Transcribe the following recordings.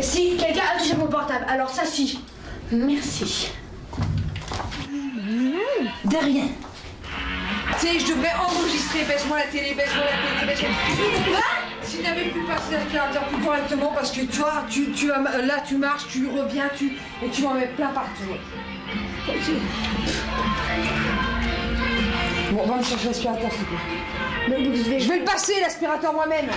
Si, quelqu'un a touché mon portable, alors ça si. Merci. De rien. Tu sais, je devrais enregistrer. Baisse-moi la télé, baisse-moi la télé, baisse-moi. Quoi? Si t'avais pu passer l'aspirateur plus correctement, parce que tu vois, là tu marches, tu reviens, et tu m'en mets plein partout. Bon, va me chercher l'aspirateur, s'il te plaît. Je vais le passer, l'aspirateur, moi-même.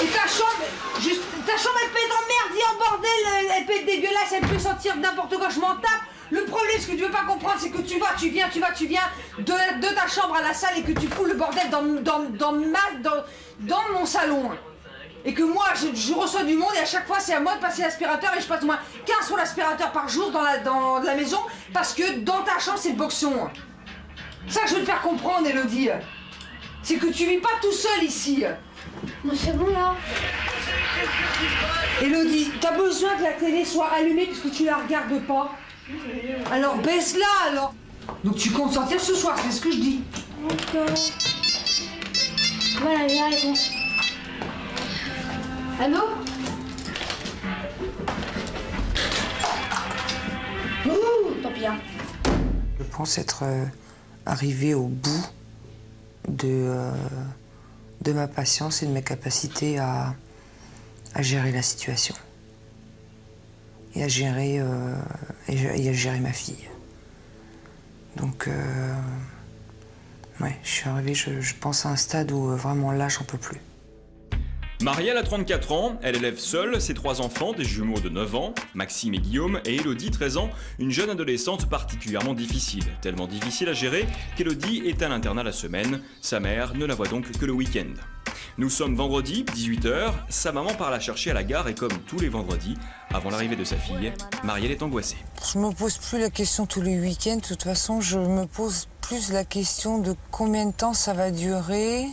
Et ta chambre, elle peut être emmerdée en bordel, elle peut être dégueulasse, elle peut sentir n'importe quoi, je m'en tape. Le problème, ce que tu veux pas comprendre, c'est que tu viens de ta chambre à la salle et que tu fous le bordel dans mon salon. Et que moi, je reçois du monde et à chaque fois, c'est à moi de passer l'aspirateur et je passe au moins 15 fois l'aspirateur par jour dans la maison parce que dans ta chambre, c'est le boxon. Ça que je veux te faire comprendre, Elodie. C'est que tu vis pas tout seul ici. Non, c'est bon là. Elodie, t'as besoin que la télé soit allumée puisque tu la regardes pas. Alors baisse-la alors. Donc tu comptes sortir ce soir, c'est ce que je dis. D'accord. Voilà, j'ai la réponse. Allô? Ouh, tant pis hein. Je pense être arrivée au bout de ma patience et de mes capacités à gérer la situation. Et à gérer ma fille. Donc, ouais, je suis arrivée, je pense, à un stade où vraiment là, j'en peux plus. Marielle a 34 ans, elle élève seule ses 3 enfants, des jumeaux de 9 ans, Maxime et Guillaume, et Elodie, 13 ans, une jeune adolescente particulièrement difficile. Tellement difficile à gérer qu'Elodie est à l'internat la semaine, sa mère ne la voit donc que le week-end. Nous sommes vendredi, 18h, sa maman part la chercher à la gare et comme tous les vendredis, avant l'arrivée de sa fille, Marielle est angoissée. Je me pose plus la question tous les week-ends, de toute façon, je me pose plus la question de combien de temps ça va durer,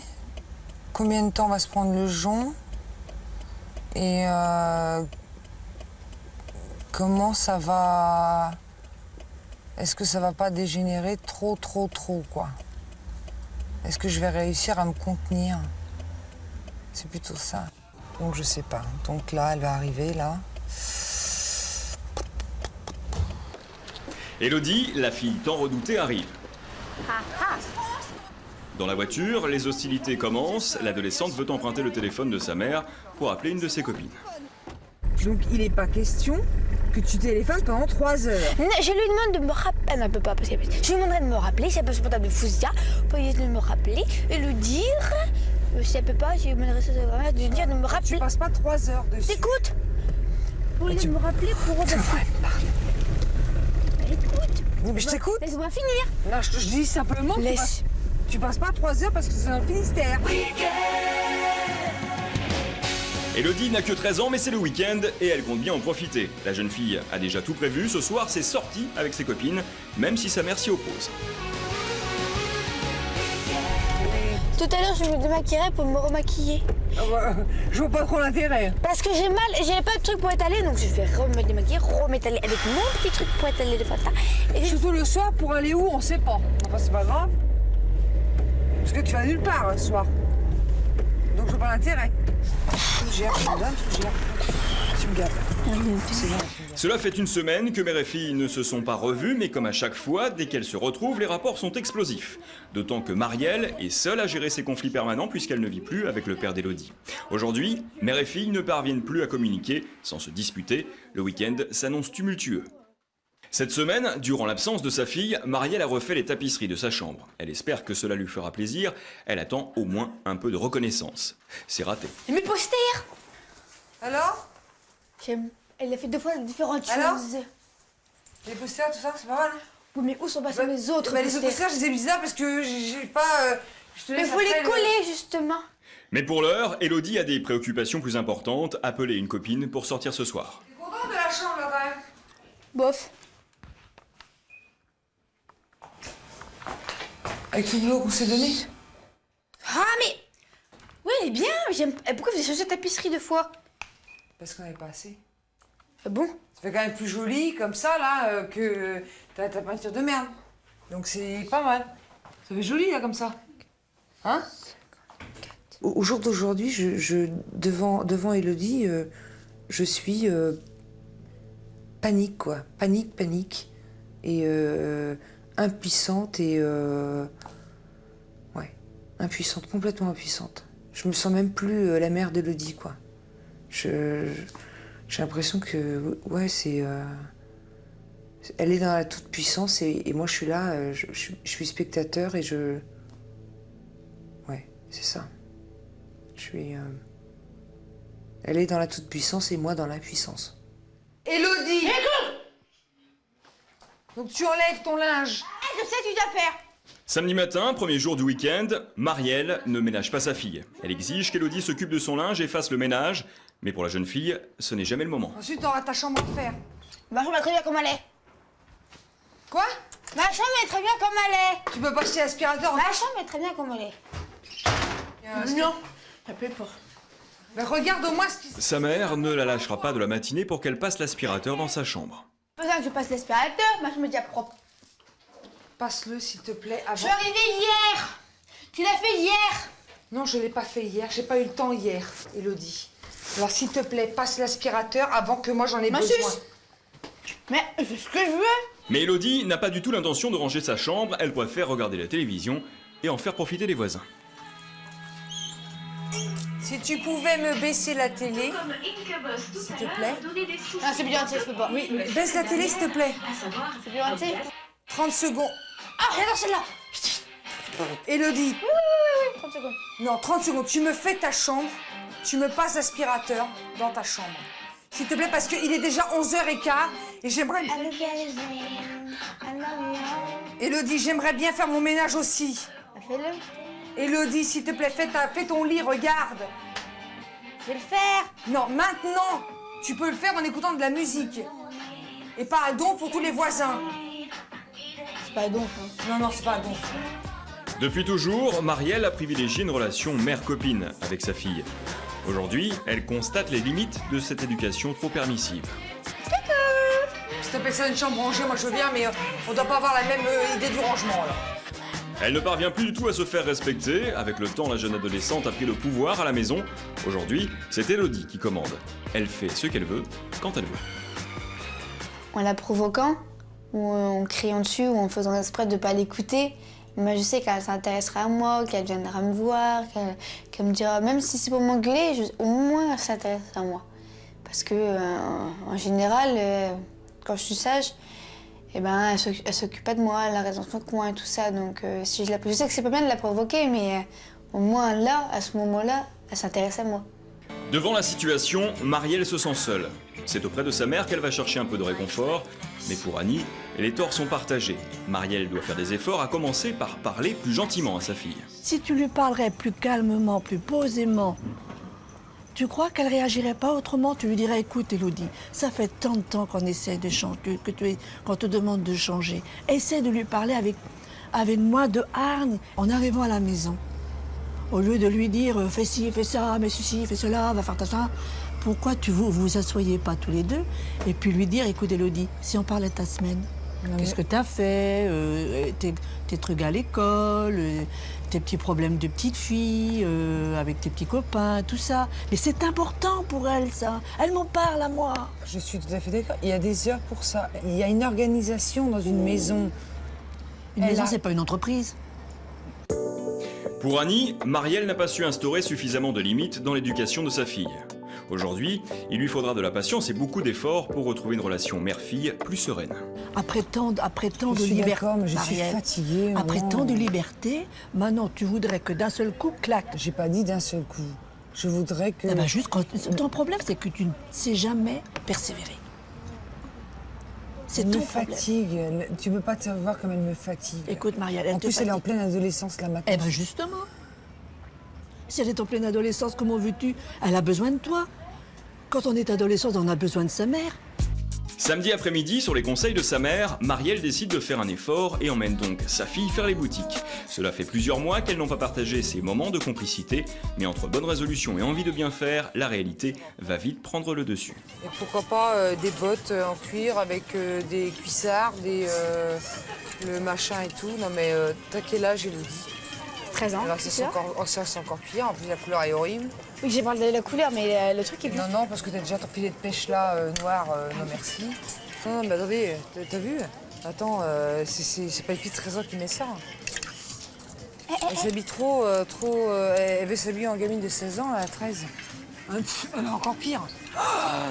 combien de temps va se prendre le jonc et comment ça va... Est-ce que ça va pas dégénérer trop, quoi? Est-ce que je vais réussir à me contenir? C'est plutôt ça. Donc je sais pas. Donc là, elle va arriver, là. Elodie, la fille tant redoutée, arrive. Dans la voiture, les hostilités commencent. L'adolescente veut emprunter le téléphone de sa mère pour appeler une de ses copines. Donc il n'est pas question que tu téléphones pendant 3 heures. Non, je lui demande de me rappeler. Elle ne peut pas parce que je lui demanderai de me rappeler. Si elle peut se portable de Fouzia, pour lui dire de me rappeler et lui dire. Si elle peut pas, je lui demanderai ça de lui dire de me rappeler. Tu passes pas 3 heures dessus. T'écoutes? Pour lui dire de me rappeler pour revenir. Écoute. Oui, mais je t'écoute. Laisse-moi finir. Non, je dis simplement. Laisse. Tu passes pas 3 heures parce que c'est dans le Finistère. Elodie n'a que 13 ans, mais c'est le week-end et elle compte bien en profiter. La jeune fille a déjà tout prévu. Ce soir, c'est sorti avec ses copines, même si sa mère s'y oppose. Tout à l'heure, je me démaquillerais pour me remaquiller. Ah bah, je vois pas trop l'intérêt. Parce que j'ai mal, j'avais pas de truc pour étaler, donc je vais me démaquiller, remétaler avec mon petit truc pour étaler de Fanta. Et Surtout le soir, pour aller où, on sait pas. Enfin, c'est pas grave. Parce que tu vas nulle part le soir. Donc je vois pas l'intérêt. Tu me gères, tu me donnes, tu me gères. Tu me gardes. C'est bon. Cela fait une semaine que mère et fille ne se sont pas revues, mais comme à chaque fois, dès qu'elles se retrouvent, les rapports sont explosifs. D'autant que Marielle est seule à gérer ses conflits permanents puisqu'elle ne vit plus avec le père d'Elodie. Aujourd'hui, mère et fille ne parviennent plus à communiquer sans se disputer. Le week-end s'annonce tumultueux. Cette semaine, durant l'absence de sa fille, Marielle a refait les tapisseries de sa chambre. Elle espère que cela lui fera plaisir. Elle attend au moins un peu de reconnaissance. C'est raté. Et mes posters. Alors? Elle a fait 2 fois différentes Alors choses. Les posters, tout ça, c'est pas mal. Oui, mais où sont passés mes autres Les autres posters? posters, je les ai mis là parce que j'ai pas... je te Mais laisse faut les après coller, justement. Mais pour l'heure, Elodie a des préoccupations plus importantes. Appeler une copine pour sortir ce soir. T'es contente de la chambre, là, quand même? Bof. Avec tout le boulot qu'on s'est donné? Ah, mais... Oui, elle est bien. Pourquoi vous avez changé de tapisserie 2 fois? Parce qu'on n'avait pas assez. Ah bon? Ça fait quand même plus joli, comme ça, là, que ta peinture de merde. Donc c'est pas mal. Ça fait joli, là, comme ça. Hein? Au jour d'aujourd'hui, devant Élodie, je suis panique, quoi. Panique. Et impuissante et... ouais, impuissante, complètement impuissante. Je me sens même plus la mère d'Élodie, quoi. J'ai l'impression que, ouais, c'est... elle est dans la toute-puissance et moi je suis là, je suis spectateur et je... Ouais, c'est ça. Je suis... Elle est dans la toute-puissance et moi dans l'impuissance. Élodie! Donc tu enlèves ton linge. Je sais, tu dois faire. Samedi matin, premier jour du week-end, Marielle ne ménage pas sa fille. Elle exige qu'Élodie s'occupe de son linge et fasse le ménage. Mais pour la jeune fille, ce n'est jamais le moment. Ensuite, t'auras ta chambre à faire. Ma chambre est très bien comme elle est. Quoi? Ma chambre est très bien comme elle est. Tu peux pas acheter l'aspirateur. Ma chambre est très bien comme elle est. Non. Ça plaît pas. Mais regarde au moins ce qui... Sa mère ne la lâchera pas de la matinée pour qu'elle passe l'aspirateur dans sa chambre. Pas besoin que je passe l'aspirateur, ma chambre est déjà propre. Passe-le, s'il te plaît, Je avant... suis arrivée hier. Tu l'as fait hier. Non, je l'ai pas fait hier. J'ai pas eu le temps hier, Élodie. Alors, s'il te plaît, passe l'aspirateur avant que moi j'en ai Ma besoin. suce. Mais je fais ce que je veux. Mais Élodie n'a pas du tout l'intention de ranger sa chambre, elle préfère regarder la télévision et en faire profiter les voisins. Si tu pouvais me baisser la télé, s'il te plaît. Ah, c'est bien, je peux pas. Oui, baisse la télé, s'il te plaît. C'est bien, 30 secondes. Ah, j'adore celle-là. Élodie. Oui, 30 secondes. Non, 30 secondes. Tu me fais ta chambre, tu me passes l'aspirateur dans ta chambre. S'il te plaît, parce qu'il est déjà 11h15 et j'aimerais... Élodie, j'aimerais bien faire mon ménage aussi. Fais-le. Élodie, s'il te plaît, fais ton lit, regarde. Je vais le faire. Non, maintenant. Tu peux le faire en écoutant de la musique. Et pas un don pour tous les voisins. C'est pas donc. Non, non, c'est pas un don. Depuis toujours, Marielle a privilégié une relation mère-copine avec sa fille. Aujourd'hui, elle constate les limites de cette éducation trop permissive. Si t'appelles ça une chambre rangée, moi je veux bien, mais on doit pas avoir la même idée du rangement, alors. Elle ne parvient plus du tout à se faire respecter. Avec le temps, la jeune adolescente a pris le pouvoir à la maison. Aujourd'hui, c'est Élodie qui commande. Elle fait ce qu'elle veut, quand elle veut. En la provoquant, ou en criant dessus, ou en faisant exprès de ne pas l'écouter, moi je sais qu'elle s'intéressera à moi, qu'elle viendra me voir, qu'elle me dira, même si c'est pour m'engueuler, au moins elle s'intéresse à moi. Parce que, en général, quand je suis sage, eh ben, elle s'occupe pas de moi, elle a raison de son coin et tout ça. Donc, si je sais que c'est pas bien de la provoquer, mais au moins là, à ce moment-là, elle s'intéresse à moi. Devant la situation, Marielle se sent seule. C'est auprès de sa mère qu'elle va chercher un peu de réconfort. Mais pour Annie, les torts sont partagés. Marielle doit faire des efforts, à commencer par parler plus gentiment à sa fille. Si tu lui parlerais plus calmement, plus posément, tu crois qu'elle réagirait pas autrement? Tu lui dirais, écoute Élodie, ça fait tant de temps qu'on essaie de changer, qu'on te demande de changer. Essaie de lui parler avec moins de hargne en arrivant à la maison. Au lieu de lui dire, fais ci, fais ça, mais ceci, fais cela, va faire ça. Pourquoi vous asseyez pas tous les deux et puis lui dire, écoute Élodie, si on parlait de ta semaine, qu'est-ce que tu as fait, tes trucs à l'école, tes petits problèmes de petite fille, avec tes petits copains, tout ça. Mais c'est important pour elle, ça. Elle m'en parle à moi. Je suis tout à fait d'accord. Il y a des heures pour ça. Il y a une organisation dans une maison. Une maison, c'est pas une entreprise. Pour Annie, Marielle n'a pas su instaurer suffisamment de limites dans l'éducation de sa fille. Aujourd'hui, il lui faudra de la patience et beaucoup d'efforts pour retrouver une relation mère-fille plus sereine. Après tant de Je suis liberté, d'accord, mais je suis Marielle, fatiguée. après maman. tant de liberté, maintenant tu voudrais que d'un seul coup, clac. J'ai pas dit d'un seul coup. Je voudrais que... Eh ben, juste ton problème, c'est que tu ne sais jamais persévérer. C'est Elle ton me problème. fatigue. Tu peux pas te voir comme elle me fatigue. Écoute, Marielle, En plus, elle est en pleine adolescence là maintenant. Eh bien, justement. Si elle est en pleine adolescence, comment veux-tu? Elle a besoin de toi. Quand on est adolescent, on a besoin de sa mère. Samedi après-midi, sur les conseils de sa mère, Marielle décide de faire un effort et emmène donc sa fille faire les boutiques. Cela fait plusieurs mois qu'elles n'ont pas partagé ces moments de complicité, mais entre bonne résolution et envie de bien faire, la réalité va vite prendre le dessus. Et pourquoi pas des bottes en cuir avec des cuissards, le machin et tout. Non mais t'as quel âge, Élodie? 13 ans. Alors c'est encore pire, en plus la couleur est horrible. Oui, j'ai parlé de la couleur, mais le truc est plus... Non, parce que t'as déjà ton filet de pêche là, noir, non merci. Non, mais attendez, t'as vu? Attends, c'est pas une fille de 13 ans qui met ça. Elle s'habille trop, elle veut s'habiller en gamine de 16 ans, elle a 13. Elle est encore pire. Ah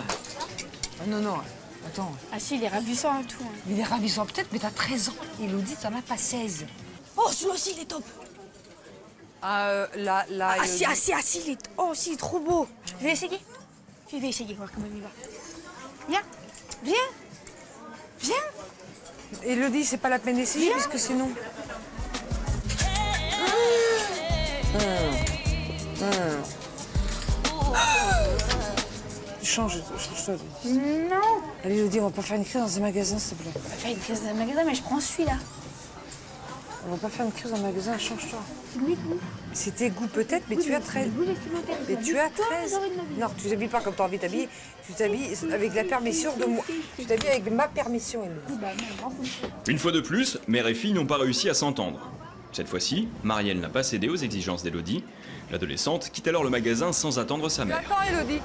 non, attends. Ah si, il est ravissant et tout. Il est ravissant peut-être, mais t'as 13 ans. Elodie, t'en as pas 16. Oh, celui-là aussi, il est top. Là, Si, il est... Oh, si, il est trop beau. Je vais essayer. Je vais essayer, voir comment il va. Viens. Elodie, c'est pas la peine d'essayer, puisque c'est non. Change-toi. Non. Allez, Elodie, on va pas faire une crise dans un magasin, s'il te plaît. On va faire une crise dans le magasin, mais je prends celui-là. On va pas faire une crise dans un magasin, change-toi. C'est tes goûts peut-être, mais tu as 13. Mais tu as 13. Non, tu t'habilles pas comme tu as envie de t'habiller. Tu t'habilles avec la permission de moi. Tu t'habilles avec ma permission, Elodie. Une fois de plus, mère et fille n'ont pas réussi à s'entendre. Cette fois-ci, Marielle n'a pas cédé aux exigences d'Élodie. L'adolescente quitte alors le magasin sans attendre sa mère. Attends, Élodie.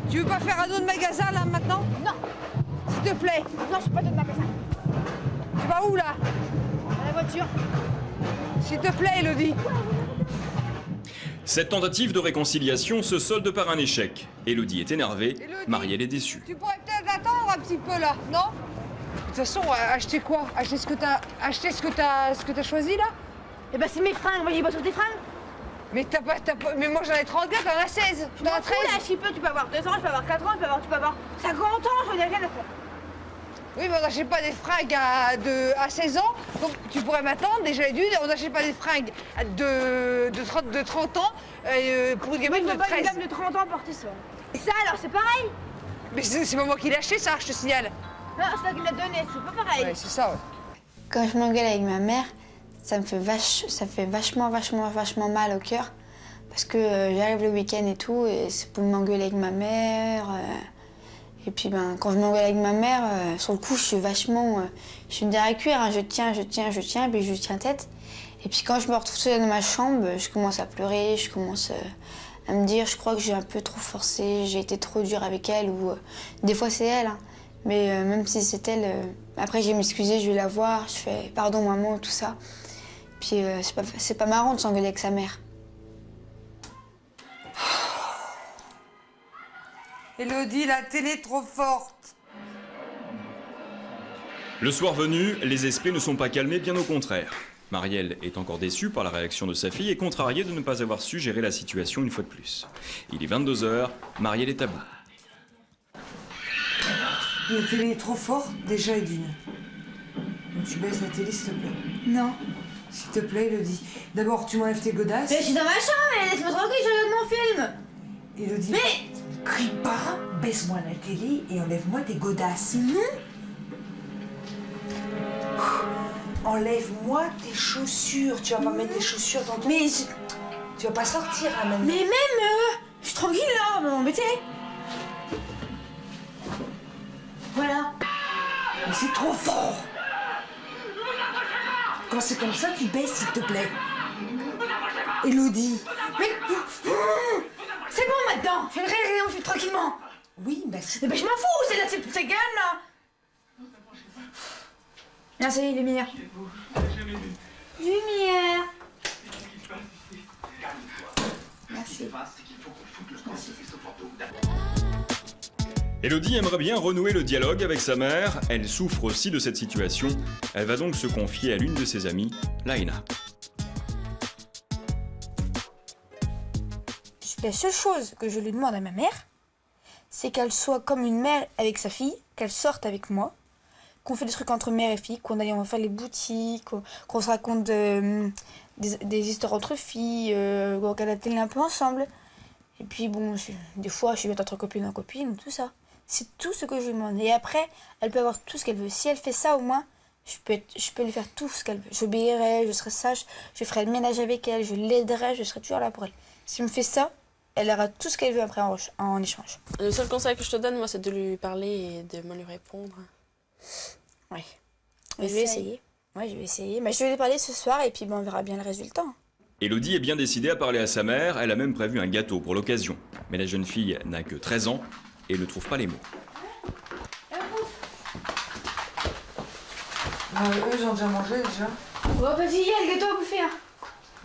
Tu veux pas faire un autre magasin, là, maintenant? Non. S'il te plaît. Non, je suis pas de magasin. Tu vas où, là? Dans la voiture. S'il te plaît, Élodie. Cette tentative de réconciliation se solde par un échec. Élodie est énervée, Élodie, Marielle est déçue. Tu pourrais peut-être attendre un petit peu, là, non? De toute façon, acheter quoi? Acheter ce que t'as choisi, là? Eh ben, c'est mes fringues. Moi, j'ai pas sur tes fringues. Mais mais moi, j'en ai 34, t'en as 16. Je m'en fous, là, si peu. Tu peux avoir 2 ans, je peux avoir 4 ans, tu peux avoir 50 ans. Je n'ai rien à faire. Oui, mais on n'achète pas des fringues à 16 ans, donc tu pourrais m'attendre, déjà d'une, on n'achète pas des fringues de 30 ans pour une gamine de 13. Une dame de 30 ans porter ça. Et ça, alors, c'est pareil. Mais c'est pas moi qui l'ai acheté, ça, je te signale. Non, c'est toi qui l'as donné, c'est pas pareil. Ouais, c'est ça, ouais. Quand je m'engueule avec ma mère, ça fait vachement mal au cœur. Parce que j'arrive le week-end et tout, et c'est pour m'engueuler avec ma mère. Et puis quand je m'engueule avec ma mère, sur le coup, je suis une derrière à cuire, hein. Je tiens, et puis je tiens tête. Et puis quand je me retrouve seule dans ma chambre, je commence à pleurer, je commence à me dire, je crois que j'ai un peu trop forcé, j'ai été trop dure avec elle, ou des fois c'est elle, hein. Mais même si c'est elle, après je vais m'excuser, je vais la voir, je fais pardon maman, tout ça. Puis c'est pas marrant de s'engueuler avec sa mère. Élodie, la télé est trop forte. Le soir venu, les esprits ne sont pas calmés, bien au contraire. Marielle est encore déçue par la réaction de sa fille et contrariée de ne pas avoir su gérer la situation une fois de plus. Il est 22h, Marielle est à bout. La télé est trop forte, déjà et d'une. Donc tu baisses la télé, s'il te plaît. Non. S'il te plaît, Élodie. D'abord, tu m'enlèves tes godasses. Mais je suis dans ma chambre, mais laisse-moi tranquille, je regarde mon film. Élodie, Mais crie pas, baisse-moi la télé et enlève-moi tes godasses. non. Enlève-moi tes chaussures. Tu vas pas mettre tes chaussures dans ton... Mais Tu vas pas sortir, hein, maintenant. même, je suis tranquille là, on va m'embêter. Voilà. Mais c'est trop fort. Quand c'est comme ça, tu baisses, s'il te plaît. Élodie. Mais c'est bon maintenant, je fais le réveillon, je fais tranquillement. Oui, bah c'est... Mais ben, je m'en fous, c'est là, c'est calme là. Là, ça y est, lumière. Lumière. Merci. Élodie aimerait bien renouer le dialogue avec sa mère. Elle souffre aussi de cette situation. Elle va donc se confier à l'une de ses amies, Laïna. La seule chose que je lui demande à ma mère, c'est qu'elle soit comme une mère avec sa fille, qu'elle sorte avec moi, qu'on fait des trucs entre mère et fille, qu'on aille faire les boutiques, qu'on se raconte des histoires entre filles, qu'on regarde la télé un peu ensemble. Et puis bon, des fois, je suis bien entre copines en copine, tout ça. C'est tout ce que je lui demande. Et après, elle peut avoir tout ce qu'elle veut. Si elle fait ça, au moins, je peux lui faire tout ce qu'elle veut. J'obéirai, je serai sage, je ferai le ménage avec elle, je l'aiderai, je serai toujours là pour elle. Si elle me fait ça, elle aura tout ce qu'elle veut après en échange. Le seul conseil que je te donne, moi, c'est de lui parler et de me lui répondre. Oui. Je vais essayer. Ouais, je vais essayer. Mais je vais lui parler ce soir et puis on verra bien le résultat. Élodie est bien décidée à parler à sa mère, elle a même prévu un gâteau pour l'occasion. Mais la jeune fille n'a que 13 ans et ne trouve pas les mots. Eux, ils ont déjà mangé déjà. Bon, vas-y, il y a le gâteau à bouffer. Hein.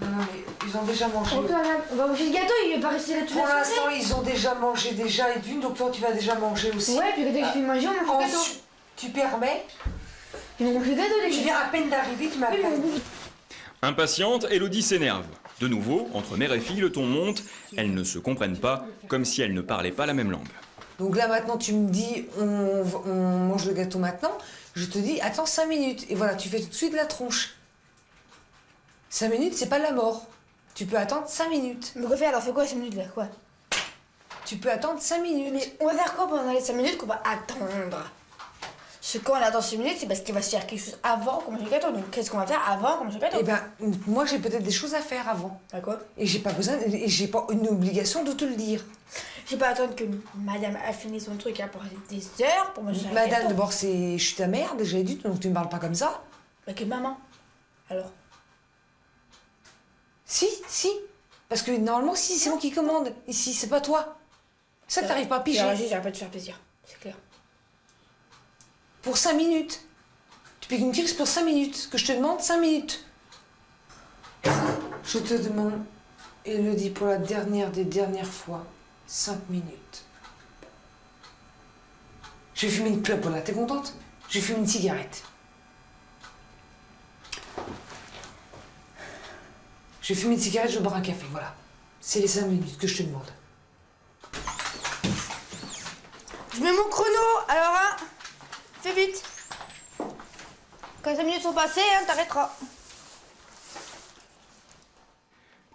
Non, mais ils ont déjà mangé. On va manger le gâteau, il va pas rester là toute Pour la l'instant, soirée. ils ont déjà mangé déjà et d'une, donc toi, tu vas déjà manger aussi. Ouais, puis dès que je finis de manger, on mange le gâteau. Ensuite, tu permets, Ils vont manger le gâteau, les tu gars. viens à peine d'arriver, tu m'appelles. Impatiente, Élodie s'énerve. De nouveau, entre mère et fille, le ton monte. Elles ne se comprennent pas, comme si elles ne parlaient pas la même langue. Donc là, maintenant, tu me dis, on mange le gâteau maintenant. Je te dis, attends 5 minutes. Et voilà, tu fais tout de suite la tronche. 5 minutes, c'est pas la mort. Tu peux attendre 5 minutes. Mais quoi faire alors, fais quoi 5 minutes là, quoi? Tu peux attendre 5 minutes. Mais on va faire quoi pendant les 5 minutes qu'on va attendre? Parce que quand on attend 6 minutes, c'est parce qu'il va se faire quelque chose avant qu'on mange le gâteau. Donc qu'est-ce qu'on va faire avant qu'on mange le gâteau? Eh ben, moi, j'ai peut-être des choses à faire avant. D'accord. Et j'ai pas besoin, et j'ai pas une obligation de te le dire. Je vais pas attendre que madame a fini son truc et a passé des heures pour manger un Madame, gâteau. d'abord, je suis ta mère, déjà dit, donc tu me parles pas comme ça. Bah que maman. Alors? Si. Parce que normalement, si, c'est moi qui commande. Ici, c'est pas toi. C'est ça que t'arrives pas à piger. J'arrive pas de te faire plaisir, c'est clair. Pour 5 minutes. Tu piques une crise pour 5 minutes. Que je te demande 5 minutes. Je te demande, Élodie, pour la dernière des dernières fois, 5 minutes. Je vais fumer une clope, voilà. T'es contente? Je vais fumer une cigarette. Je vais fumer une cigarette, je vais boire un café, voilà. C'est les 5 minutes que je te demande. Je mets mon chrono, alors hein, fais vite. Quand les 5 minutes sont passées, hein, t'arrêteras.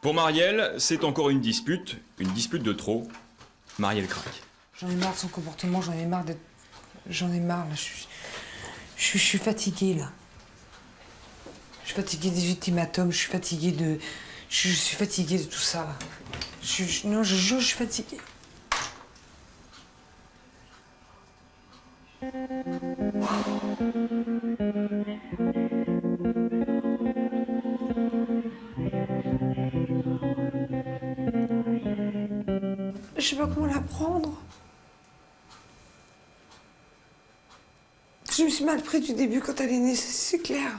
Pour Marielle, c'est encore une dispute de trop. Marielle craque. J'en ai marre de son comportement, j'en ai marre, là. Je suis fatiguée, là. Je suis fatiguée des ultimatums, je suis fatiguée de tout ça, là. Non, je jure, je suis fatiguée. Je sais pas comment la prendre. Je me suis mal pris du début quand elle est née, c'est clair.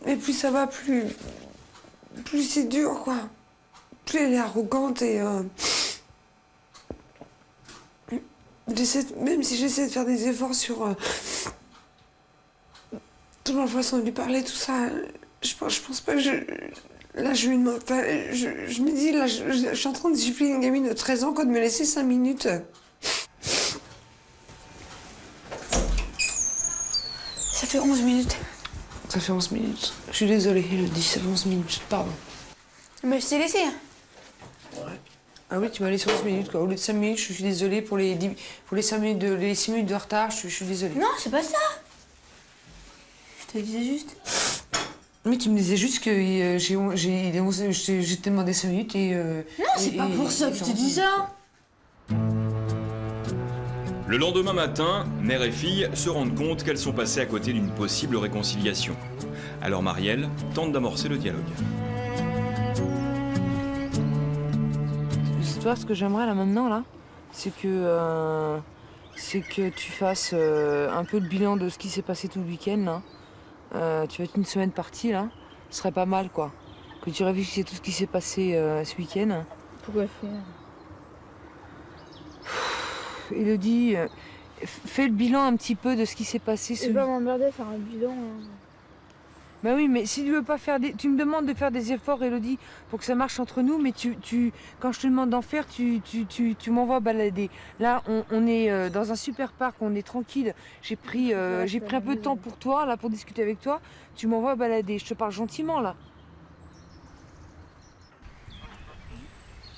Et plus ça va, plus c'est dur, quoi. Plus elle est arrogante et... Même si j'essaie de faire des efforts sur ma façon de lui parler, tout ça, je pense pas que je... Là, je me dis, là, je suis en train de discipliner une gamine de 13 ans, quoi, de me laisser 5 minutes. Ça fait 11 minutes. Ça fait 11 minutes. Je suis désolée, Élodie, ça fait 11 minutes, pardon. Mais je t'ai laissé. Hein. Ouais. Ah oui, tu m'as laissé 11 minutes, quoi. Au lieu de 5 minutes, je suis désolée pour les 6 minutes de retard, je suis désolée. Non, c'est pas ça. Je te disais juste. Mais tu me disais juste que je t'ai demandé 5 minutes et... Non, c'est pas pour ça que je te dis ça. Le lendemain matin, mère et fille se rendent compte qu'elles sont passées à côté d'une possible réconciliation. Alors Marielle tente d'amorcer le dialogue. Toi, ce que j'aimerais là maintenant, là, c'est que tu fasses un peu le bilan de ce qui s'est passé tout le week-end, là. Tu vas être une semaine partie, là. Ce serait pas mal, quoi. Que tu réfléchisses à tout ce qui s'est passé ce week-end. Pourquoi faire? Élodie, fais le bilan un petit peu de ce qui s'est passé ce Je vais pas m'emmerder à faire un bilan. Bah oui, mais si tu veux pas faire tu me demandes de faire des efforts, Élodie, pour que ça marche entre nous, mais quand je te demande d'en faire, tu m'envoies balader. Là, on est dans un super parc, on est tranquille. J'ai pris un peu de temps pour toi, là, pour discuter avec toi. Tu m'envoies balader. Je te parle gentiment, là.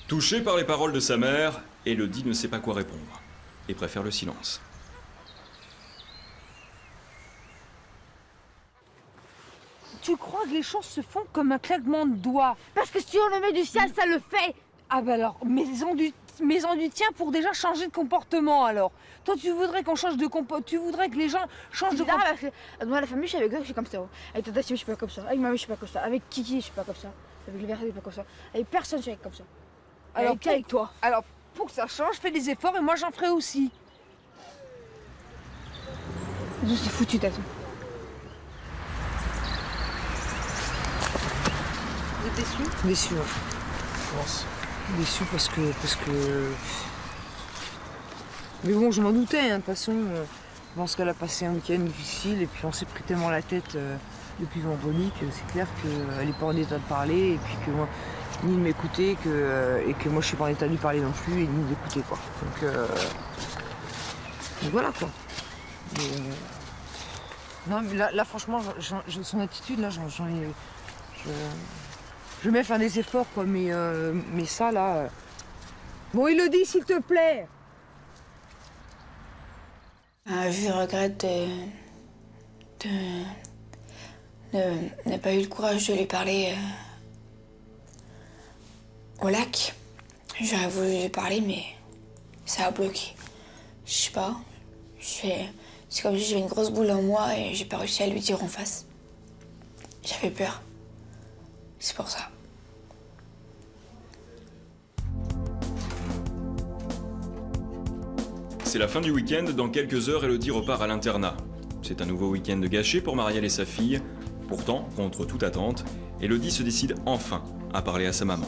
Touchée par les paroles de sa mère, Élodie ne sait pas quoi répondre et préfère le silence. Tu crois que les choses se font comme un claquement de doigts? Parce que si on le met du ciel, ça le fait. Ah bah alors, maison du tien pour déjà changer de comportement alors. Toi tu voudrais qu'on change de comportement, tu voudrais que les gens changent de comportement. Moi, la famille, je suis avec eux, je suis comme ça. Avec Tata, je suis pas comme ça. Avec Mamie, je suis pas comme ça. Avec Kiki, je suis pas comme ça. Avec le verre, je suis pas comme ça. Avec personne, je suis comme ça. Alors, Avec toi. Alors pour que ça change, fais des efforts et moi j'en ferai aussi. Je suis foutu, Tata. Vous êtes déçus? Déçu, ouais. Je pense. Déçu parce que... Mais bon, je m'en doutais, hein, de toute façon. Je pense qu'elle a passé un week-end difficile et puis on s'est pris tellement la tête depuis vendredi que c'est clair qu'elle n'est pas en état de parler et puis que moi, ni de m'écouter et que moi je suis pas en état de lui parler non plus et ni d'écouter quoi. Donc voilà quoi. Non mais là franchement, son attitude là, je vais faire des efforts quoi, mais ça là. Bon Élodie s'il te plaît. Je regrette de pas eu le courage de lui parler au lac. J'aurais voulu lui parler, mais ça a bloqué. Je sais pas. C'est comme si j'avais une grosse boule en moi et j'ai pas réussi à lui dire en face. J'avais peur. C'est pour ça. C'est la fin du week-end, dans quelques heures, Élodie repart à l'internat. C'est un nouveau week-end gâché pour Marielle et sa fille. Pourtant, contre toute attente, Élodie se décide enfin à parler à sa maman.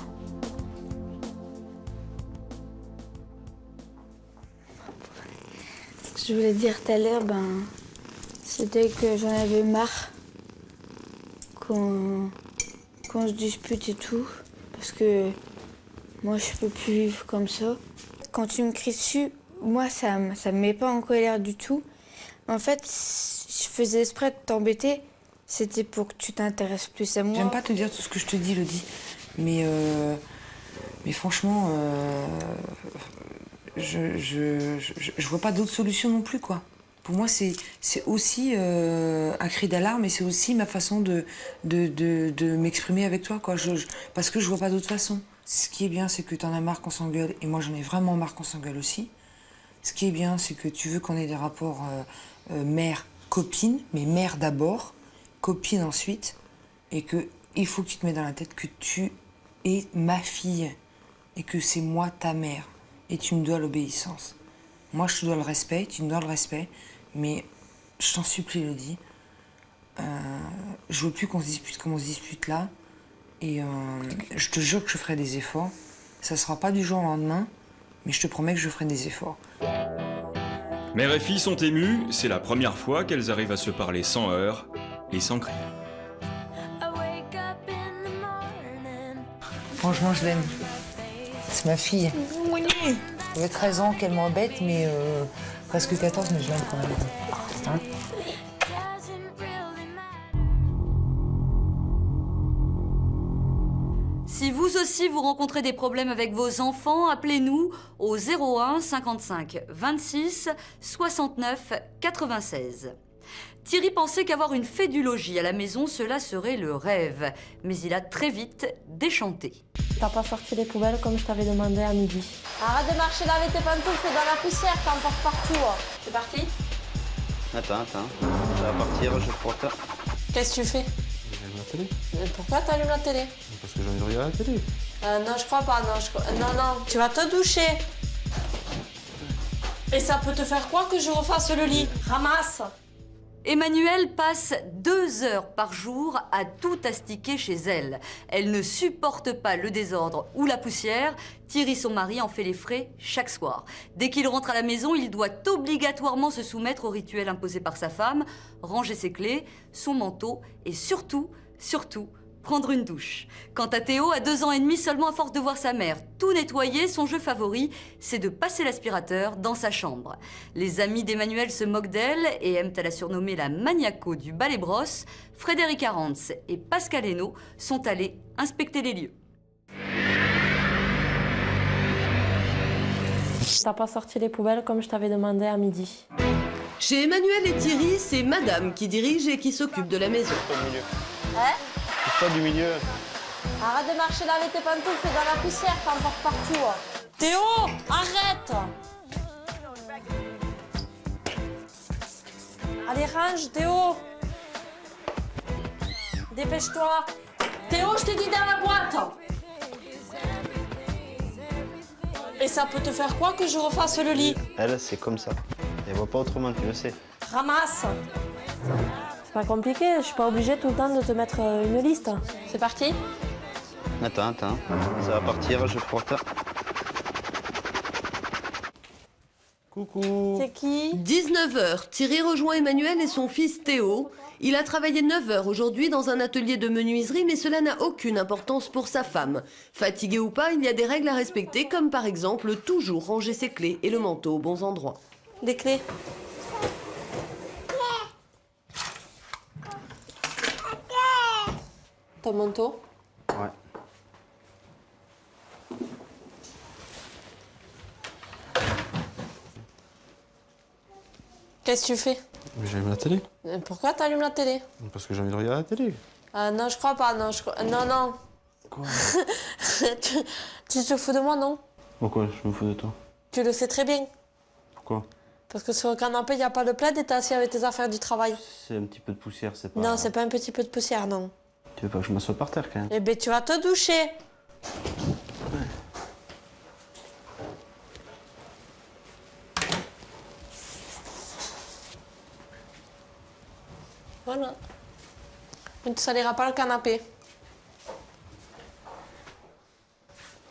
Ce que je voulais dire tout à l'heure, c'était que j'en avais marre qu'on se dispute et tout. Parce que moi, je peux plus vivre comme ça. Quand tu me cries dessus, moi, ça me met pas en colère du tout. En fait, je faisais exprès de t'embêter. C'était pour que tu t'intéresses plus à moi. J'aime pas te dire tout ce que je te dis, Élodie. Mais franchement, je vois pas d'autre solution non plus, quoi. Pour moi, c'est aussi un cri d'alarme et c'est aussi ma façon de m'exprimer avec toi, quoi. Parce que je vois pas d'autre façon. Ce qui est bien, c'est que t'en as marre qu'on s'engueule et moi, j'en ai vraiment marre qu'on s'engueule aussi. Ce qui est bien, c'est que tu veux qu'on ait des rapports mère-copine, mais mère d'abord, copine ensuite, et qu'il faut que tu te mettes dans la tête que tu es ma fille et que c'est moi ta mère et tu me dois l'obéissance. Moi, je te dois le respect, tu me dois le respect, mais je t'en supplie, Élodie, je veux plus qu'on se dispute comme on se dispute là, et je te jure que je ferai des efforts. Ça sera pas du jour au lendemain, mais je te promets que je ferai des efforts. Mère et fille sont émues, c'est la première fois qu'elles arrivent à se parler sans heurts et sans cris. Franchement, je l'aime. C'est ma fille. Elle avait 13 ans qu'elle m'embête, mais presque 14, mais je l'aime quand même. Hein? Si vous aussi vous rencontrez des problèmes avec vos enfants, appelez-nous au 01 55 26 69 96. Thierry pensait qu'avoir une fée du logis à la maison, cela serait le rêve. Mais il a très vite déchanté. T'as pas sorti les poubelles comme je t'avais demandé à midi. Arrête de marcher là avec tes pantoufles dans la poussière, t'en portes partout. C'est parti? Attends, ça va partir, je porte. Qu'est-ce que tu fais? J'allume la télé. Pourquoi t'allumes la télé? Parce que j'ai envie de regarder la télé. Non, je crois pas, non, tu vas te doucher. Et ça peut te faire quoi que je refasse le lit? Ramasse! Emmanuelle passe 2 heures par jour à tout astiquer chez elle. Elle ne supporte pas le désordre ou la poussière. Thierry, son mari, en fait les frais chaque soir. Dès qu'il rentre à la maison, il doit obligatoirement se soumettre au rituel imposé par sa femme, ranger ses clés, son manteau et surtout, prendre une douche. Quant à Théo, à 2 ans et demi seulement, à force de voir sa mère tout nettoyer, son jeu favori, c'est de passer l'aspirateur dans sa chambre. Les amis d'Emmanuelle se moquent d'elle et aiment à la surnommer la maniaco du balai-brosse. Frédéric Arantz et Pascal Hainaut sont allés inspecter les lieux. T'as pas sorti les poubelles comme je t'avais demandé à midi. Chez Emmanuelle et Thierry, c'est madame qui dirige et qui s'occupe de la maison. Pas du milieu. Arrête de marcher là avec tes pantoufles dans la poussière, t'emportes partout. Théo, arrête. Allez, range, Théo. Dépêche-toi. Théo, je t'ai dit dans la boîte. Et ça peut te faire quoi que je refasse le lit? Elle, c'est comme ça. Elle voit pas autrement, tu le sais. Ramasse. C'est pas compliqué, je suis pas obligée tout le temps de te mettre une liste. C'est parti? Attends, ça va partir, je porte. Coucou. C'est qui? 19h, Thierry rejoint Emmanuel et son fils Théo. Il a travaillé 9 heures aujourd'hui dans un atelier de menuiserie, mais cela n'a aucune importance pour sa femme. Fatigué ou pas, il y a des règles à respecter, comme par exemple toujours ranger ses clés et le manteau aux bons endroits. Des clés. Ton manteau? Ouais. Qu'est-ce que tu fais? J'allume la télé. Pourquoi t'allumes la télé? Parce que j'ai envie de regarder la télé. Non, je crois pas, non. Non. Quoi? tu te fous de moi, non? Pourquoi je me fous de toi? Tu le sais très bien. Pourquoi? Parce que sur le canapé, il n'y a pas de plaid et t'es assis avec tes affaires du travail. C'est un petit peu de poussière, c'est pas... Non, c'est pas un petit peu de poussière, non. Tu veux pas que je m'assoie par terre, quand même? Eh ben, tu vas te doucher. Voilà. Ne te salira pas le canapé.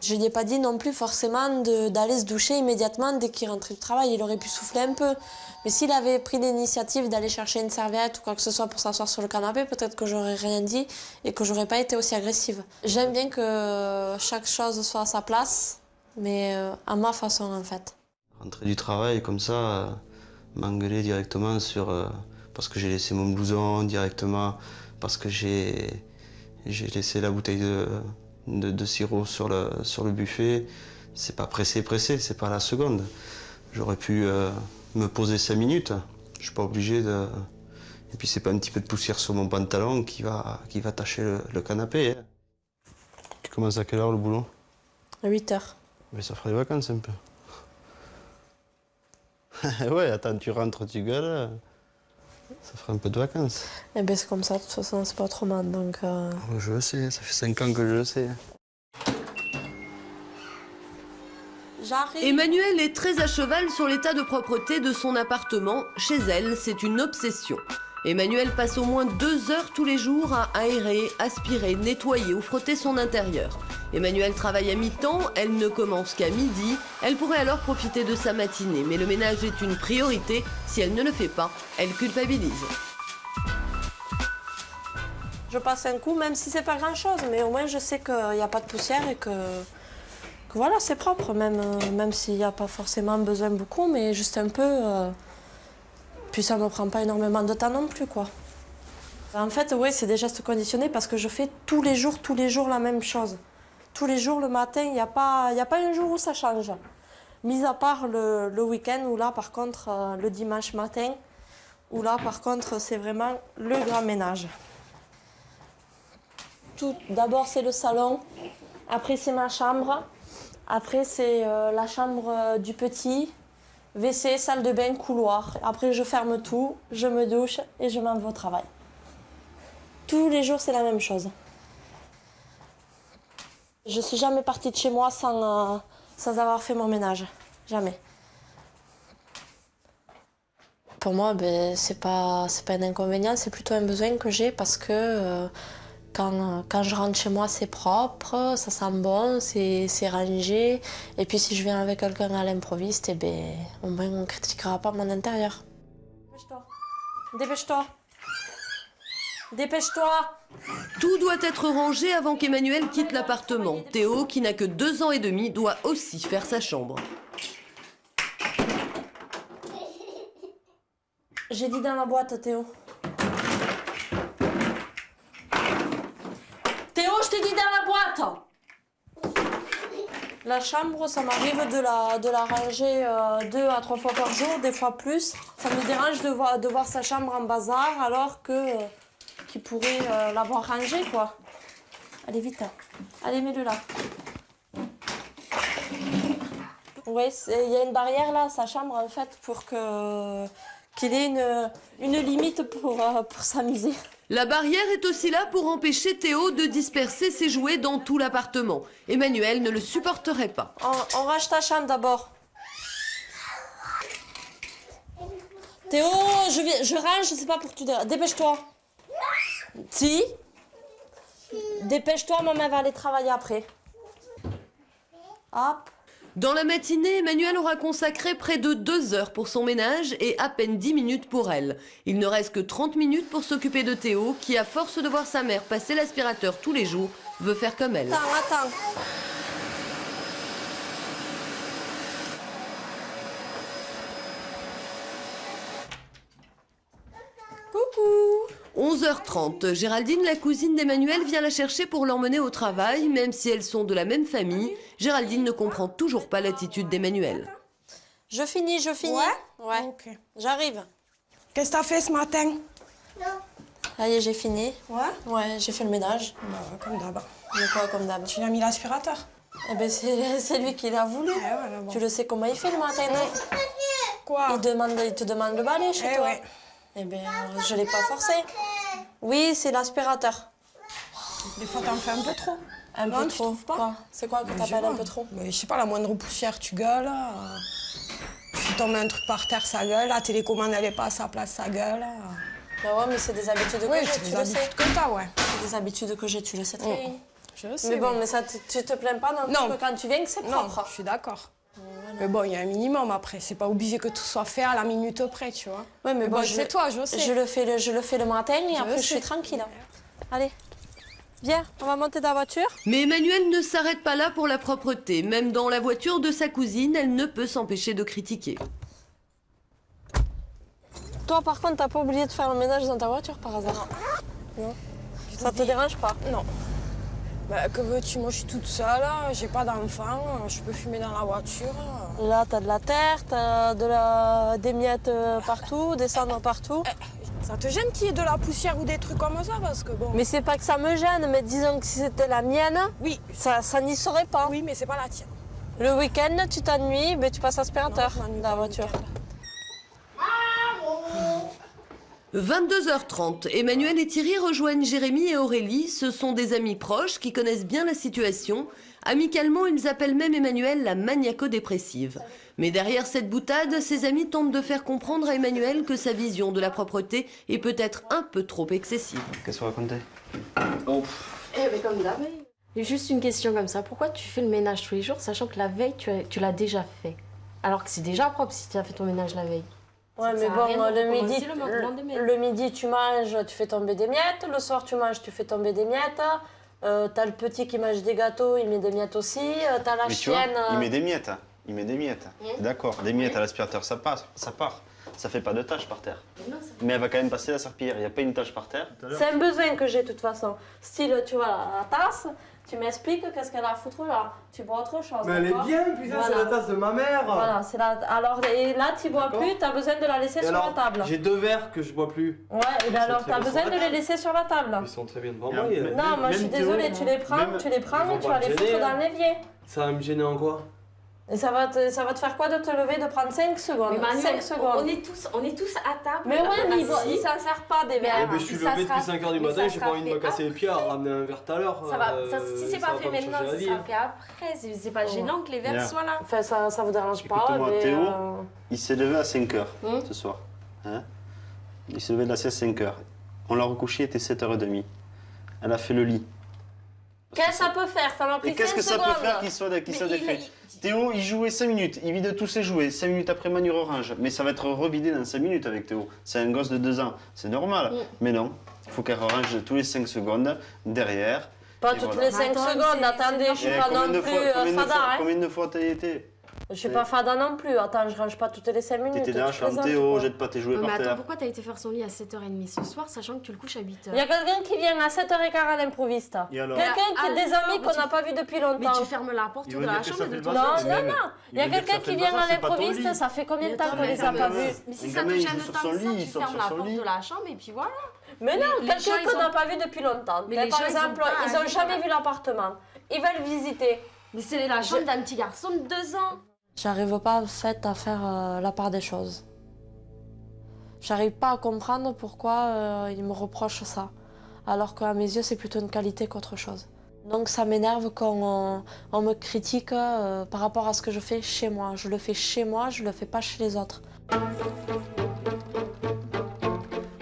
Je lui ai pas dit non plus forcément d'aller se doucher immédiatement dès qu'il rentrait du travail. Il aurait pu souffler un peu. Mais s'il avait pris l'initiative d'aller chercher une serviette ou quoi que ce soit pour s'asseoir sur le canapé, peut-être que j'aurais rien dit et que j'aurais pas été aussi agressive. J'aime bien que chaque chose soit à sa place, mais à ma façon en fait. Rentrer du travail comme ça, m'engueuler directement sur... parce que j'ai laissé mon blouson directement, parce que j'ai laissé la bouteille de sirop sur le buffet. C'est pas pressé, c'est pas la seconde. J'aurais pu me poser 5 minutes. Je suis pas obligé de... Et puis c'est pas un petit peu de poussière sur mon pantalon qui va tacher le canapé. Hein. Tu commences à quelle heure le boulot? À 8h. Mais ça fera des vacances un peu. Ouais, attends, tu rentres, tu gueules. Ça fera un peu de vacances. Eh ben c'est comme ça, de toute façon, c'est pas autrement, donc... Je le sais, ça fait 5 ans que je le sais. J'arrive. Emmanuel est très à cheval sur l'état de propreté de son appartement. Chez elle, c'est une obsession. Emmanuel passe au moins 2 heures tous les jours à aérer, aspirer, nettoyer ou frotter son intérieur. Emmanuel travaille à mi-temps, elle ne commence qu'à midi. Elle pourrait alors profiter de sa matinée, mais le ménage est une priorité. Si elle ne le fait pas, elle culpabilise. Je passe un coup, même si c'est pas grand-chose, mais au moins je sais qu'il n'y a pas de poussière et que voilà, c'est propre, même s'il n'y a pas forcément besoin beaucoup, mais juste un peu. Puis ça ne me prend pas énormément de temps non plus, quoi. En fait, oui, c'est des gestes conditionnés parce que je fais tous les jours la même chose. Tous les jours, le matin, il n'y a pas un jour où ça change. Mis à part le week-end, où là, par contre, le dimanche matin, où là, par contre, c'est vraiment le grand ménage. D'abord, c'est le salon, après, c'est ma chambre, après, c'est la chambre du petit, WC, salle de bain, couloir. Après, je ferme tout, je me douche et je m'en vais au travail. Tous les jours, c'est la même chose. Je ne suis jamais partie de chez moi sans avoir fait mon ménage. Jamais. Pour moi, c'est pas un inconvénient, c'est plutôt un besoin que j'ai parce que quand je rentre chez moi, c'est propre, ça sent bon, c'est rangé. Et puis si je viens avec quelqu'un à l'improviste, au moins on ne critiquera pas mon intérieur. Dépêche-toi. Dépêche-toi. Dépêche-toi. Tout doit être rangé avant qu'Emmanuel quitte l'appartement. Théo, qui n'a que 2 ans et demi, doit aussi faire sa chambre. J'ai dit dans la boîte, Théo. Théo, je t'ai dit dans la boîte. La chambre, ça m'arrive de la ranger 2 à 3 fois par jour, des fois plus. Ça me dérange de voir sa chambre en bazar alors que qu'il pourrait l'avoir rangée, quoi. Allez, vite. Allez, mets-le là. Oui, il y a une barrière là, sa chambre, en fait, pour qu'il ait une limite pour s'amuser. La barrière est aussi là pour empêcher Théo de disperser ses jouets dans tout l'appartement. Emmanuel ne le supporterait pas. On range ta chambre d'abord. Théo, je range, c'est pas pour tout dire. Dépêche-toi. Si. Dépêche-toi, maman va aller travailler après. Hop. Dans la matinée, Emmanuel aura consacré près de 2 heures pour son ménage et à peine 10 minutes pour elle. Il ne reste que 30 minutes pour s'occuper de Théo, qui, à force de voir sa mère passer l'aspirateur tous les jours, veut faire comme elle. Attends. Coucou. 11h30, Géraldine, la cousine d'Emmanuel, vient la chercher pour l'emmener au travail. Même si elles sont de la même famille, Géraldine ne comprend toujours pas l'attitude d'Emmanuel. Je finis. Ouais. Ok. J'arrive. Qu'est-ce que t'as fait ce matin? Allez, j'ai fini. Ouais? Ouais, j'ai fait le ménage. Bah, comme d'hab. Mais quoi, comme d'hab? Tu l'as mis l'aspirateur? Eh ben, c'est lui qui l'a voulu. Voilà, bon. Tu le sais comment il fait le matin, non? Quoi? Il te demande le balai chez toi. Ouais. Eh bien, je l'ai pas forcé. Oui, c'est l'aspirateur. Des fois, t'en fais un peu trop. Un Non, peu tu trop. trouves pas? Quoi? C'est quoi que t'appelles un peu trop? Mais je sais pas, la moindre poussière, tu gueules. Tu tombes un truc par terre, ça gueule. La télécommande, elle est pas à sa place, ça gueule. Ben ouais, mais c'est des habitudes que j'ai, c'est tu des le sais. habitudes que t'as, ouais. C'est des habitudes que j'ai, tu le sais très bien. Je le sais. Mais bon, mais ça, tu te plains pas non plus que quand tu viens que c'est propre. Non, je suis d'accord. Mais bon, il y a un minimum après. C'est pas obligé que tout soit fait à la minute près, tu vois. Ouais, mais bon, c'est toi, je sais. Je le fais le matin et après je suis tranquille. Allez, viens, on va monter dans la voiture. Mais Emmanuel ne s'arrête pas là pour la propreté. Même dans la voiture de sa cousine, elle ne peut s'empêcher de critiquer. Toi, par contre, t'as pas oublié de faire le ménage dans ta voiture par hasard? Non. Ça te dérange pas? Non. Bah, que veux-tu? Moi, je suis toute seule, j'ai pas d'enfant, je peux fumer dans la voiture. Là, t'as de la terre, t'as des miettes partout, des cendres partout. Ça te gêne qu'il y ait de la poussière ou des trucs comme ça? Parce que bon... Mais c'est pas que ça me gêne, mais disons que si c'était la mienne, oui, ça n'y serait pas. Oui, mais c'est pas la tienne. Le week-end, tu t'ennuies, ben, tu passes aspirateur dans la voiture. 22h30, Emmanuel et Thierry rejoignent Jérémy et Aurélie. Ce sont des amis proches qui connaissent bien la situation. Amicalement, ils appellent même Emmanuel la maniaco-dépressive. Mais derrière cette boutade, ses amis tentent de faire comprendre à Emmanuel que sa vision de la propreté est peut-être un peu trop excessive. Qu'est-ce que vous racontez? Eh ben comme d'hab. Juste une question comme ça. Pourquoi tu fais le ménage tous les jours, sachant que la veille, tu l'as déjà fait? Alors que c'est déjà propre si tu as fait ton ménage la veille. Ouais, mais bon, le midi, tu manges, tu fais tomber des miettes. Le soir, tu manges, tu fais tomber des miettes. T'as le petit qui mange des gâteaux, il met des miettes aussi. T'as la chienne... il met des miettes. Il met des miettes. D'accord, des miettes à l'aspirateur, ça part. Ça fait pas de tache par terre. Mais elle va quand même passer la serpillière. Il n'y a pas une tache par terre. C'est un besoin que j'ai de toute façon. Style, tu vois, la tasse, tu m'expliques qu'est-ce qu'elle a à foutre là. Tu bois autre chose. Mais elle est bien, putain, voilà. C'est la tasse de ma mère. Voilà, c'est la... Alors, et là, tu bois plus, t'as besoin de la laisser sur la table. J'ai 2 verres que je bois plus. Ouais, et bien alors, t'as besoin de les laisser sur la table. Ils sont très bien devant moi. Non, moi je suis désolée, tu les prends et tu vas les foutre dans l'évier. Ça va me gêner en quoi? Et ça va te faire quoi de te lever, de prendre 5 secondes? Mais 5 secondes. On est tous à table. Mais ouais, mais il s'en sert pas des verres. Je suis levé depuis 5h du matin, j'ai pas envie de me casser les pieds à ramener un verre tout à l'heure. Si c'est pas fait maintenant, ça fait après. C'est pas gênant que les verres soient là. Enfin, ça vous dérange pas. Écoute-moi, Théo, il s'est levé à 5h ce soir. Hein, il s'est levé de la sieste à 5h. On l'a recouché, il était 7h30. Elle a fait le lit. Qu'est-ce que ça peut faire? Ça m'a pris 5 secondes. Et qu'est-ce que ça peut faire qu'il soit défait? Théo, il jouait 5 minutes, il vide tous ses jouets. 5 minutes après, manure orange. Mais ça va être revidé dans 5 minutes avec Théo. C'est un gosse de 2 ans, c'est normal. Mais non, il faut qu'elle range tous les 5 secondes derrière. Pas toutes les 5 secondes, attendez, je suis pas non plus Sada. Combien de fois t'as été? Je suis pas fada non plus. Attends, je range pas toutes les 5 minutes. T'étais dans la chambre, Théo, jette pas tes jouets par Mais attends, terre. pourquoi t'as été faire son lit à 7h30 ce soir, sachant que tu le couches à 8h? Il y a quelqu'un qui vient à 7h15 à l'improviste. Quelqu'un qui a des amis qu'on n'a pas vus depuis longtemps. Mais tu fermes la porte de la chambre et de ton Non, non, non. Il y a quelqu'un qui vient à l'improviste, ça fait combien de temps qu'on les a pas vus? Mais si ça te gêne tant que ça, tu fermes la porte de la chambre et puis voilà. Mais non, quelqu'un qu'on n'a pas vu depuis longtemps. Par exemple, ils n'ont jamais vu l'appartement. Ils veulent visiter. Mais c'est la chambre d'un petit garçon de 2 ans. J'arrive pas en fait à faire la part des choses. J'arrive pas à comprendre pourquoi ils me reprochent ça. Alors qu'à mes yeux, c'est plutôt une qualité qu'autre chose. Donc ça m'énerve quand on me critique par rapport à ce que je fais chez moi. Je le fais chez moi, je le fais pas chez les autres.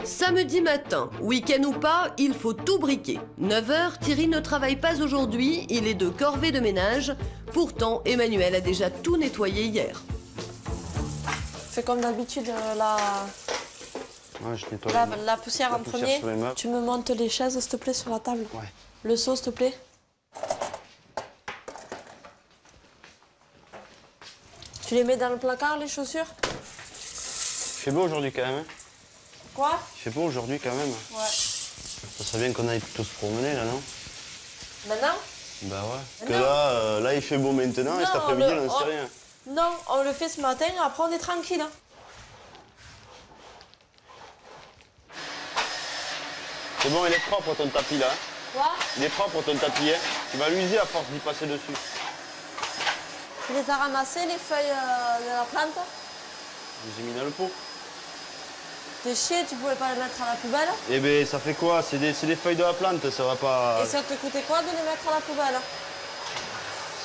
Samedi matin, week-end ou pas, il faut tout briquer. 9h, Thierry ne travaille pas aujourd'hui, il est de corvée de ménage. Pourtant, Emmanuel a déjà tout nettoyé hier. Fais comme d'habitude Ouais, je nettoie la poussière en premier. Tu me montes les chaises, s'il te plaît, sur la table. Ouais. Le seau, s'il te plaît. Tu les mets dans le placard, les chaussures? Il fait beau aujourd'hui quand même. Hein. Quoi? Il fait beau aujourd'hui quand même. Ouais. Ça serait bien qu'on aille tous se promener là, non? Maintenant? Bah ouais. Parce que là il fait beau maintenant et cet après-midi on n'en sait rien. Non, on le fait ce matin, après on est tranquille. C'est bon, il est propre ton tapis là. Quoi? Il est propre ton tapis, hein. Il va l'user à force d'y passer dessus. Tu les as ramassées, les feuilles de la plante? Je les ai mis dans le pot. T'es chier, tu pouvais pas les mettre à la poubelle? Eh ben ça fait quoi? C'est des feuilles de la plante, ça va pas... Et ça te coûtait quoi de les mettre à la poubelle?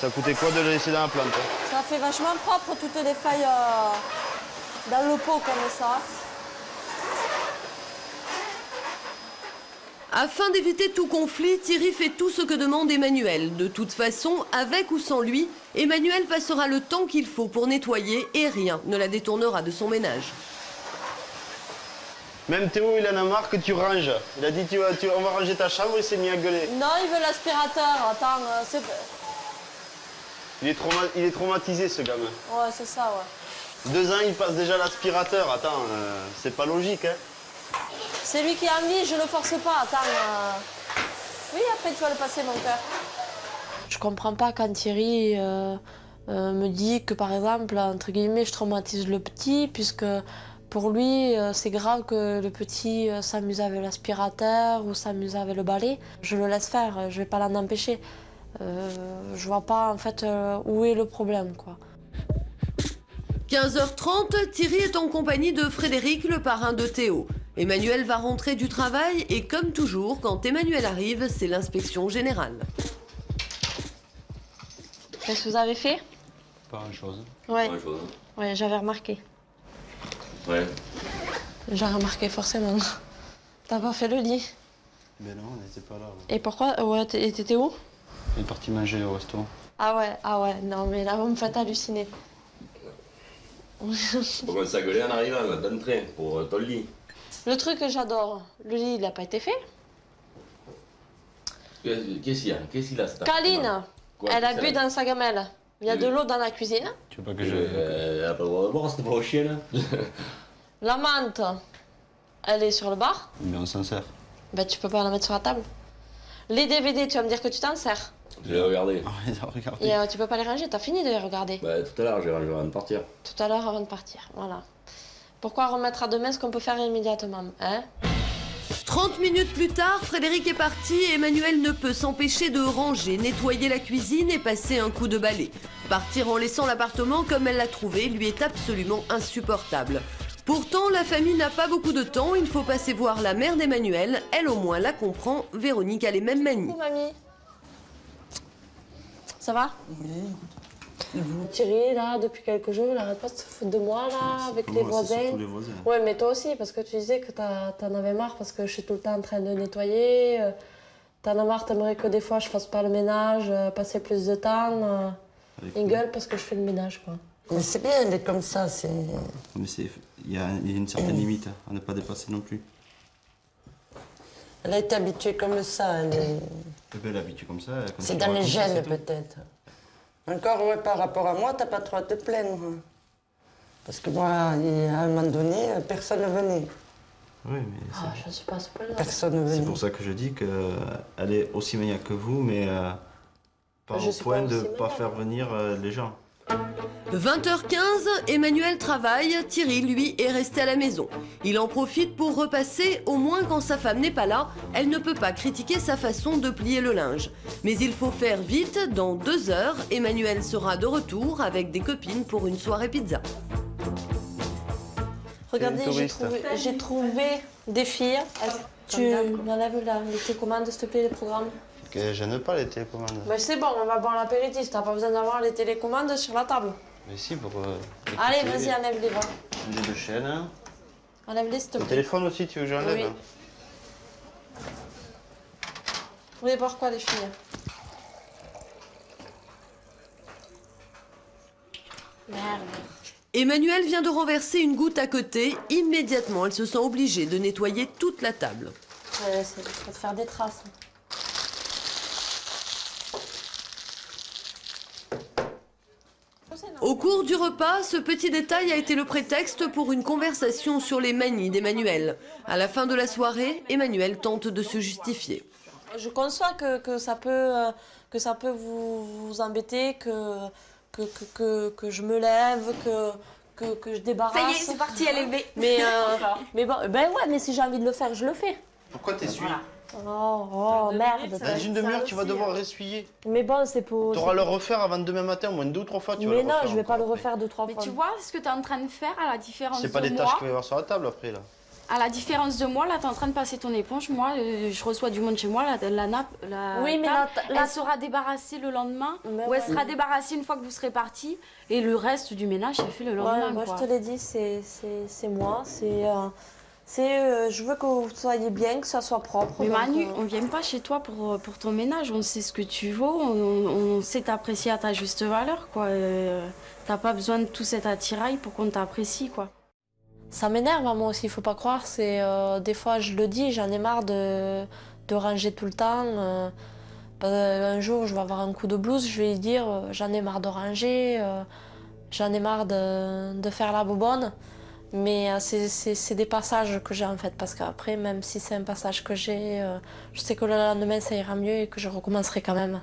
Ça coûtait quoi de les laisser dans la plante? Ça fait vachement propre toutes les feuilles dans le pot comme ça. Afin d'éviter tout conflit, Thierry fait tout ce que demande Emmanuel. De toute façon, avec ou sans lui, Emmanuel passera le temps qu'il faut pour nettoyer et rien ne la détournera de son ménage. Même Théo, il en a marre que tu ranges. Il a dit on va ranger ta chambre, il s'est mis à gueuler. Non, il veut l'aspirateur. Attends, c'est... Il est traumatisé ce gamin. Ouais, c'est ça, ouais. 2 ans, il passe déjà l'aspirateur. Attends, c'est pas logique, hein. C'est lui qui a envie, je le force pas. Attends. Oui, après tu vas le passer, mon cœur. Je comprends pas quand Thierry me dit que, par exemple, entre guillemets, je traumatise le petit, puisque pour lui, c'est grave que le petit s'amuse avec l'aspirateur ou s'amuse avec le balai. Je le laisse faire, je vais pas l'en empêcher. Je vois pas, en fait, où est le problème, quoi. 15h30, Thierry est en compagnie de Frédéric, le parrain de Théo. Emmanuel va rentrer du travail et comme toujours, quand Emmanuel arrive, c'est l'inspection générale. Qu'est-ce que vous avez fait? Pas grand-chose. Ouais. Pas grand-chose. Ouais, j'avais remarqué. Ouais. J'ai remarqué forcément. T'as pas fait le lit? Mais non, on n'était pas là. Et pourquoi? Ouais, t'étais où? On est parti manger au resto. Ah ouais, non mais là vous me faites halluciner. On commence à gueuler en arrivant d'entrée pour ton lit. Le truc que j'adore, le lit il n'a pas été fait. Qu'est-ce qu'il y a? Qu'est-ce qu'il a cet Kaline, Quoi, elle a ça bu dans sa gamelle. Il y a de l'eau dans la cuisine. Tu veux pas que je... Elle a pas le droit de boire, c'était pas au chien là. La menthe, elle est sur le bar. Mais on s'en sert. Ben tu peux pas la mettre sur la table. Les DVD, tu vas me dire que tu t'en sers. Je l'ai regardé. Et tu peux pas les ranger, t'as fini de les regarder. Bah tout à l'heure, j'ai rangé avant de partir. Tout à l'heure avant de partir, voilà. Pourquoi remettre à demain ce qu'on peut faire immédiatement, hein? 30 minutes plus tard, Frédéric est parti et Emmanuel ne peut s'empêcher de ranger, nettoyer la cuisine et passer un coup de balai. Partir en laissant l'appartement comme elle l'a trouvé lui est absolument insupportable. Pourtant, la famille n'a pas beaucoup de temps, il faut passer voir la mère d'Emmanuel. Elle au moins la comprend, Véronique a les mêmes manies. Coucou mamie. Ça va? Oui. Thierry, là, depuis quelques jours, il arrête pas de se foutre de moi, là, avec les voisins. Surtout les voisins. Ouais, mais toi aussi, parce que tu disais que t'en avais marre parce que je suis tout le temps en train de nettoyer. T'en as marre, t'aimerais que des fois je fasse pas le ménage, passer plus de temps. Il gueule parce que je fais le ménage, quoi. Mais c'est bien, elle est comme ça, c'est... Mais il y a une certaine limite à ne pas dépasser non plus. Elle a été habituée comme ça, elle est... Eh ben, elle est habituée comme ça. C'est dans les gènes, peut-être. Encore, ouais, par rapport à moi, t'as pas trop à te plaindre. Parce que moi, à un moment donné, personne ne venait. Oui, mais je ne suis pas à ce point-là. Personne ne venait. c'est pour ça que je dis qu'elle est aussi maniaque que vous, mais pas Je au suis point pas de aussi ne pas faire venir les gens. 20h15, Emmanuel travaille, Thierry, lui, est resté à la maison. Il en profite pour repasser, au moins quand sa femme n'est pas là, elle ne peut pas critiquer sa façon de plier le linge. Mais il faut faire vite, dans 2 heures, Emmanuel sera de retour avec des copines pour une soirée pizza. Regardez, j'ai trouvé des filles. Tu m'enlèves les télécommandes, s'il te plaît, les programmes. Que je n'aime pas les télécommandes. Mais c'est bon, on va boire l'apéritif. T'as pas besoin d'avoir les télécommandes sur la table. Mais si, pour... Allez, vas-y, enlève-les, va. Les 2 chaînes. Hein. Enlève-les, s'il te Le plaît. téléphone aussi, tu veux que j'enlève? Oui. Vous voulez boire quoi, les filles? Merde. Emmanuel vient de renverser une goutte à côté. Immédiatement, elle se sent obligée de nettoyer toute la table. Ça va te faire des traces. Au cours du repas, ce petit détail a été le prétexte pour une conversation sur les manies d'Emmanuel. À la fin de la soirée, Emmanuel tente de se justifier. Je conçois que ça peut vous embêter, que je me lève, que je débarrasse. Ça y est, c'est parti, elle est levée. Mais bon, ben ouais, mais si j'ai envie de le faire, je le fais. Pourquoi t'essuies? Oh, merde. Dans une demi-heure, tu vas devoir essuyer. Mais bon, c'est pour... Tu auras le refaire avant demain matin, au moins 2 ou 3 fois. Tu vas Mais le non, refaire je vais pas le encore refaire 2 ou 3 fois. Mais tu vois ce que tu es en train de faire à la différence de C'est moi. pas des tâches qu'il va y avoir sur la table après, là. À la différence de moi, là, tu es en train de passer ton éponge. Moi, je reçois du monde chez moi. La nappe, Oui, mais table, là- elle sera débarrassée le lendemain. Mais Ou elle ouais. sera débarrassée une fois que vous serez partis. Et le reste du ménage, c'est fait le lendemain. Ouais, moi, quoi. je te l'ai dit, c'est moi. Je veux que vous soyez bien, que ça soit propre. Mais donc, Manu, on vient pas chez toi pour ton ménage. On sait ce que tu vaux. On sait t'apprécier à ta juste valeur, quoi. T'as pas besoin de tout cet attirail pour qu'on t'apprécie, quoi. Ça m'énerve, moi aussi, il faut pas croire. Des fois, je le dis, j'en ai marre de ranger tout le temps. Un jour, je vais avoir un coup de blues, je vais lui dire j'en ai marre de ranger, j'en ai marre de faire la bobonne. Mais c'est des passages que j'ai en fait, parce qu'après, même si c'est un passage que j'ai, je sais que le lendemain, ça ira mieux et que je recommencerai quand même.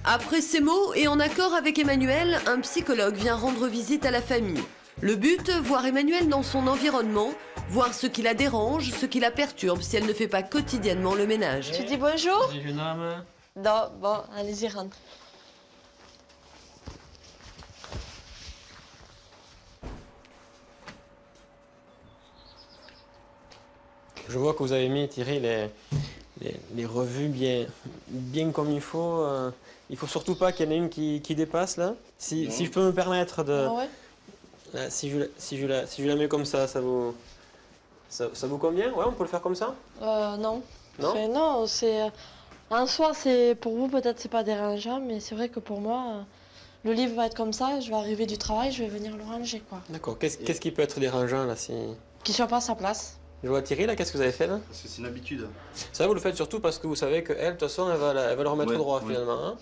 Après ces mots, et en accord avec Emmanuel, un psychologue vient rendre visite à la famille. Le but, voir Emmanuel dans son environnement, voir ce qui la dérange, ce qui la perturbe si elle ne fait pas quotidiennement le ménage. Tu dis bonjour? Jeune homme. Non, bon, allez-y, rentre. Je vois que vous avez mis, Thierry, les revues bien comme il faut. Il faut surtout pas qu'il y en ait une qui dépasse là. Si je peux me permettre de... Ah ouais? Là, si je la mets comme ça, ça vous convient? Ouais, on peut le faire comme ça? Non. Non? Non, c'est... En soi, c'est pour vous, peut-être c'est pas dérangeant, mais c'est vrai que pour moi, le livre va être comme ça, je vais arriver du travail, je vais venir le ranger, quoi. D'accord. Qu'est-ce qui peut être dérangeant là si... Qu'il soit pas à sa place. Je vois Thierry là, qu'est-ce que vous avez fait là? Parce que c'est une habitude. Ça, vous le faites surtout parce que vous savez qu'elle, de toute façon, elle va le remettre au droit finalement. Hein?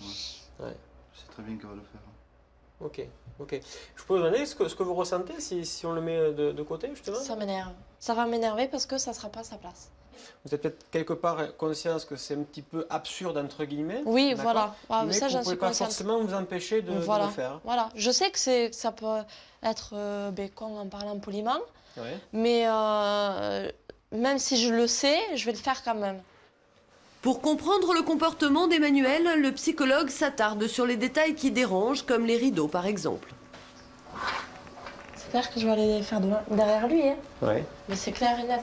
Ouais. Je sais très bien qu'elle va le faire. Ok. Je peux vous demander ce que vous ressentez si on le met de côté justement? Ça m'énerve. Ça va m'énerver parce que ça sera pas à sa place. Vous avez peut-être quelque part conscience que c'est un petit peu absurde entre guillemets. Oui, d'accord? voilà. Ah, mais ça, vous j'en ne pouvez suis pas consciente. forcément vous empêcher de Voilà. le faire. Voilà. Je sais que ça peut être con en parlant poliment, Ouais. mais même si je le sais, je vais le faire quand même. Pour comprendre le comportement d'Emmanuel, le psychologue s'attarde sur les détails qui dérangent, comme les rideaux par exemple. C'est clair que je vais aller les faire derrière lui, hein. Ouais. Mais c'est clair et net.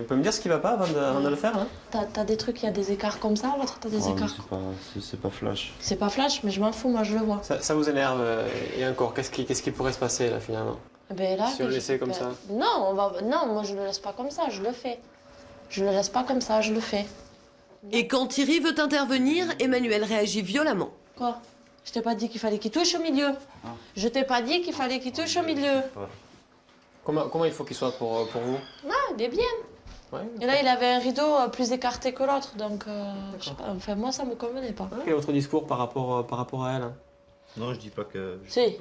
On peut me dire ce qui va pas avant de le faire hein? T'as des trucs, il y a des écarts comme ça, l'autre t'as des Ouais, mais écarts. c'est pas flash. C'est pas flash, mais je m'en fous, moi je le vois. Ça vous énerve et encore, qu'est-ce qui pourrait se passer là finalement? Ben là, Si on le laissait comme ça? Non, non, moi je le laisse pas comme ça, je le fais. Je le laisse pas comme ça, je le fais. Et quand Thierry veut intervenir, Emmanuel réagit violemment. Quoi? Je t'ai pas dit qu'il fallait qu'il touche au milieu. Je t'ai pas dit qu'il fallait qu'il touche au milieu. Comment il faut qu'il soit pour vous? Ah, il est bien. Et là, il avait un rideau plus écarté que l'autre, donc je sais pas, enfin, moi, ça me convenait pas. Quel est votre discours par rapport à elle? Non, je dis pas que... Si,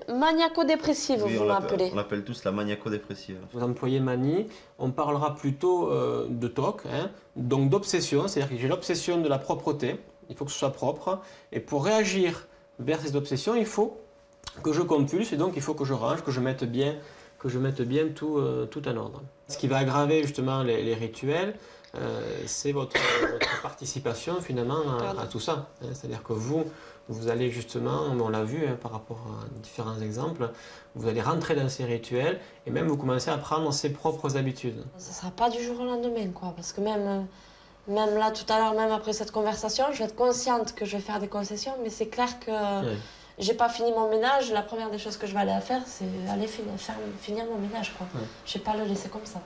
maniaco-dépressive, Oui, vous m'appelez. on l'appelle tous la maniaco-dépressive. Vous employez manie, on parlera plutôt de TOC, hein, donc d'obsession, c'est-à-dire que j'ai l'obsession de la propreté, il faut que ce soit propre, et pour réagir vers ces obsessions, il faut que je compulse, et donc il faut que je range, que je mette bien tout en ordre. Ce qui va aggraver justement les rituels, c'est votre participation finalement à tout ça. Hein. C'est-à-dire que vous allez justement, on l'a vu hein, par rapport à différents exemples, vous allez rentrer dans ces rituels et même vous commencez à prendre ses propres habitudes. Ça ne sera pas du jour au lendemain, quoi, parce que même là, tout à l'heure, même après cette conversation, je vais être consciente que je vais faire des concessions, mais c'est clair que j'ai pas fini mon ménage. La première des choses que je vais aller faire, c'est aller finir mon ménage, quoi. Je vais pas le laisser comme ça.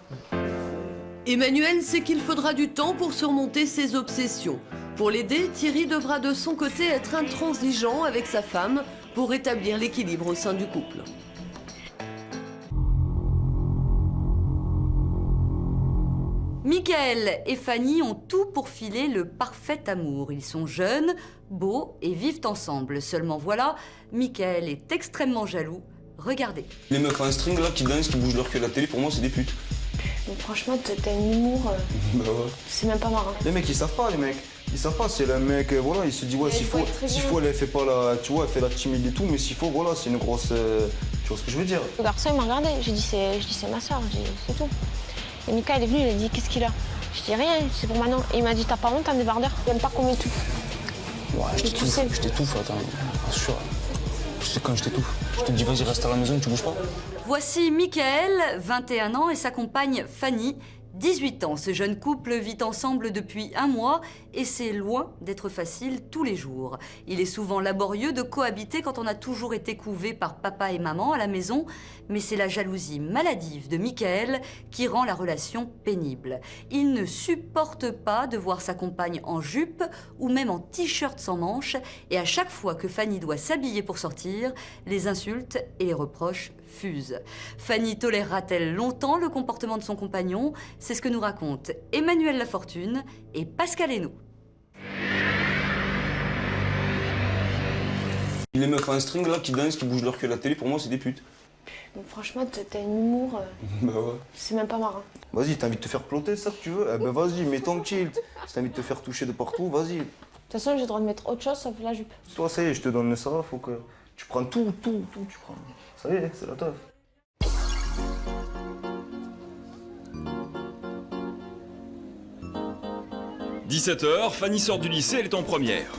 Emmanuel sait qu'il faudra du temps pour surmonter ses obsessions. Pour l'aider, Thierry devra de son côté être intransigeant avec sa femme pour rétablir l'équilibre au sein du couple. Michael et Fanny ont tout pour filer le parfait amour. Ils sont jeunes, beaux et vivent ensemble. Seulement voilà, Michael est extrêmement jaloux. Regardez. Les meufs en string là qui dansent, qui bougent leur cul à la télé, pour moi c'est des putes. Mais franchement, t'as un humour. Bah ouais. C'est même pas marrant. Les mecs, ils savent pas, les mecs. Ils savent pas, c'est le mec, voilà, il se dit, ouais, s'il faut, elle fait pas la, tu vois, elle fait la timide et tout, mais s'il faut, voilà, c'est une grosse, tu vois ce que je veux dire. Le garçon, il m'a regardé, j'ai dit, c'est ma soeur, c'est tout. Et Mika, il est venu, il a dit, qu'est-ce qu'il a? Je dis, rien, c'est pour Manon. Et il m'a dit, t'as pas honte, un débardeur? Il aime pas qu'on m'étouffe. Ouais, je t'étouffe, attends, bien sûr. Je sais quand je t'étouffe. Je te dis, vas-y, reste à la maison, tu bouges pas. Voici Michael, 21 ans, et sa compagne Fanny, 18 ans. Ce jeune couple vit ensemble depuis 1 mois et c'est loin d'être facile tous les jours. Il est souvent laborieux de cohabiter quand on a toujours été couvé par papa et maman à la maison, mais c'est la jalousie maladive de Michael qui rend la relation pénible. Il ne supporte pas de voir sa compagne en jupe ou même en t-shirt sans manches et à chaque fois que Fanny doit s'habiller pour sortir, les insultes et les reproches fusent. Fanny tolérera-t-elle longtemps le comportement de son compagnon? C'est ce que nous racontent Emmanuel Lafortune et Pascal Hainaut. Les meufs en string là qui dansent, qui bougent leur cul à la télé, pour moi c'est des putes. Mais franchement, t'as un humour. Bah ouais. C'est même pas marrant. Vas-y, t'as envie de te faire ploter, ça que tu veux? Eh ben vas-y, mets ton tilt. Si t'as envie de te faire toucher de partout, vas-y. De toute façon, j'ai le droit de mettre autre chose sauf la jupe. Toi, ça y est, je te donne ça, faut que tu prends tout, tu prends. Ça y est, c'est la teuf. « 17h, Fanny sort du lycée, elle est en première.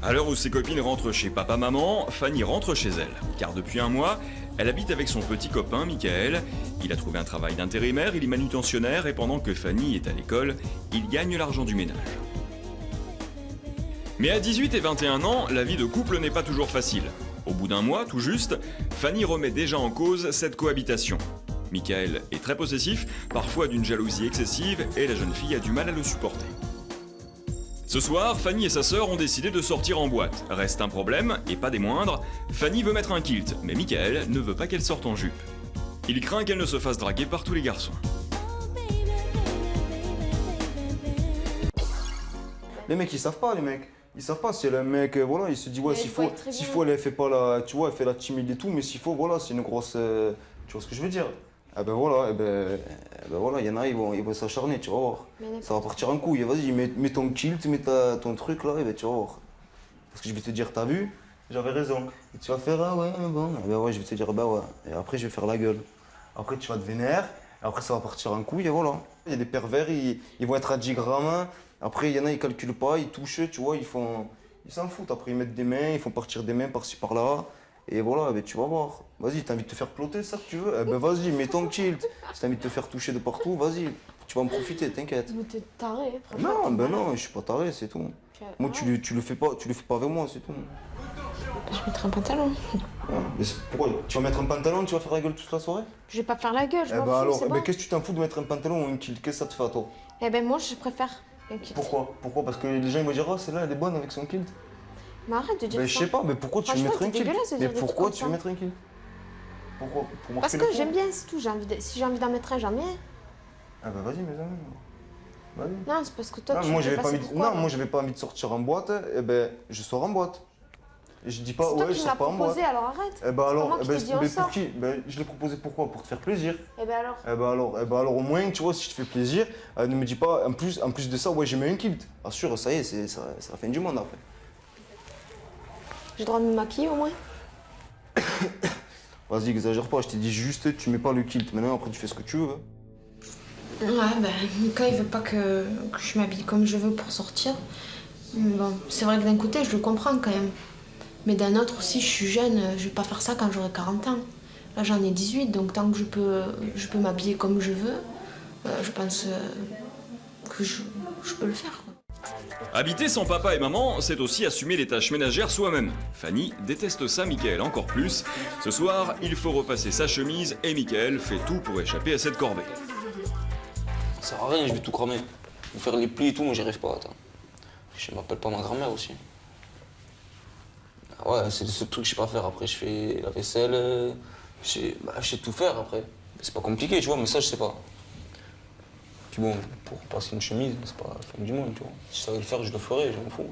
À l'heure où ses copines rentrent chez papa-maman, Fanny rentre chez elle. Car depuis 1 mois, elle habite avec son petit copain, Michael. Il a trouvé un travail d'intérimaire, il est manutentionnaire et pendant que Fanny est à l'école, il gagne l'argent du ménage. Mais à 18 et 21 ans, la vie de couple n'est pas toujours facile. Au bout d'1 mois, tout juste, Fanny remet déjà en cause cette cohabitation. Michael est très possessif, parfois d'une jalousie excessive, et la jeune fille a du mal à le supporter. Ce soir, Fanny et sa sœur ont décidé de sortir en boîte. Reste un problème, et pas des moindres, Fanny veut mettre un kilt, mais Michael ne veut pas qu'elle sorte en jupe. Il craint qu'elle ne se fasse draguer par tous les garçons. Les mecs, ils savent pas, les mecs. Ils savent pas, c'est le mec, voilà, il se dit, ouais, s'il faut, elle fait pas la, tu vois, elle fait la timide et tout, mais s'il faut, voilà, c'est une grosse, tu vois ce que je veux dire? Ah ben voilà, voilà, il y en a, ils vont s'acharner, tu vas voir. Ça va partir en couille, vas-y, mets ton kilt, mets ton truc là, et ben tu vas voir. Parce que je vais te dire, t'as vu? J'avais raison. Et tu vas faire, ah ouais, bon, et ben ouais, je vais te dire, bah ouais. Et après, je vais faire la gueule. Après, tu vas te vénère, et après, ça va partir en couille, et voilà. Il y a des pervers, ils vont être à 10 grammes. Après, il y en a, ils calculent pas, ils touchent, tu vois, ils s'en foutent. Après, ils mettent des mains, ils font partir des mains par-ci par-là. Et voilà, ben, tu vas voir. Vas-y, t'as envie de te faire ploter, ça que tu veux? Eh ben vas-y, mets ton tilt. Si t'as envie de te faire toucher de partout, vas-y. Tu vas en profiter, t'inquiète. Mais t'es taré, franchement. Non, ben non, je suis pas taré, c'est tout. Moi, tu le fais pas avec moi, c'est tout. Je mettrai un pantalon. Ouais, mais pourquoi? Tu vas mettre un pantalon, tu vas faire la gueule toute la soirée? Je vais pas faire la gueule, je m'en fous, alors, c'est bon. qu'est-ce que tu t'en fous de mettre un pantalon ou une kilt? Qu'est-ce que ça te fait à toi? Eh ben moi, je préfère un kilt. Pourquoi? Parce que les gens ils vont dire, oh, celle-là, elle est bonne avec son kilt. Mais arrête de dire ça. Je sais pas, mais pourquoi tu veux mettre un kilt? Mais pourquoi tu veux mettre un kilt? Pourquoi? Pour Parce marquer que le j'aime point. bien, c'est tout. Si j'ai envie d'en mettre un, j'en mets un. Ah bah vas-y, mets-en un. Vas-y. Non, c'est parce que toi, Non, tu moi veux j'avais pas passer envie de... pourquoi, Non, moi j'avais pas envie de sortir en boîte, et ben je sors en boîte. Et je dis pas, C'est toi ouais, qui je me l'as sors pas en boîte. proposé, alors arrête. Eh ben C'est pas alors, moi qui t'ai dit, on mais sort. pour qui? Ben, je l'ai proposé pourquoi? Pour te faire plaisir. Et ben alors Eh ben alors au moins, tu vois, si je te fais plaisir, ne me dis pas, en plus de ça, ouais, j'ai mis un kilt. Assure, ça y est, c'est la fin du monde après. j'ai le droit de me maquiller au moins. Vas-y, exagère pas, je t'ai dit juste, tu mets pas le kilt. Maintenant, après, tu fais ce que tu veux. Ouais, ben, Mika, il veut pas que je m'habille comme je veux pour sortir. Mais bon, c'est vrai que d'un côté, je le comprends quand même. Mais d'un autre aussi, je suis jeune, je vais pas faire ça quand j'aurai 40 ans. Là, j'en ai 18, donc tant que je peux m'habiller comme je veux, je pense que je peux le faire, quoi. Habiter sans papa et maman, c'est aussi assumer les tâches ménagères soi-même. Fanny déteste ça, Mickaël encore plus. Ce soir, il faut repasser sa chemise et Mickaël fait tout pour échapper à cette corvée. Ça sert à rien, je vais tout cramer. Vous faire les plis et tout, moi j'y arrive pas, attends. Je m'appelle pas ma grand-mère aussi. Ah ouais, c'est le seul truc que je sais pas faire. Après, je fais la vaisselle, je sais tout faire après. C'est pas compliqué, tu vois, mais ça, je sais pas. Puis bon, pour passer une chemise, c'est pas la fin du monde, tu vois. Si je savais le faire, je le ferais, je m'en fous.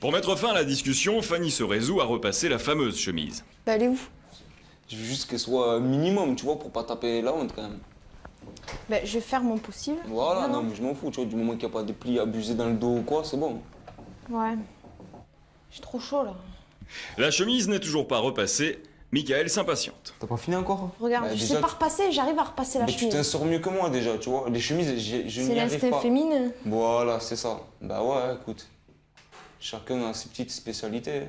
Pour mettre fin à la discussion, Fanny se résout à repasser la fameuse chemise. Bah, elle est où? Je veux juste qu'elle soit minimum, tu vois, pour pas taper la honte quand même. Bah, je vais faire mon possible. Voilà, non, mais je m'en fous, tu vois, du moment qu'il n'y a pas de plis abusés dans le dos ou quoi, c'est bon. Ouais. J'ai trop chaud, là. La chemise n'est toujours pas repassée, Mickaël s'impatiente. T'as pas fini encore? Regarde, Bah, je déjà, sais pas repasser, j'arrive à repasser la Mais tu chemise. t'en sors mieux que moi déjà, tu vois. Les chemises, je C'est n'y arrive l'instinct pas. féminin. Voilà, c'est ça. Bah ouais, écoute. Chacun a ses petites spécialités.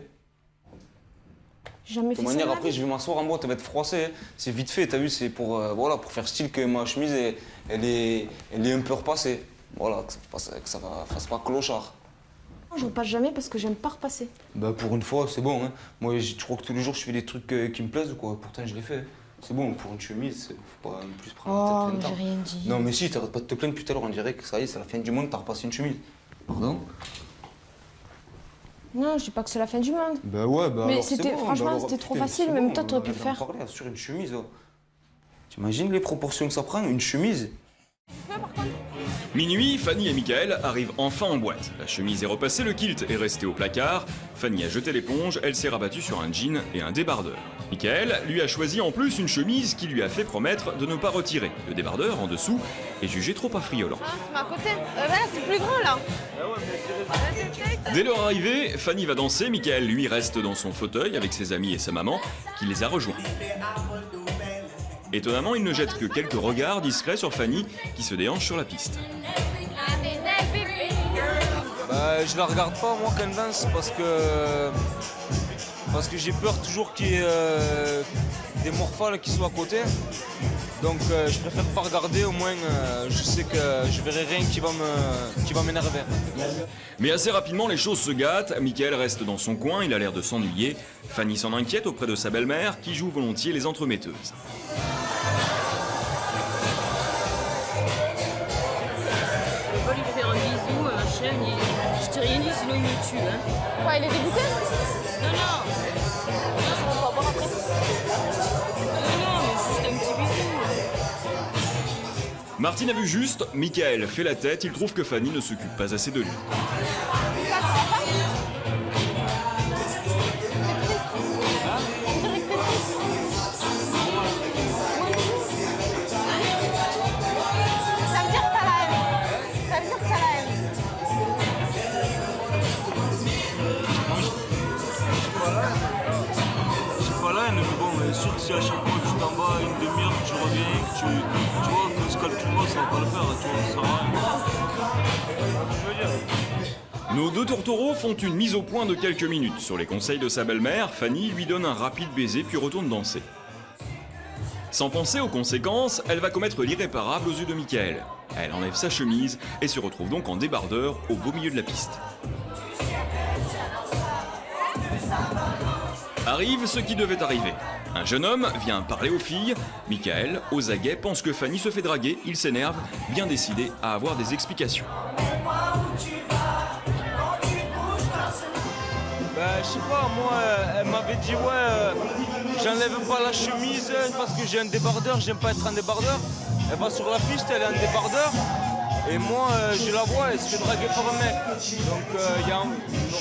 J'ai jamais De fait toute ça. manière, de ma après, vie. je vais m'asseoir en boîte, elle va être froissée. C'est vite fait, t'as vu, c'est pour, voilà, pour faire style que ma chemise, elle est un peu repassée. Voilà, que ça fasse pas clochard. Je repasse jamais parce que j'aime pas repasser. Bah pour une fois, c'est bon. Hein. Moi, je crois que tous les jours, je fais des trucs qui me plaisent, quoi. Pourtant, je les fais. C'est bon, pour une chemise, faut pas plus prendre Oh, la tête mais plein de j'ai temps. rien dit. Non, mais si, t'arrêtes pas de te plaindre tout à l'heure, on dirait que ça y est, c'est la fin du monde, t'as repassé une chemise. Pardon? Non, je dis pas que c'est la fin du monde. Bah ouais, bah Mais alors c'est c'était- bon. franchement, bah alors, c'était trop putain, facile, c'est même bon, toi, t'aurais pu le d'en faire. parler, sur une chemise, oh. T'imagines les proportions que ça prend, une chemise? Minuit, Fanny et Mickaël arrivent enfin en boîte. La chemise est repassée, le kilt est resté au placard. Fanny a jeté l'éponge, elle s'est rabattue sur un jean et un débardeur. Mickaël lui a choisi en plus une chemise qui lui a fait promettre de ne pas retirer. Le débardeur, en dessous, est jugé trop affriolant. C'est à côté. Là, c'est plus grand, là. Dès leur arrivée, Fanny va danser, Mickaël lui reste dans son fauteuil avec ses amis et sa maman, qui les a rejoints. Étonnamment, il ne jette que quelques regards discrets sur Fanny, qui se déhanche sur la piste. Bah, je la regarde pas moi quand elle danse parce que j'ai peur toujours qu'il y ait des morphales qui soient à côté. Donc je préfère pas regarder, au moins je sais que je verrai rien qui va m'énerver. Mais assez rapidement, les choses se gâtent. Mickaël reste dans son coin, il a l'air de s'ennuyer. Fanny s'en inquiète auprès de sa belle-mère, qui joue volontiers les entremetteuses. Je vais pas lui faire un bisou, machin, je t'ai rien dit, sinon il me tue. Hein. Quoi, il est dégoûté? Non, non. Ça va pas boire après. Non, mais juste un petit bisou. Martine a vu juste, Mickaël fait la tête, il trouve que Fanny ne s'occupe pas assez de lui. Ça veut dire que ça la aime. Ça veut dire que ça la aime. Je suis pas là, mais bon, bien sûr que si à chaque fois que tu t'en vas une demi-heure, que tu reviens, que tu vois, qu'on se calcule pas, ça va pas le faire, tu vois, ça sert à rien. Je veux dire. Nos deux tourtereaux font une mise au point de quelques minutes. Sur les conseils de sa belle-mère, Fanny lui donne un rapide baiser puis retourne danser. Sans penser aux conséquences, elle va commettre l'irréparable aux yeux de Mickaël. Elle enlève sa chemise et se retrouve donc en débardeur au beau milieu de la piste. Arrive ce qui devait arriver. Un jeune homme vient parler aux filles. Mickaël, aux aguets, pense que Fanny se fait draguer. Il s'énerve, bien décidé à avoir des explications. Bah, je sais pas, moi, elle m'avait dit ouais, j'enlève pas la chemise parce que j'ai un débardeur, j'aime pas être un débardeur. Elle va sur la piste, elle est un débardeur. Et moi, je la vois, elle se fait draguer par un mec. Donc,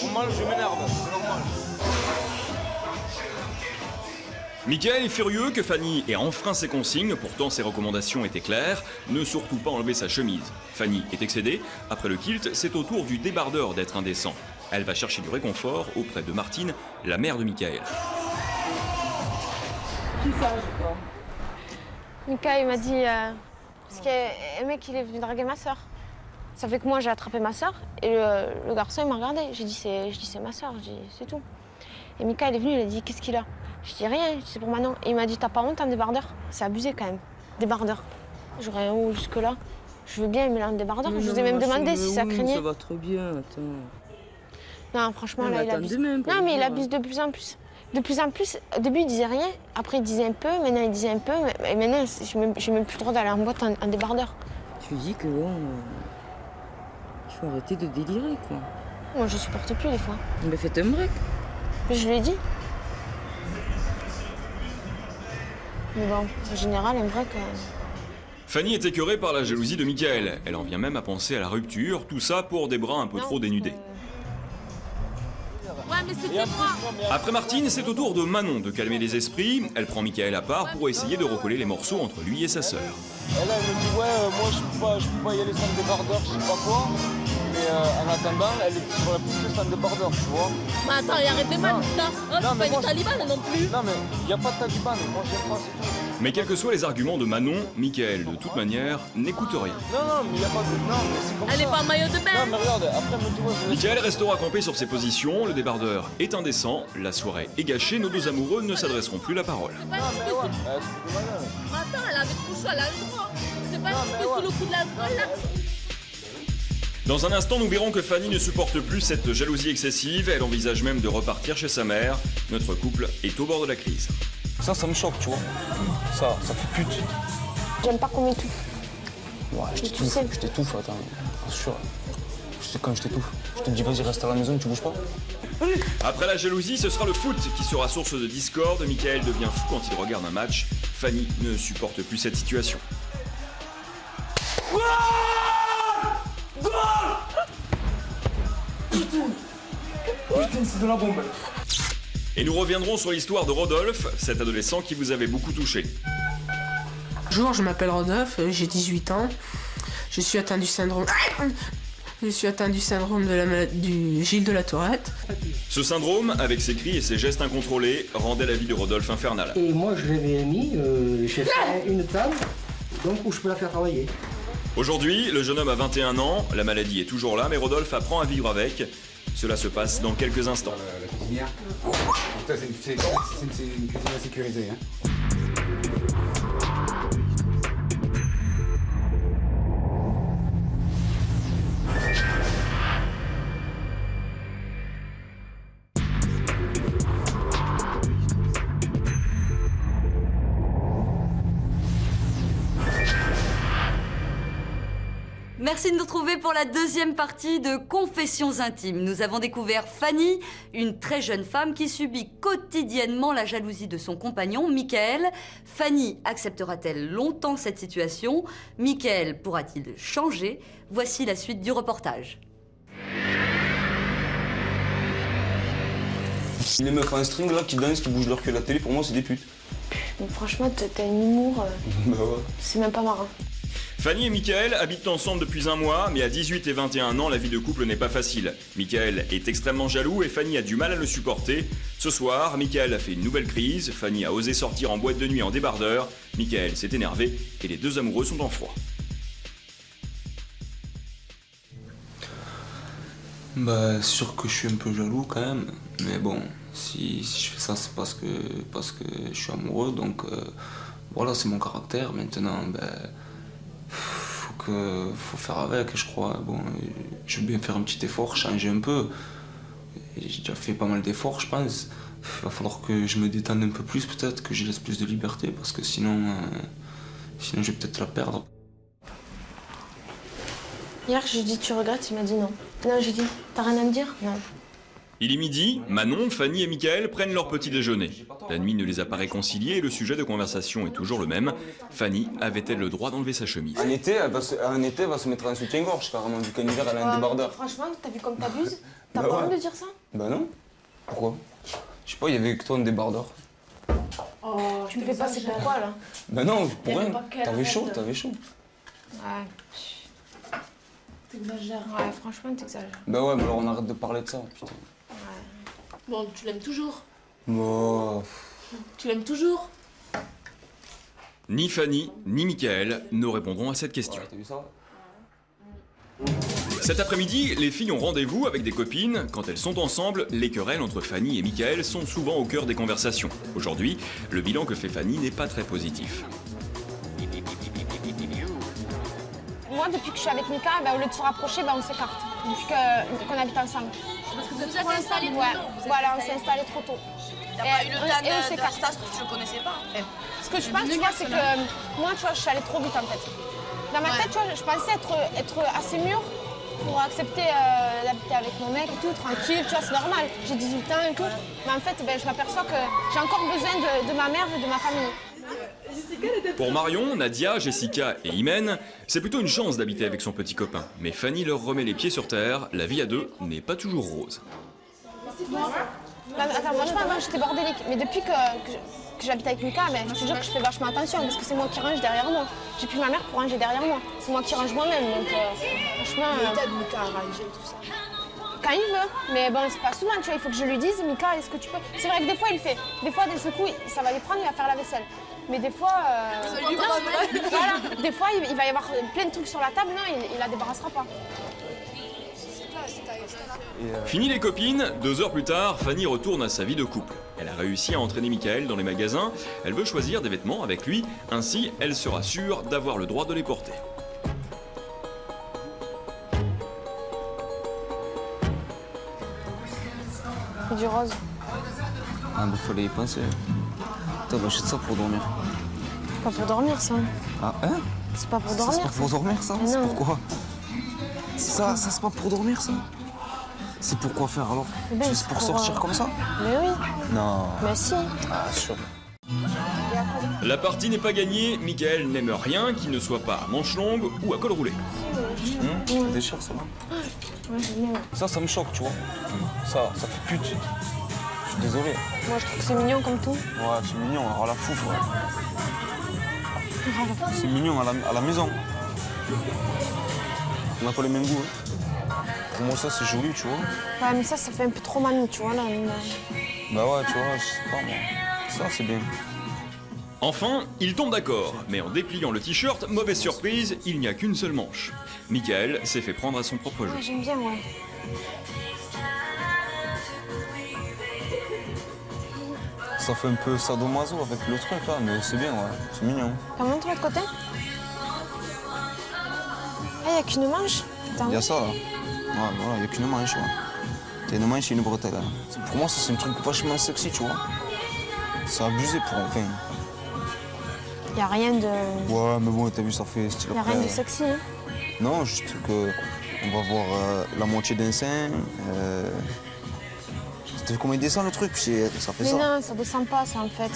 normal, je m'énerve, c'est normal. Mickaël est furieux que Fanny ait enfreint ses consignes, pourtant ses recommandations étaient claires, ne surtout pas enlever sa chemise. Fanny est excédée, après le kilt, c'est au tour du débardeur d'être indécent. Elle va chercher du réconfort auprès de Martine, la mère de Mickaël. Qui ça, je crois. Mickaël il m'a dit, parce qu'un mec il est venu draguer ma soeur. Ça fait que moi j'ai attrapé ma soeur et le garçon il m'a regardé. J'ai dit c'est ma soeur, c'est tout. Et Mickaël est venu, il a dit qu'est-ce qu'il a? Je dis rien, c'est pour Manon. Et il m'a dit t'as pas honte un débardeur? C'est abusé quand même, débardeur. J'aurais un haut jusque là. Je veux bien, mais là un débardeur, je vous ai même demandé si ça craignait. Ça va trop bien, attends. Non franchement là il abuse. Non mais il abuse de plus en plus. De plus en plus, au début il disait rien, après il disait un peu, maintenant il disait un peu, et maintenant j'ai même plus le droit d'aller en boîte en débardeur. Tu dis que bon, il faut arrêter de délirer quoi. Moi je supporte plus des fois. Mais faites un break. Je lui ai dit. Mais bon, en général, un break... Fanny est écœurée par la jalousie de Mickaël. Elle en vient même à penser à la rupture, tout ça pour des bras un peu trop dénudés. Ouais, mais c'était moi. Après Martine, c'est au tour de Manon de calmer les esprits. Elle prend Mickaël à part pour essayer de recoller les morceaux entre lui et sa sœur. Elle me dit ouais, moi je peux pas y aller sans débardeur, je sais pas quoi. Mais en attendant, elle est sur la piste sans débardeur, tu vois. Mais attends, il arrête de mal, putain. Oh, c'est pas une talibane non plus. Non mais y a pas de talibane, moi j'aime pas, c'est tout. Mais quels que soient les arguments de Manon, Mickaël, de toute manière, n'écoute rien. Non, mais y a pas de... Non, mais c'est comme ça. Elle est pas en maillot de bain. Non, mais regarde, après elle me dit ouais... Mickaël restera campé sur ses positions, le débardeur est indécent, la soirée est gâchée, nos deux amoureux ne s'adresseront plus la parole. Mais attends, elle avait trop chaud, elle a le droit. C'est pas juste sous le coup de l'alcool là. Dans un instant, nous verrons que Fanny ne supporte plus cette jalousie excessive, elle envisage même de repartir chez sa mère. Notre couple est au bord de la crise. Ça me choque, tu vois. Ça fait pute. J'aime pas qu'on m'étouffe. Ouais, je t'étouffe, attends, c'est sûr. Quand je t'étouffe, je te dis vas-y, reste à la maison, tu bouges pas. Après la jalousie, ce sera le foot qui sera source de discorde. Mickaël devient fou quand il regarde un match. Fanny ne supporte plus cette situation. Putain, c'est de la bombe. Et nous reviendrons sur l'histoire de Rodolphe, cet adolescent qui vous avait beaucoup touché. Bonjour, je m'appelle Rodolphe, j'ai 18 ans. Je suis atteint du syndrome... Je suis atteint du syndrome de la maladie du Gilles de la Tourette. Ce syndrome, avec ses cris et ses gestes incontrôlés, rendait la vie de Rodolphe infernale. Et moi, je l'avais mis, j'ai fait une table, donc où je peux la faire travailler. Aujourd'hui, le jeune homme a 21 ans, la maladie est toujours là, mais Rodolphe apprend à vivre avec. Cela se passe dans quelques instants. La cuisinière. C'est une cuisine sécurisée. Hein. Merci de nous retrouver pour la deuxième partie de Confessions intimes. Nous avons découvert Fanny, une très jeune femme qui subit quotidiennement la jalousie de son compagnon, Mickaël. Fanny acceptera-t-elle longtemps cette situation? Mickaël pourra-t-il changer? Voici la suite du reportage. Les meufs en string là qui dansent, qui bougent leur cul à la télé, pour moi c'est des putes. Mais franchement, t'as un humour... Bah ouais. C'est même pas marrant. Fanny et Mickaël habitent ensemble depuis un mois, mais à 18 et 21 ans, la vie de couple n'est pas facile. Mickaël est extrêmement jaloux et Fanny a du mal à le supporter. Ce soir, Mickaël a fait une nouvelle crise, Fanny a osé sortir en boîte de nuit en débardeur, Mickaël s'est énervé et les deux amoureux sont en froid. Bah, c'est sûr que je suis un peu jaloux quand même, mais bon, si je fais ça, c'est parce que je suis amoureux, donc voilà, c'est mon caractère. Maintenant, faut faire avec, je crois. Bon, je veux bien faire un petit effort, changer un peu. J'ai déjà fait pas mal d'efforts, je pense. Il va falloir que je me détende un peu plus, peut-être, que je laisse plus de liberté, parce que sinon je vais peut-être la perdre. Hier, j'ai dit tu regrettes, il m'a dit non. Non, j'ai dit t'as rien à me dire? Non. Il est midi, Manon, Fanny et Michael prennent leur petit déjeuner. La nuit ne les a pas réconciliés et le sujet de conversation est toujours le même. Fanny avait-elle le droit d'enlever sa chemise? En été, elle va se mettre un soutien-gorge carrément, vu qu'en hiver elle a un débardeur. Franchement, t'as vu comme t'abuses? T'as Bah pas ouais. honte de dire ça? Bah non. Pourquoi? Je sais pas, il y avait que toi un débardeur. Oh, tu me fais passer pour quoi là? Bah non, pour Il y avait rien. pas qu'elle T'avais chaud, arrête. t'avais chaud. Ouais. T'exagères. Ouais, franchement, t'exagères. Bah ouais, mais alors on arrête de parler de ça, putain. Bon, tu l'aimes toujours? Bah... Tu l'aimes toujours? Ni Fanny, ni Michael ne répondront à cette question. T'as vu ça? Cet après-midi, les filles ont rendez-vous avec des copines. Quand elles sont ensemble, les querelles entre Fanny et Michael sont souvent au cœur des conversations. Aujourd'hui, le bilan que fait Fanny n'est pas très positif. Moi, depuis que je suis avec Mika, au lieu de se rapprocher, on s'écarte. Depuis qu'on habite ensemble. Parce que vous êtes installés trop tôt. Voilà, on s'est installés trop tôt. T'as pas eu le temps et on de s'écarte. stage parce que je le connaissais pas. Ce que je pense, tu vois, c'est que moi, tu vois, je suis allée trop vite en fait. Dans ma tête, tu vois, je pensais être assez mûre pour accepter d'habiter avec mon mec et tout, tranquille, tu vois, c'est normal. J'ai 18 ans et tout. Mais en fait, je m'aperçois que j'ai encore besoin de ma mère et de ma famille. Pour Marion, Nadia, Jessica et Imen, c'est plutôt une chance d'habiter avec son petit copain. Mais Fanny leur remet les pieds sur terre, la vie à deux n'est pas toujours rose. Attends, franchement, avant j'étais bordélique, mais depuis que j'habite avec Mika, je te jure que je fais vachement attention parce que c'est moi qui range derrière moi. J'ai plus ma mère pour ranger derrière moi. C'est moi qui range moi-même, donc franchement. T'aides Mika à ranger tout ça. Quand il veut, mais bon, c'est pas souvent, tu vois, il faut que je lui dise, Mika, est-ce que tu peux. C'est vrai que des fois il fait, des fois d'un seul coup, ça va lui prendre, il va faire la vaisselle. Mais des fois, voilà, des fois il va y avoir plein de trucs sur la table, non, il la débarrassera pas. Fini les copines, 2 heures plus tard, Fanny retourne à sa vie de couple. Elle a réussi à entraîner Michael dans les magasins, elle veut choisir des vêtements avec lui, ainsi elle sera sûre d'avoir le droit de les porter. Et du rose. Ah bah fallait y penser. Putain, bah achète ça pour dormir. Pas pour dormir ça. Ah hein? C'est pas pour Ça, dormir. c'est pas pour dormir ça? Mais C'est non. pourquoi? Ça c'est pas pour dormir ça? C'est pour quoi faire alors? Eh ben, C'est pour sortir comme ça? Mais oui. Non. Mais si. Ah sûr. La partie n'est pas gagnée, Michael n'aime rien qui ne soit pas à manches longues ou à col roulé. Ça déchire ça là. Ouais, j'aime bien. Ça me choque tu vois. Ça fait pute. Je suis désolé. Moi je trouve que c'est mignon comme tout. Ouais, c'est mignon, alors la fouf, ouais. C'est mignon à la maison. On n'a pas les mêmes goûts. Hein. Pour moi, ça, c'est joli, tu vois. Ouais, mais ça fait un peu trop mamie, tu vois, là. Bah ouais, tu vois, je sais pas, moi. Ça, c'est bien. Enfin, ils tombent d'accord, mais en dépliant le t-shirt, mauvaise surprise, il n'y a qu'une seule manche. Michael s'est fait prendre à son propre jeu. Ouais, j'aime bien, ouais. Ça fait un peu sadomaso avec le truc, là, mais c'est bien, ouais. C'est mignon. T'as montré l'autre côté? Ah, il n'y a qu'une manche? Il y a ça, là. Ouais, voilà, il n'y a qu'une manche, ouais. T'as une manche et une bretelle, là. Pour moi, ça, c'est un truc vachement sexy, tu vois. C'est abusé pour... Enfin... Il n'y a rien de... Ouais, mais bon, t'as vu, ça fait style Il n'y a après... rien de sexy, hein. Non, juste que on va voir la moitié d'un sein. T'as vu comment il descend le truc? Ça fait Mais ça. non, ça descend pas, ça, en fait.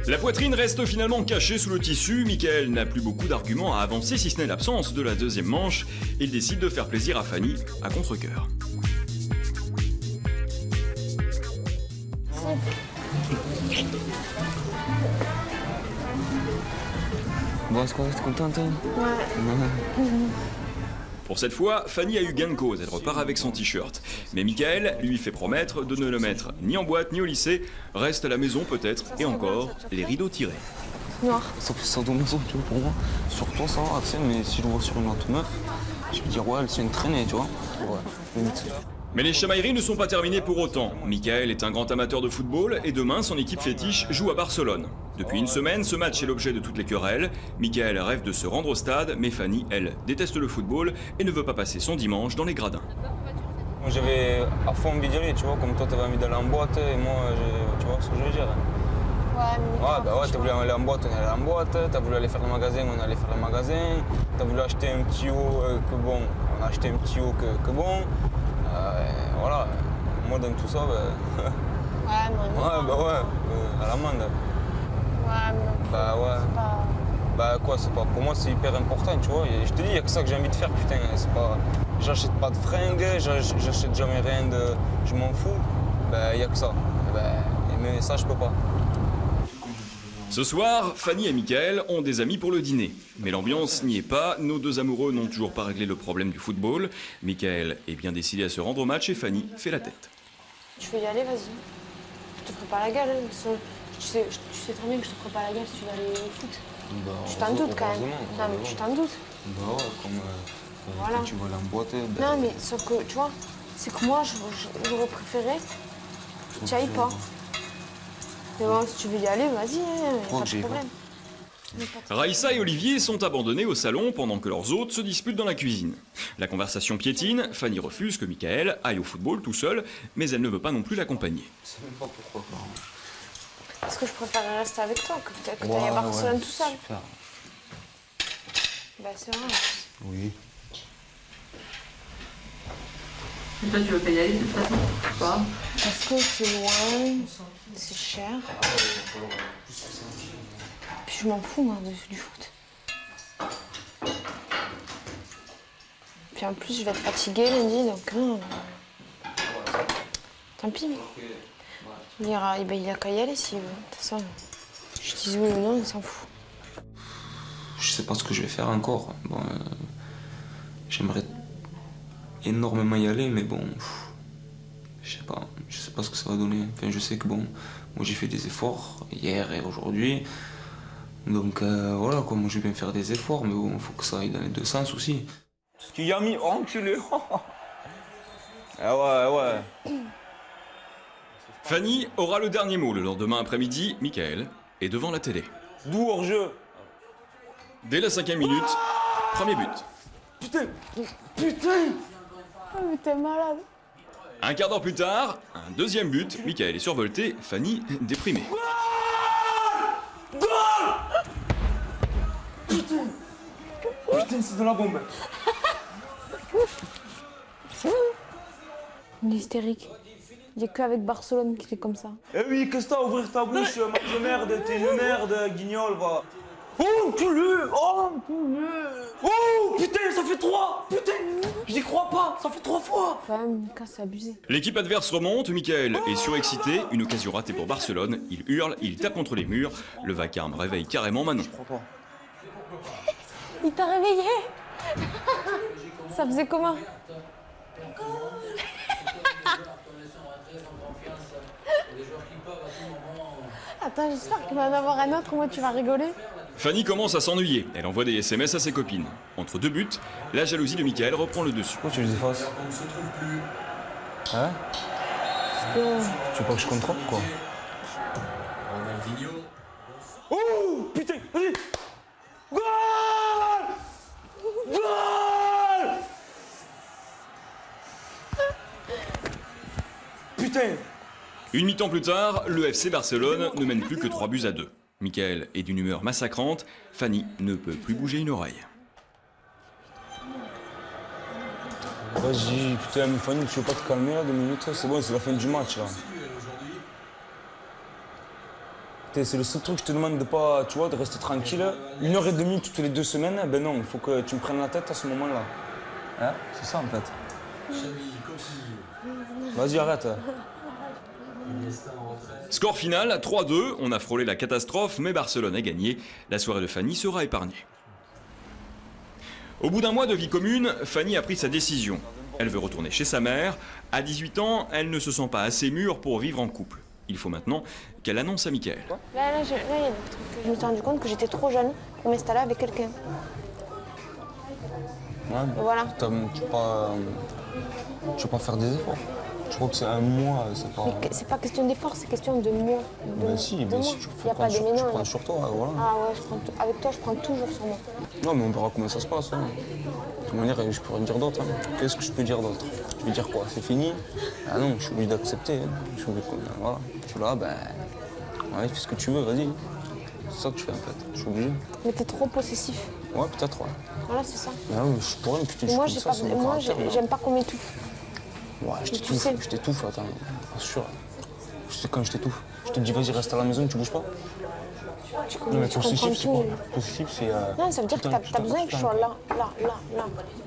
La poitrine reste finalement cachée sous le tissu. Michael n'a plus beaucoup d'arguments à avancer, si ce n'est l'absence de la deuxième manche. Il décide de faire plaisir à Fanny à contre-cœur. Bon, est-ce qu'on est contente? Hein? Ouais. Pour cette fois, Fanny a eu gain de cause, elle repart avec son t-shirt. Mais Michael lui fait promettre de ne le mettre ni en boîte ni au lycée, reste à la maison peut-être, et encore, les rideaux tirés. Noir. Ça fait ça de maison, tu vois, pour moi. Sur toi, ça va, tu sais, mais si je le vois sur une autre meuf, je vais dire, ouais, elle s'est entraînée, tu vois. Ouais, limite. Mais les chamailleries ne sont pas terminées pour autant. Michael est un grand amateur de football et demain, son équipe fétiche joue à Barcelone. Depuis une semaine, ce match est l'objet de toutes les querelles. Michael rêve de se rendre au stade, mais Fanny, elle, déteste le football et ne veut pas passer son dimanche dans les gradins. Moi, j'avais à fond envie d'y aller, tu vois, comme toi, t'avais envie d'aller en boîte, et moi, tu vois ce que je veux dire. Ouais, mais... Ouais, bah ouais, t'as voulu aller en boîte, on est allé en boîte, t'as voulu aller faire le magasin, on est allé faire le magasin, t'as voulu acheter un petit haut que bon, on a acheté un petit haut que bon. Voilà, moi dans tout ça, ben... Ouais, mais... Ouais, bah ouais, à l'amende. Ouais, mais... Bah ouais. C'est pas... Bah quoi, c'est pas... Pour moi, c'est hyper important, tu vois. Et je te dis, il y a que ça que j'ai envie de faire, putain. C'est pas... J'achète pas de fringues, j'achète jamais rien de... Je m'en fous. Bah, il y a que ça. Mais ça, je peux pas. Ce soir, Fanny et Michael ont des amis pour le dîner. Mais l'ambiance n'y est pas, nos deux amoureux n'ont toujours pas réglé le problème du football. Michael est bien décidé à se rendre au match et Fanny fait la tête. Tu veux y aller, vas-y. Je te ferai pas la gueule, hein, parce que tu sais très bien que je te ferai pas la gueule si tu vas aller au foot. Bah, tu t'en doutes quand même. heureusement, Non, mais tu t'en doutes. Bah ouais, comme Voilà. quand tu vas l'emboîter. Non, mais sauf que, tu vois, c'est que moi, j'aurais préféré que tu ailles pas. Mais bon, si tu veux y aller, vas-y, hein, pas de problème. Raïssa et Olivier sont abandonnés au salon pendant que leurs hôtes se disputent dans la cuisine. La conversation piétine, Fanny refuse que Michael aille au football tout seul, mais elle ne veut pas non plus l'accompagner. Je sais même pas pourquoi. Parce que je préférerais rester avec toi, que tu ailles à Barcelone tout seul. Super. Bah, c'est vrai. Oui. Et toi, tu veux pas y aller de toute façon? Pas. Parce que c'est loin, c'est cher. Puis je m'en fous, moi, du foot. Puis en plus, je vais être fatiguée lundi, donc tant pis. Il a qu'à y aller s'il veut. De toute façon, je dis oui ou non, il s'en fout. Je sais pas ce que je vais faire encore. Bon, j'aimerais énormément y aller, mais bon, je sais pas ce que ça va donner. Enfin, je sais que bon, moi j'ai fait des efforts hier et aujourd'hui, donc voilà quoi, moi je vais bien faire des efforts, mais bon, faut que ça aille dans les deux sens aussi. Tu y as mis enculé. Ah ouais. Fanny aura le dernier mot le lendemain après-midi, Michael est devant la télé. D'où hors-jeu? Dès la 5e minute, premier but. Putain. Oh, mais t'es malade. Un quart d'heure plus tard, un deuxième but, Michael est survolté, Fanny déprimée. Putain, c'est de la bombe. Il est hystérique. Il n'y a qu'avec Barcelone qu'il est comme ça. Eh oui, qu'est-ce que t'as à ouvrir ta bouche, marche de merde, t'es une merde, guignol, va. Oh, enculé! Oh, putain, ça fait 3! Putain, j'y crois pas, ça fait 3 fois! Quand même, c'est abusé. L'équipe adverse remonte, Michael est surexcité, une occasion ratée pour Barcelone, il hurle, il tape contre les murs, le vacarme réveille carrément Manon. Il t'a réveillé. Ça faisait comment? Attends, j'espère qu'il va en avoir un autre, moi tu vas rigoler. Fanny commence à s'ennuyer, elle envoie des SMS à ses copines. Entre deux buts, la jalousie de Michael reprend le dessus. Pourquoi tu les effaces? On se trouve plus. Hein? Tu veux pas que je contrôle quoi? Ronaldinho. Oh, putain, vas-y! Goal! Goal! Putain! Une mi-temps plus tard, le FC Barcelone ne mène plus que 3-2. Michael est d'une humeur massacrante, Fanny ne peut plus bouger une oreille. Vas-y, putain, mais Fanny, tu veux pas te calmer là 2 minutes? C'est bon, c'est la fin du match là. Putain, c'est le seul truc que je te demande de pas, tu vois, de rester tranquille. 1h30 toutes les 2 semaines, ben non, il faut que tu me prennes la tête à ce moment-là. Hein? C'est ça en fait. Vas-y, arrête. Score final, 3-2, on a frôlé la catastrophe, mais Barcelone a gagné. La soirée de Fanny sera épargnée. Au bout d'un mois de vie commune, Fanny a pris sa décision. Elle veut retourner chez sa mère. À 18 ans, elle ne se sent pas assez mûre pour vivre en couple. Il faut maintenant qu'elle annonce à Michael. Là, il y a des trucs. Je me suis rendu compte que j'étais trop jeune pour m'installer avec quelqu'un. Ouais, voilà. Tu veux pas faire des efforts. Je crois que c'est un mois, c'est pas... C'est pas question d'effort, c'est question de moi. Mais si, tu prends sur toi, voilà. Ah ouais, avec toi, je prends toujours sur moi. Non, mais on verra comment ça se passe. Hein. De toute manière, je peux rien dire d'autre. Hein. Qu'est-ce que je peux dire d'autre? Je vais dire quoi? C'est fini? Ah non, je suis obligé d'accepter. Hein. Je suis obligé de... Voilà. Je suis là, ben... Ouais, fais ce que tu veux, vas-y. C'est ça que je fais en fait, je suis obligé. Mais t'es trop possessif. Ouais, peut-être, ouais. Voilà, c'est ça. Ah oui, je pourrais, putain, moi, je suis comme ça, j'aime pas qu'on m'étouffe. Ouais, je t'étouffe, attends, bien sûr. Je sais quand je t'étouffe. Je te dis, vas-y, reste à la maison, tu bouges pas. Non, mais possessif, c'est quoi? Possessif, c'est. Non, ça veut dire que t'as besoin que je sois là.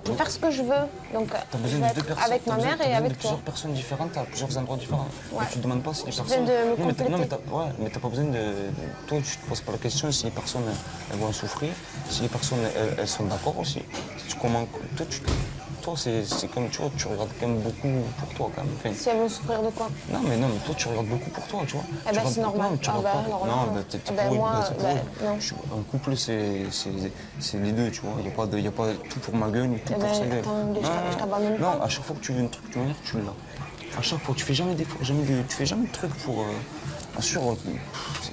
Je vais faire ce que je veux. Donc, t'as besoin de deux personnes. avec ma mère et avec toi. Plusieurs personnes différentes, à plusieurs endroits différents. Ouais. Et tu te demandes pas si les personnes. Je viens de me compléter. Mais t'as pas besoin de. Toi, tu te poses pas la question si les personnes elles vont souffrir, si les personnes elles sont d'accord aussi. Si tu commences. Toi, c'est comme tu vois, tu regardes quand même beaucoup pour toi quand même. Enfin, si elles vont souffrir de quoi? Non, mais toi, tu regardes beaucoup pour toi, tu vois. Eh ben, c'est normal. Non, normal. t'es ben, pour moi, non. Un couple, c'est les deux, tu vois. Il n'y a pas tout pour ma gueule, ni tout pour sa gueule. Je t'abandonne pas. Non, à chaque fois que tu veux un truc, tu veux dire que tu l'as. À chaque fois, tu fais jamais d'efforts, tu fais jamais de trucs pour. Bien sûr,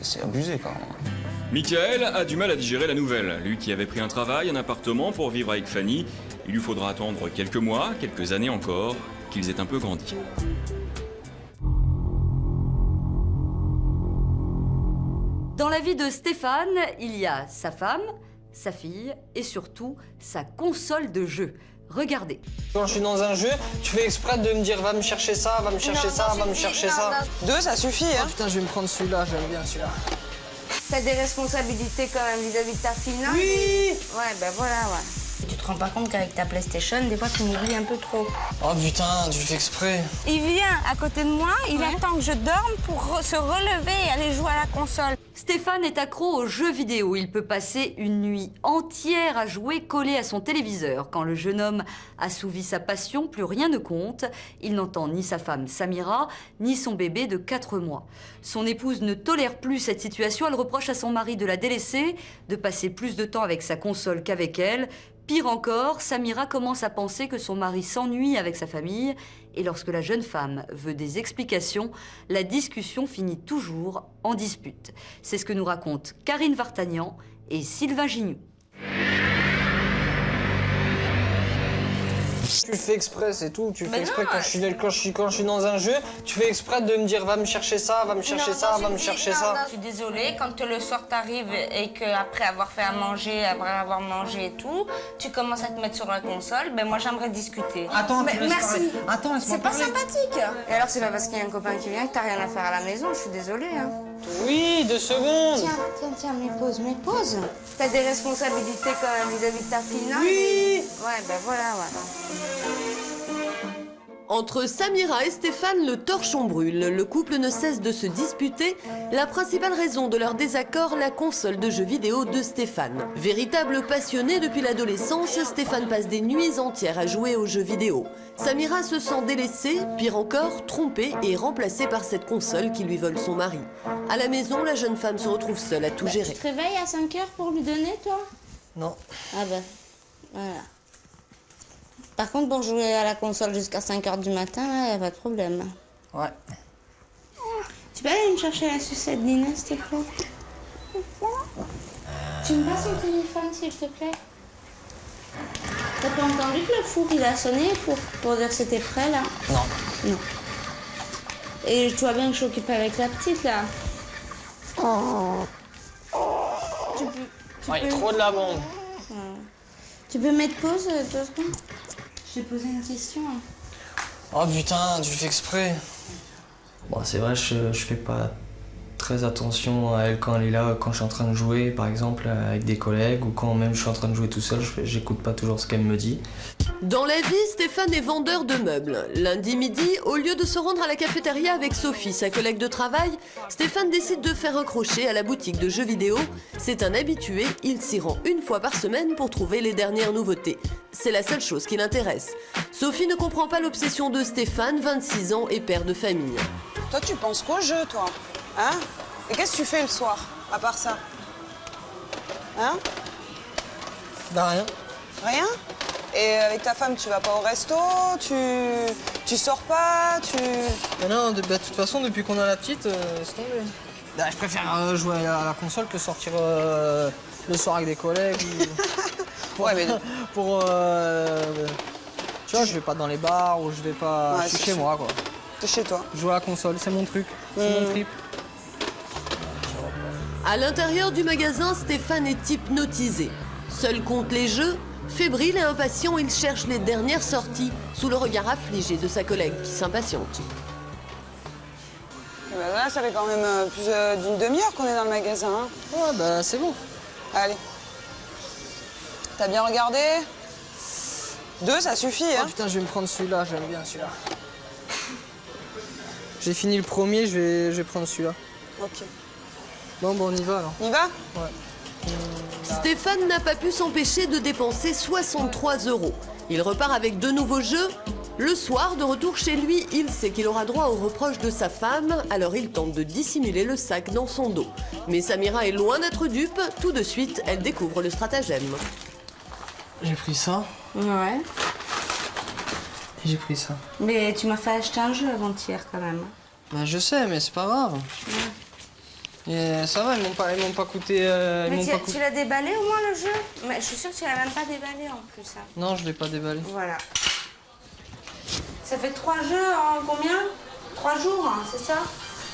c'est abusé quand même. Michael a du mal à digérer la nouvelle. Lui qui avait pris un travail, un appartement pour vivre avec Fanny, il lui faudra attendre quelques mois, quelques années encore, qu'ils aient un peu grandi. Dans la vie de Stéphane, il y a sa femme, sa fille et surtout sa console de jeu. Regardez. Quand je suis dans un jeu, tu fais exprès de me dire va me chercher ça, va me chercher ça, va me chercher ça. 2, ça suffit, hein. Oh, putain, je vais me prendre celui-là, j'aime bien celui-là. T'as des responsabilités quand même vis-à-vis de ta fille, non? Oui. Ouais, ben voilà, ouais. Tu te rends pas compte qu'avec ta PlayStation, des fois, tu m'oublies un peu trop. Oh putain, tu fais exprès. Il vient à côté de moi, il attend que je dorme pour se relever et aller jouer à la console. Stéphane est accro aux jeux vidéo. Il peut passer une nuit entière à jouer collé à son téléviseur. Quand le jeune homme assouvit sa passion, plus rien ne compte. Il n'entend ni sa femme Samira, ni son bébé de 4 mois. Son épouse ne tolère plus cette situation. Elle reproche à son mari de la délaisser, de passer plus de temps avec sa console qu'avec elle. Pire encore, Samira commence à penser que son mari s'ennuie avec sa famille et lorsque la jeune femme veut des explications, la discussion finit toujours en dispute. C'est ce que nous racontent Karine Vartagnan et Sylvain Gignoux. Tu fais exprès, c'est tout. Tu fais exprès quand je suis dans un jeu, tu fais exprès de me dire va me chercher ça, va me chercher ça, va me chercher ça. Je suis désolée, quand le soir t'arrive et qu'après avoir fait à manger, après avoir mangé et tout, tu commences à te mettre sur la console, ben moi j'aimerais discuter. Attends, mais, merci. Attends, c'est pas sympathique. Et alors c'est pas parce qu'il y a un copain qui vient que t'as rien à faire à la maison, je suis désolée. Hein. Oui, 2 secondes. Tiens, mais pause. T'as des responsabilités quand même vis-à-vis de ta fille, non? Oui. Ouais, ben voilà, ouais. Entre Samira et Stéphane, le torchon brûle. Le couple ne cesse de se disputer. La principale raison de leur désaccord, la console de jeux vidéo de Stéphane. Véritable passionné depuis l'adolescence, Stéphane passe des nuits entières à jouer aux jeux vidéo. Samira se sent délaissée, pire encore, trompée et remplacée par cette console qui lui vole son mari. À la maison, la jeune femme se retrouve seule à tout gérer. Tu te réveilles à 5 h pour lui donner, toi? Non. Ah ben, voilà. Par contre, pour jouer à la console jusqu'à 5 h du matin, là, y a pas de problème. Ouais. Tu peux aller me chercher la sucette Nina, s'il te plaît? Tu me passes ton téléphone, s'il te plaît? T'as pas entendu que le four, il a sonné pour dire que c'était prêt, là? Non. Non. Et tu vois bien que je suis occupée avec la petite, là. Tu peux... Trop de la bombe. Tu peux mettre pause 2 secondes? Je vais poser une question. Oh putain, tu fais exprès. Bon, c'est vrai, je fais pas très attention à elle quand elle est là, quand je suis en train de jouer, par exemple, avec des collègues, ou quand même je suis en train de jouer tout seul, j'écoute pas toujours ce qu'elle me dit. Dans la vie, Stéphane est vendeur de meubles. Lundi midi, au lieu de se rendre à la cafétéria avec Sophie, sa collègue de travail, Stéphane décide de faire un crochet à la boutique de jeux vidéo. C'est un habitué, il s'y rend 1 fois par semaine pour trouver les dernières nouveautés. C'est la seule chose qui l'intéresse. Sophie ne comprend pas l'obsession de Stéphane, 26 ans et père de famille. Toi, tu penses qu'au jeu, toi? Hein? Et qu'est-ce que tu fais le soir, à part ça? Hein? Bah rien. Rien? Et avec ta femme, tu vas pas au resto? Tu sors pas? Mais non, de toute façon, depuis qu'on a la petite, c'est tombé. Bah, je préfère jouer à la console que sortir le soir avec des collègues. Ouais, mais... Tu vois, je vais pas dans les bars ou je vais pas... Ouais, je suis chez moi, quoi. T'es chez toi. Jouer à la console, c'est mon truc. C'est mon trip. À l'intérieur du magasin, Stéphane est hypnotisé. Seul compte les jeux, Fébrile et impatient, il cherche les dernières sorties sous le regard affligé de sa collègue qui s'impatiente. Et ben là, ça fait quand même plus d'une demi-heure qu'on est dans le magasin. Hein. Ouais, bah c'est bon. Allez. T'as bien regardé? 2, ça suffit, hein. Oh putain, je vais me prendre celui-là, j'aime bien celui-là. J'ai fini le premier, je vais prendre celui-là. Ok. Bon, on y va alors. On y va? Ouais. Stéphane n'a pas pu s'empêcher de dépenser 63 €. Il repart avec 2 nouveaux jeux. Le soir, de retour chez lui, il sait qu'il aura droit aux reproches de sa femme, alors il tente de dissimuler le sac dans son dos. Mais Samira est loin d'être dupe, tout de suite, elle découvre le stratagème. J'ai pris ça. Ouais. Et j'ai pris ça. Mais tu m'as fait acheter un jeu avant-hier quand même. Bah je sais, mais c'est pas grave. Ouais. Et ça va, ils m'ont pas coûté... mais tu l'as déballé au moins le jeu? Mais je suis sûre que tu l'as même pas déballé en plus. Hein. Non, je l'ai pas déballé. Voilà. Ça fait 3 jeux en combien? 3 jours, hein, c'est ça?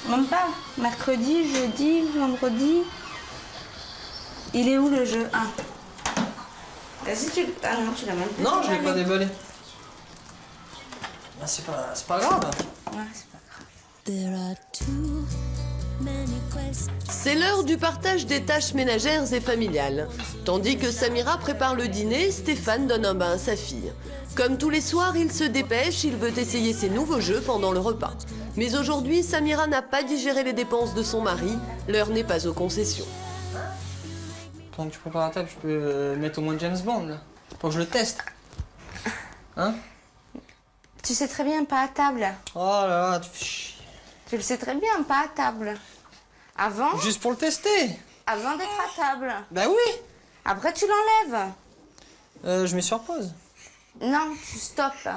Même pas. Mercredi, jeudi, vendredi. Il est où le jeu? Ah. Vas-y, ah non, tu l'as même pas Non, déballé. je l'ai pas déballé. Ah, c'est pas grave. Ouais, c'est pas grave. C'est l'heure du partage des tâches ménagères et familiales. Tandis que Samira prépare le dîner, Stéphane donne un bain à sa fille. Comme tous les soirs, il se dépêche, il veut essayer ses nouveaux jeux pendant le repas. Mais aujourd'hui, Samira n'a pas digéré les dépenses de son mari, l'heure n'est pas aux concessions. Pendant que tu prépares la table, je peux mettre au moins James Bond, là. Pour que je le teste. Hein? Tu sais très bien, pas à table. Oh là là, tu fais chier. Tu le sais très bien, pas à table. Avant... Juste pour le tester. Avant d'être à table. Bah oui. Après, tu l'enlèves. Je mets sur pause. Non, tu stoppes.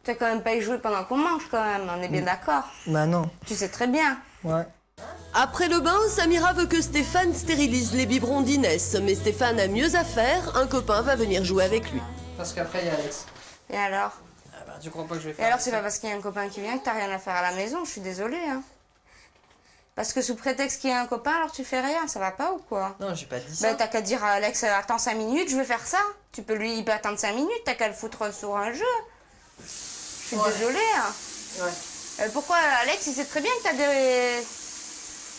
Tu as quand même pas y jouer pendant qu'on mange, quand même. On est bien d'accord. Bah non. Tu sais très bien. Ouais. Après le bain, Samira veut que Stéphane stérilise les biberons d'Inès. Mais Stéphane a mieux à faire, un copain va venir jouer avec lui. Parce qu'après, il y a Alex. Et alors? Ah bah, tu crois pas que je vais Et faire alors, c'est pas parce qu'il y a un copain qui vient que t'as rien à faire à la maison, je suis désolée. Hein. Parce que sous prétexte qu'il y a un copain, alors tu fais rien, ça va pas ou quoi? Non, j'ai pas dit ça. Bah, t'as qu'à dire à Alex, attends 5 minutes, je vais faire ça. Il peut attendre 5 minutes, t'as qu'à le foutre sur un jeu. Je suis désolée. Hein. Ouais. Pourquoi Alex, il sait très bien que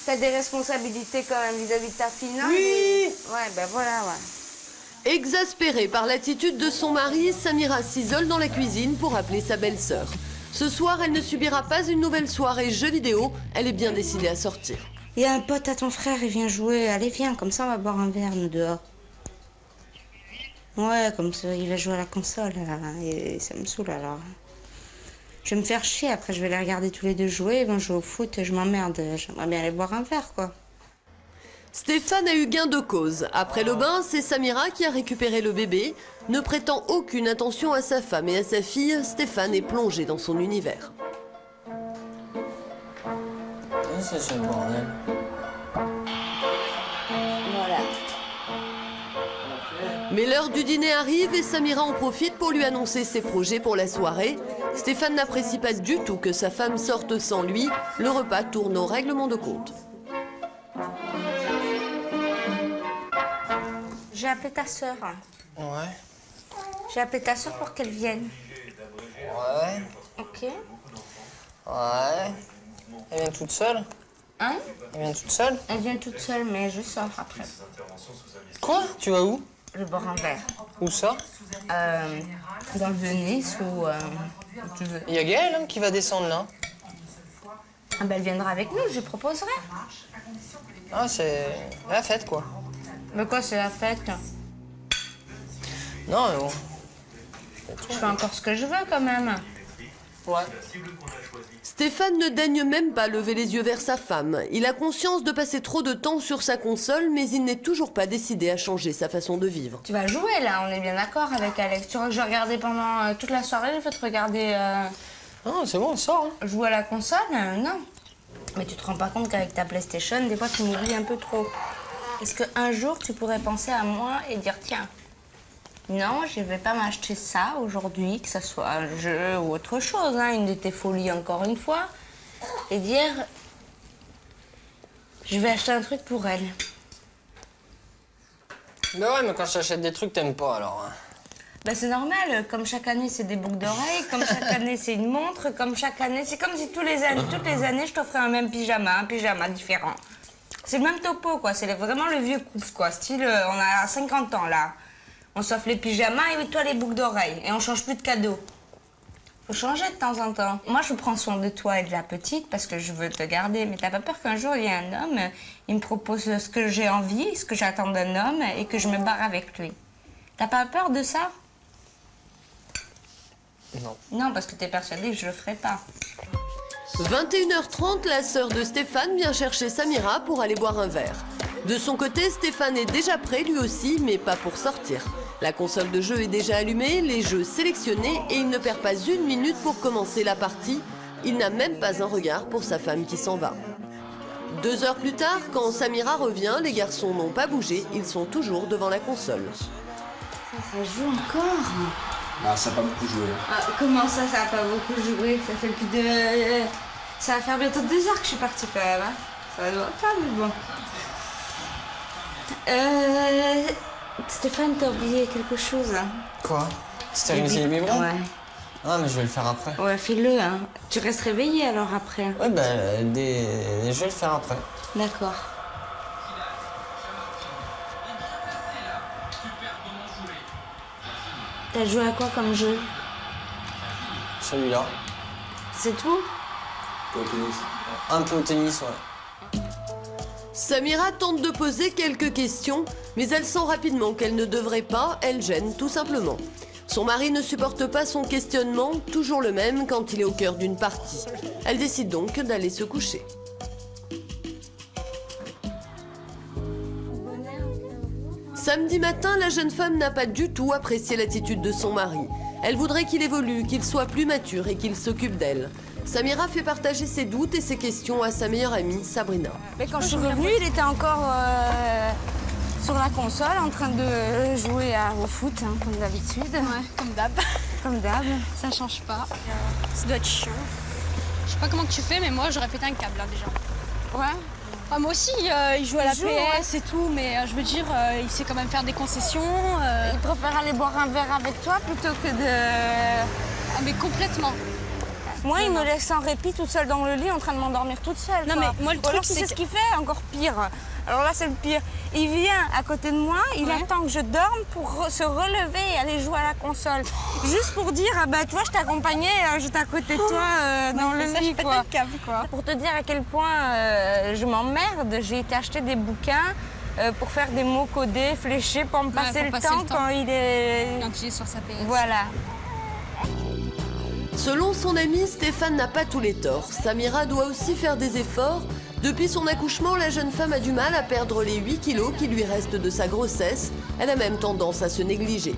t'as des responsabilités quand même vis-à-vis de ta fille, non? Oui. Ouais, ben voilà, ouais. Exaspérée par l'attitude de son mari, Samira s'isole dans la cuisine pour appeler sa belle-sœur. Ce soir, elle ne subira pas une nouvelle soirée jeux vidéo, elle est bien décidée à sortir. Il y a un pote à ton frère, il vient jouer. Allez, viens, comme ça on va boire un verre, nous, dehors. Ouais, comme ça, il va jouer à la console, là, et ça me saoule, alors. Je vais me faire chier, après je vais les regarder tous les deux jouer, ils vont jouer au foot, je m'emmerde. J'aimerais bien aller boire un verre, quoi. Stéphane a eu gain de cause. Après le bain, c'est Samira qui a récupéré le bébé. Ne prêtant aucune attention à sa femme et à sa fille, Stéphane est plongé dans son univers. C'est le bordel. Voilà. Mais l'heure du dîner arrive et Samira en profite pour lui annoncer ses projets pour la soirée. Stéphane n'apprécie pas du tout que sa femme sorte sans lui. Le repas tourne au règlement de compte. J'ai appelé ta sœur. Ouais. J'ai appelé ta sœur pour qu'elle vienne. Ouais. Ok. Ouais. Elle vient toute seule? Hein? Elle vient toute seule? Elle vient toute seule, mais je sors après. Quoi? Tu vas où? Je vais boire un verre. Où ça? Dans le Venise ou où tu veux. Il y a Gaëlle hein, qui va descendre là. Ah ben, elle viendra avec nous, je lui proposerai. Ah, c'est la fête quoi. Mais quoi, c'est la fête? Non, mais bon. Je fais encore ce que je veux quand même. Ouais. Stéphane ne daigne même pas lever les yeux vers sa femme. Il a conscience de passer trop de temps sur sa console, mais il n'est toujours pas décidé à changer sa façon de vivre. Tu vas jouer là, on est bien d'accord avec Alex. Tu vois que je regardais pendant toute la soirée, j'ai fait te regarder. Non, c'est bon, on sort. Hein. Jouer à la console? Non. Mais tu te rends pas compte qu'avec ta PlayStation, des fois tu m'oublies un peu trop. Est-ce qu'un jour tu pourrais penser à moi et dire tiens, non, je vais pas m'acheter ça aujourd'hui, que ce soit un jeu ou autre chose, hein, une de tes folies encore une fois, et dire je vais acheter un truc pour elle. Bah ouais, mais quand je t'achète des trucs, t'aimes pas alors. Bah c'est normal, comme chaque année c'est des boucles d'oreilles, comme chaque année c'est une montre, comme chaque année, c'est comme si toutes les années je t'offrais un même pyjama, un pyjama différent. C'est le même topo quoi, c'est vraiment le vieux couple quoi, style on a 50 ans là. On s'offre les pyjamas et toi les boucles d'oreilles et on change plus de cadeaux. Faut changer de temps en temps. Moi je prends soin de toi et de la petite parce que je veux te garder, mais t'as pas peur qu'un jour il y ait un homme, il me propose ce que j'ai envie, ce que j'attends d'un homme et que je me barre avec lui. T'as pas peur de ça? Non. Non, parce que t'es persuadée que je le ferai pas. 21h30, la sœur de Stéphane vient chercher Samira pour aller boire un verre. De son côté, Stéphane est déjà prêt lui aussi, mais pas pour sortir. La console de jeu est déjà allumée, les jeux sélectionnés et il ne perd pas une minute pour commencer la partie. Il n'a même pas un regard pour sa femme qui s'en va. 2 heures plus tard, quand Samira revient, les garçons n'ont pas bougé, ils sont toujours devant la console. Ça joue encore? Ah, ça n'a pas beaucoup joué. Ah, comment ça, ça a pas beaucoup joué? Ça fait plus de... Ça va faire bientôt 2 heures que je suis partie quand même. Hein. Ça doit pas, mais bon. Stéphane, t'as oublié quelque chose. Hein. Quoi? Stériliser les biberons? Ouais. Ah, mais je vais le faire après. Ouais, fais-le. Hein. Tu restes réveillé alors après? Ouais, bah, je vais le faire après. D'accord. T'as joué à quoi comme jeu? Celui-là. C'est tout? Au tennis. Un peu au tennis, ouais. Samira tente de poser quelques questions, mais elle sent rapidement qu'elle ne devrait pas, elle gêne tout simplement. Son mari ne supporte pas son questionnement, toujours le même quand il est au cœur d'une partie. Elle décide donc d'aller se coucher. Samedi matin, la jeune femme n'a pas du tout apprécié l'attitude de son mari. Elle voudrait qu'il évolue, qu'il soit plus mature et qu'il s'occupe d'elle. Samira fait partager ses doutes et ses questions à sa meilleure amie, Sabrina. Mais quand je suis revenue, il était encore sur la console en train de jouer au foot, hein, comme d'habitude. Ouais, comme d'hab. Comme d'hab. Ça change pas. Ça doit être chiant. Je sais pas comment tu fais, mais moi j'aurais pété un câble là déjà. Ouais. Ah, moi aussi, il joue à la PS et tout, mais je veux dire, il sait quand même faire des concessions. Il préfère aller boire un verre avec toi plutôt que de... Ah, mais complètement. Moi, il me laisse sans répit toute seule dans le lit en train de m'endormir toute seule. Non, quoi. mais moi, le Ou alors, truc, c'est ce qu'il fait, encore pire. Alors là, c'est le pire. Il vient à côté de moi, il attend que je dorme pour se relever et aller jouer à la console. Juste pour dire, ah bah, tu vois, je t'accompagnais, j'étais à côté de toi dans le lit, quoi. Pour te dire à quel point je m'emmerde, j'ai été acheter des bouquins pour faire des mots codés, fléchés, pour me passer le temps quand il est... Quand il est sur sa PS. Voilà. Selon son ami, Stéphane n'a pas tous les torts. Samira doit aussi faire des efforts. Depuis son accouchement, la jeune femme a du mal à perdre les 8 kilos qui lui restent de sa grossesse. Elle a même tendance à se négliger.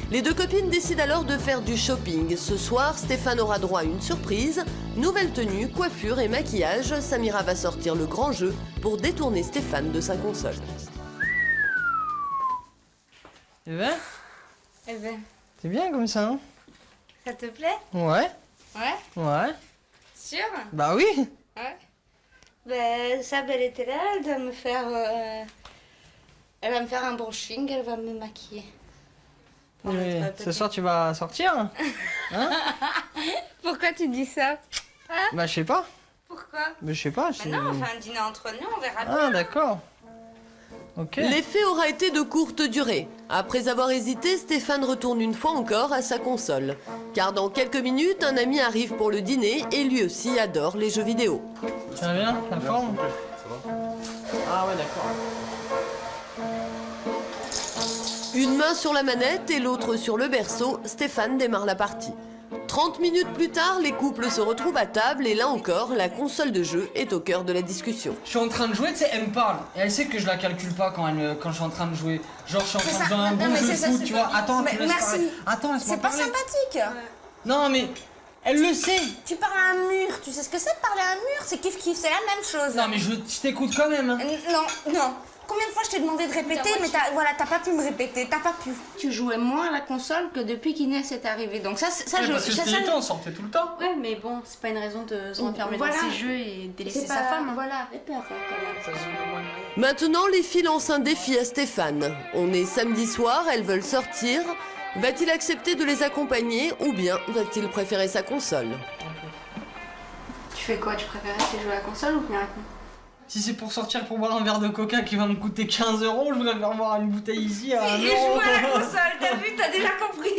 Les deux copines décident alors de faire du shopping. Ce soir, Stéphane aura droit à une surprise. Nouvelle tenue, coiffure et maquillage. Samira va sortir le grand jeu pour détourner Stéphane de sa console. Eh ben, Eh ben, c'est bien comme ça, hein? ça te plaît? Ouais. Ouais? Ouais. Sûr? Bah oui. Ouais. Ben, Sab, elle était là, elle doit me faire... Elle va me faire un brushing, elle va me maquiller. Ce soir, tu vas sortir? Hein? Pourquoi tu dis ça? Hein? Bah, je sais pas. Pourquoi? Mais je sais pas. Ben non, on fait un dîner entre nous, on verra bien. Ah, d'accord. Ok. L'effet aura été de courte durée. Après avoir hésité, Stéphane retourne une fois encore à sa console. Car dans quelques minutes, un ami arrive pour le dîner et lui aussi adore les jeux vidéo. Tu vas bien, la forme? Ah ouais, d'accord. Une main sur la manette et l'autre sur le berceau, Stéphane démarre la partie. 30 minutes plus tard, les couples se retrouvent à table et là encore, la console de jeu est au cœur de la discussion. Je suis en train de jouer, tu sais, elle me parle. Et elle sait que je la calcule pas quand je suis en train de jouer. Genre, je suis en train de jouer un bon jeu de foot, tu vois. Attends, tu laisses parler. Attends, laisse-moi parler. C'est pas sympathique. Non, mais elle le sait. Tu parles à un mur, tu sais ce que c'est de parler à un mur? C'est kiff-kiff, c'est la même chose. Non, mais je t'écoute quand même. Hein. Non, non. Combien de fois je t'ai demandé de répéter, mais t'as pas pu me répéter, t'as pas pu. Tu jouais moins à la console que depuis qu'Inès est arrivée, donc ça parce que c'était l'été, on sortait tout le temps. Ouais, mais bon, c'est pas une raison de se renfermer Voilà. dans ses jeux et délaisser sa femme. Voilà, répète quand même. Maintenant, les filles lancent un défi à Stéphane. On est samedi soir, elles veulent sortir. Va-t-il accepter de les accompagner ou bien va-t-il préférer sa console? Tu fais quoi? Tu préfères rester jouer à la console ou venir avec nous? Si c'est pour sortir pour boire un verre de coca qui va me coûter 15 €, je préfère boire une bouteille ici à 1 Et euro. jouer à la console, t'as vu, t'as déjà compris.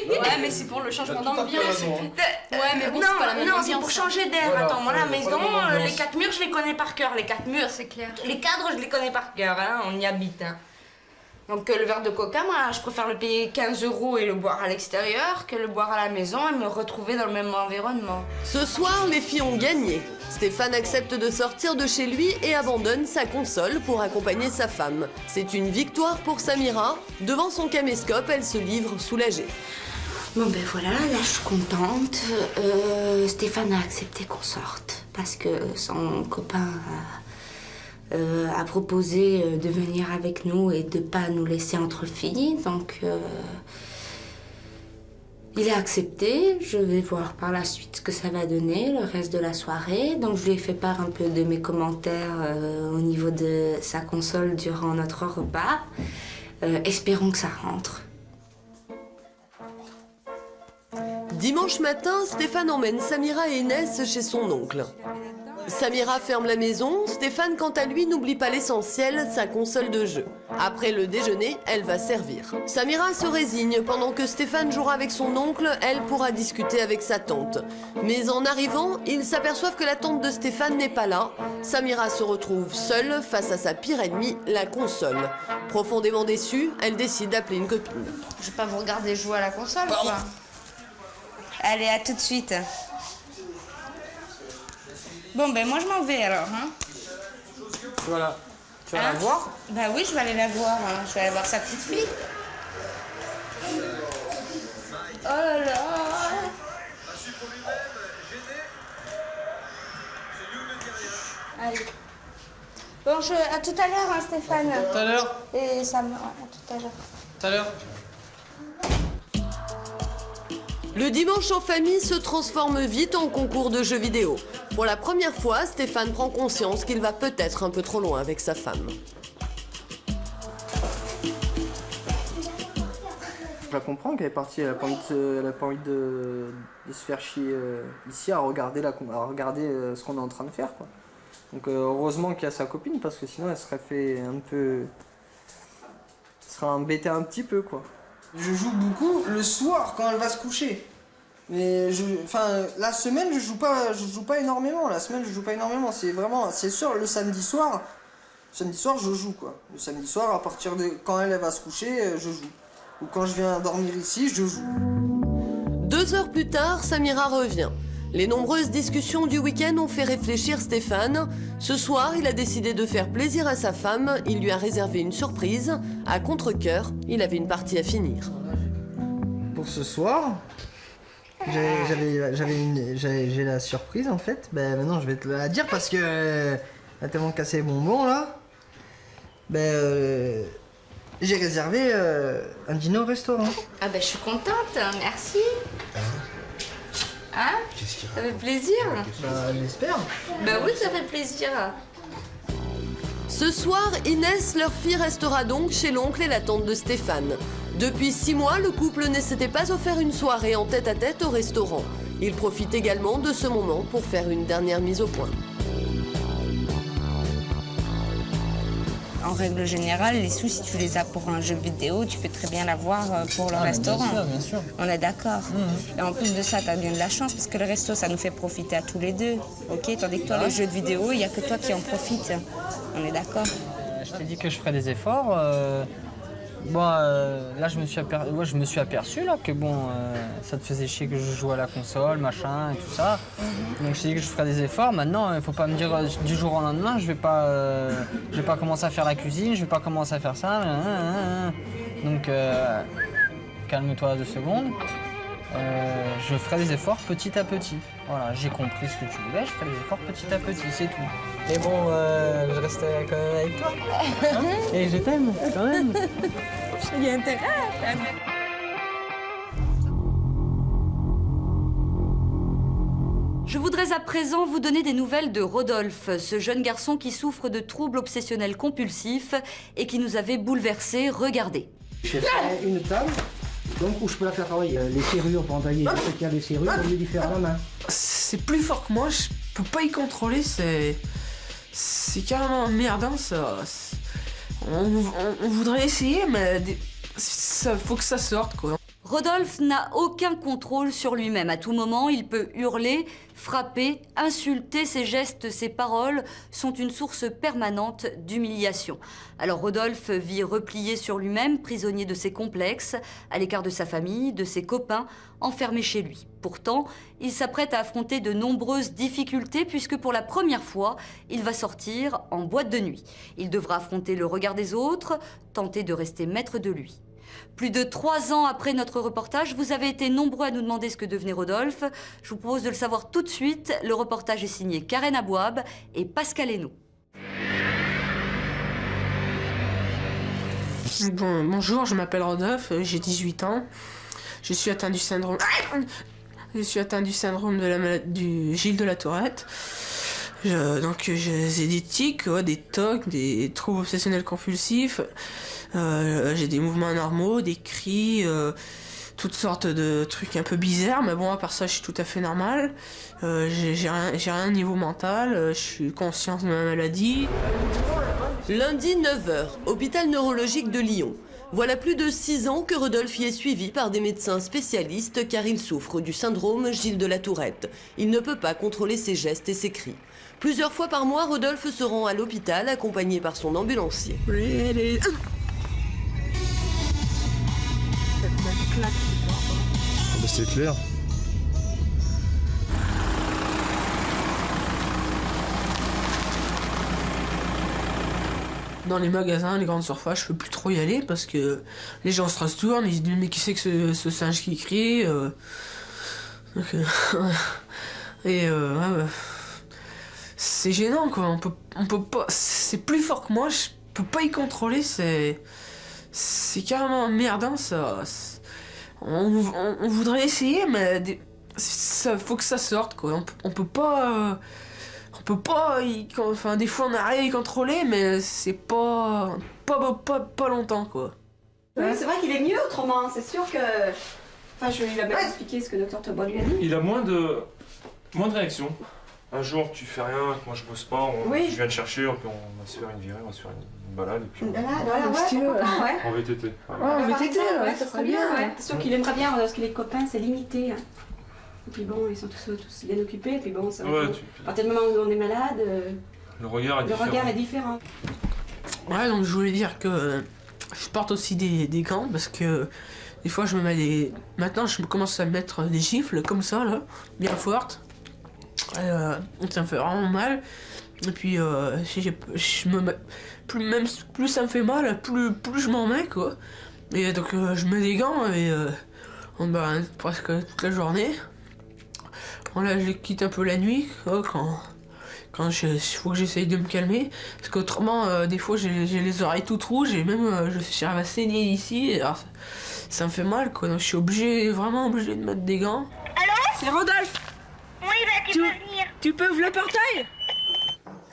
Ouais, mais c'est pour le changement d'ambiance. Ouais, mais bon, non, c'est pas la même non, ambiance. c'est pour changer d'air. Voilà, Attends, moi, la c'est maison, pas la même ambiance. les 4 murs, je les connais par cœur. Les 4 murs, c'est clair. Les cadres, je les connais par cœur, hein, on y habite. Hein. Donc le verre de coca, moi, je préfère le payer 15 € et le boire à l'extérieur que le boire à la maison et me retrouver dans le même environnement. Ce soir, les filles ont gagné. Stéphane accepte de sortir de chez lui et abandonne sa console pour accompagner sa femme. C'est une victoire pour Samira. Devant son caméscope, elle se livre soulagée. Bon ben voilà, là je suis contente. Stéphane a accepté qu'on sorte parce que son copain a proposé de venir avec nous et de pas nous laisser entre filles. Donc il a accepté. Je vais voir par la suite ce que ça va donner le reste de la soirée. Donc je lui ai fait part un peu de mes commentaires au niveau de sa console durant notre repas. Espérons que ça rentre. Dimanche matin, Stéphane emmène Samira et Inès chez son oncle. Samira ferme la maison, Stéphane quant à lui n'oublie pas l'essentiel, sa console de jeu. Après le déjeuner, elle va servir. Samira se résigne, pendant que Stéphane jouera avec son oncle, elle pourra discuter avec sa tante. Mais en arrivant, ils s'aperçoivent que la tante de Stéphane n'est pas là. Samira se retrouve seule face à sa pire ennemie, la console. Profondément déçue, elle décide d'appeler une copine. Je vais pas vous regarder jouer à la console, quoi. Allez, à tout de suite. Bon, ben moi je m'en vais alors. Hein. Tu vas la voir? Bah oui, je vais aller la voir. Hein. Je vais aller voir sa petite fille. Oh là là. Allez. Bon, à tout à l'heure, hein, Stéphane. À tout à l'heure. Et Sam, ouais, à tout à l'heure. Tout à l'heure. Le dimanche en famille se transforme vite en concours de jeux vidéo. Pour la première fois, Stéphane prend conscience qu'il va peut-être un peu trop loin avec sa femme. Je la comprends qu'elle est partie, elle a pas envie de se faire chier ici à regarder, ce qu'on est en train de faire, quoi. Donc heureusement qu'il y a sa copine, parce que sinon elle serait fait un peu... Elle serait embêtée un petit peu, quoi. Je joue beaucoup le soir quand elle va se coucher. Mais la semaine je joue pas énormément. La semaine je joue pas énormément. C'est sûr le samedi soir je joue, quoi. Le samedi soir à partir de quand elle va se coucher, je joue. Ou quand je viens dormir ici, je joue. 2 heures plus tard, Samira revient. Les nombreuses discussions du week-end ont fait réfléchir Stéphane. Ce soir, il a décidé de faire plaisir à sa femme. Il lui a réservé une surprise. À contre-cœur, il avait une partie à finir. Pour ce soir, j'ai la surprise en fait. Ben maintenant je vais te la dire parce que elle a tellement cassé les bonbons là. J'ai réservé un dîner au restaurant. Ah ben je suis contente, merci. Hein? Ça fait plaisir? J'espère. Bah oui, ça fait plaisir. Ce soir, Inès, leur fille, restera donc chez l'oncle et la tante de Stéphane. Depuis 6 mois, le couple ne s'était pas offert une soirée en tête-à-tête au restaurant. Il profite également de ce moment pour faire une dernière mise au point. En règle générale, les sous, si tu les as pour un jeu vidéo, tu peux très bien l'avoir pour le restaurant. Bien sûr. On est d'accord. Et en plus de ça, tu as bien de la chance parce que le resto, ça nous fait profiter à tous les deux. Ok? Tandis que toi, le jeu de vidéo, il n'y a que toi qui en profites. On est d'accord. Je t'ai dit que je ferais des efforts. Là, je me suis aperçu là, que ça te faisait chier que je joue à la console, machin, et tout ça. Donc je t'ai dit que je ferais des efforts. Maintenant, il faut pas me dire du jour au lendemain, je vais pas commencer à faire la cuisine, je vais pas commencer à faire ça. Donc calme-toi 2 secondes. Je ferai des efforts petit à petit. Voilà, j'ai compris ce que tu voulais, je ferai des efforts petit à petit, c'est tout. Mais bon, je reste quand même avec toi. Hein et je t'aime, quand même. Il y a intérêt quand même. Je voudrais à présent vous donner des nouvelles de Rodolphe, ce jeune garçon qui souffre de troubles obsessionnels compulsifs et qui nous avait bouleversés. Regardez. J'ai fait une table, donc où je peux la faire travailler. Les serrures pour entailler, ceux qui a des serrures, au lieu d'y faire à la main. C'est plus fort que moi, je peux pas y contrôler, c'est carrément emmerdant ça. On voudrait essayer, mais ça faut que ça sorte quoi. Rodolphe n'a aucun contrôle sur lui-même. À tout moment, il peut hurler, frapper, insulter. Ses gestes, ses paroles sont une source permanente d'humiliation. Alors Rodolphe vit replié sur lui-même, prisonnier de ses complexes, à l'écart de sa famille, de ses copains, enfermé chez lui. Pourtant, il s'apprête à affronter de nombreuses difficultés puisque pour la première fois, il va sortir en boîte de nuit. Il devra affronter le regard des autres, tenter de rester maître de lui. Plus de 3 ans après notre reportage, vous avez été nombreux à nous demander ce que devenait Rodolphe. Je vous propose de le savoir tout de suite. Le reportage est signé Karen Abouab et Pascal Hainaut. Bonjour, je m'appelle Rodolphe, j'ai 18 ans. Je suis atteint du syndrome... du Gilles de la Tourette. Donc j'ai des tics, des TOC, des troubles obsessionnels compulsifs. J'ai des mouvements anormaux, des cris, toutes sortes de trucs un peu bizarres, mais bon, à part ça, je suis tout à fait normal. J'ai rien au niveau mental, je suis conscient de ma maladie. Lundi 9h, hôpital neurologique de Lyon. Voilà plus de 6 ans que Rodolphe y est suivi par des médecins spécialistes car il souffre du syndrome Gilles de la Tourette. Il ne peut pas contrôler ses gestes et ses cris. Plusieurs fois par mois, Rodolphe se rend à l'hôpital accompagné par son ambulancier. C'est clair. Dans les magasins, les grandes surfaces, je peux plus trop y aller parce que les gens se retournent, ils se disent mais qui c'est que ce singe qui crie c'est gênant quoi, on peut pas, c'est plus fort que moi, je peux pas y contrôler, c'est carrément emmerdant ça. On voudrait essayer, mais ça faut que ça sorte quoi. On peut pas enfin des fois on arrive à y contrôler, mais c'est pas longtemps quoi. Oui, c'est vrai qu'il est mieux autrement, c'est sûr que... Enfin, je lui ai bien expliqué ce que Dr Toba lui a dit. Il a moins de réactions. Un jour, tu fais rien, moi je bosse pas, je viens te chercher, puis on va se faire une virée, on va se faire une balade, et puis... Une balade, voilà, ouais. En VTT. En VTT, ouais, ça serait bien, ouais. C'est sûr qu'il aimerait bien, parce que les copains, c'est limité. Hein. Et puis bon, ils sont tous bien occupés, et puis bon, ça va... À partir du moment où on est malade, le regard est différent. Ouais, donc je voulais dire que je porte aussi des gants, parce que des fois je me mets des... Maintenant, je commence à me mettre des gifles, comme ça, là, bien fortes. Ça me fait vraiment mal. Et puis si plus ça me fait mal, plus je m'en mets quoi. Et donc je mets des gants et presque toute la journée. Bon, là je les quitte un peu la nuit quoi, quand il faut que j'essaye de me calmer. Parce qu'autrement des fois j'ai les oreilles toutes rouges et même j'arrive à saigner ici. Alors, ça me fait mal quoi. Donc je suis vraiment obligé de mettre des gants. Allô ? C'est Rodolphe. Oui, bah tu peux venir. Tu peux ouvrir le portail ?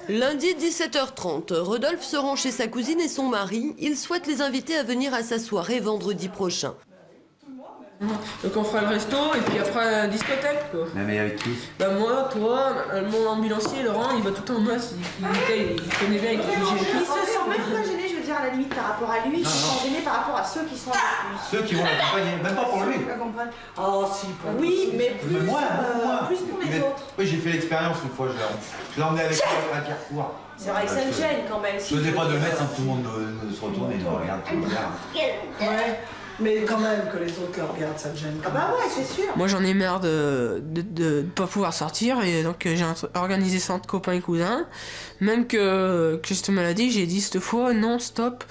Lundi 17h30, Rodolphe se rend chez sa cousine et son mari. Il souhaite les inviter à venir à sa soirée vendredi prochain. Donc on fera le resto et puis après la discothèque quoi. Mais avec qui ? Bah moi, toi, mon ambulancier Laurent, il va tout le temps moi, il connaît bien, il se sent même pas gêné, je veux dire, à la limite par rapport à lui, il se sent gêné par rapport à ceux qui sont avec lui. Ceux qui vont l'accompagner, même pas pour lui. Oh si, pour lui. Oui, mais plus, plus pour les autres. Oui, j'ai fait l'expérience une fois, je l'ai emmené avec moi à Carrefour. C'est vrai que ça me gêne quand même. Je faisais pas de mètres sans que tout le monde se retourne et me regarde. Ouais. Mais quand même que les autres le regardent, ça me gêne. Ah bah ouais, c'est sûr. Moi j'en ai marre de pas pouvoir sortir et donc j'ai organisé ça entre copains et cousins. Même que j'ai cette maladie, j'ai dit cette fois non stop,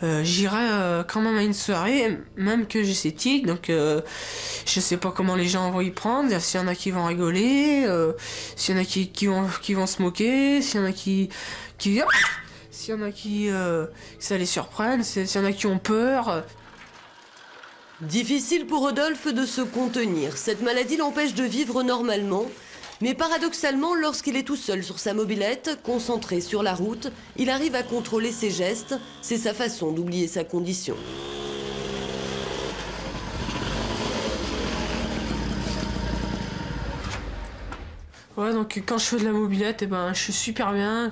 j'irai quand même à une soirée, même que j'ai ces tics, donc je sais pas comment les gens vont y prendre, s'il y en a qui vont rigoler, s'il y en a qui vont se moquer, s'il y en a qui s'il y en a qui ça les surprenne, s'il y en a qui ont peur. Difficile pour Rodolphe de se contenir. Cette maladie l'empêche de vivre normalement. Mais paradoxalement, lorsqu'il est tout seul sur sa mobilette, concentré sur la route, il arrive à contrôler ses gestes. C'est sa façon d'oublier sa condition. Ouais, donc quand je fais de la mobilette, je suis super bien.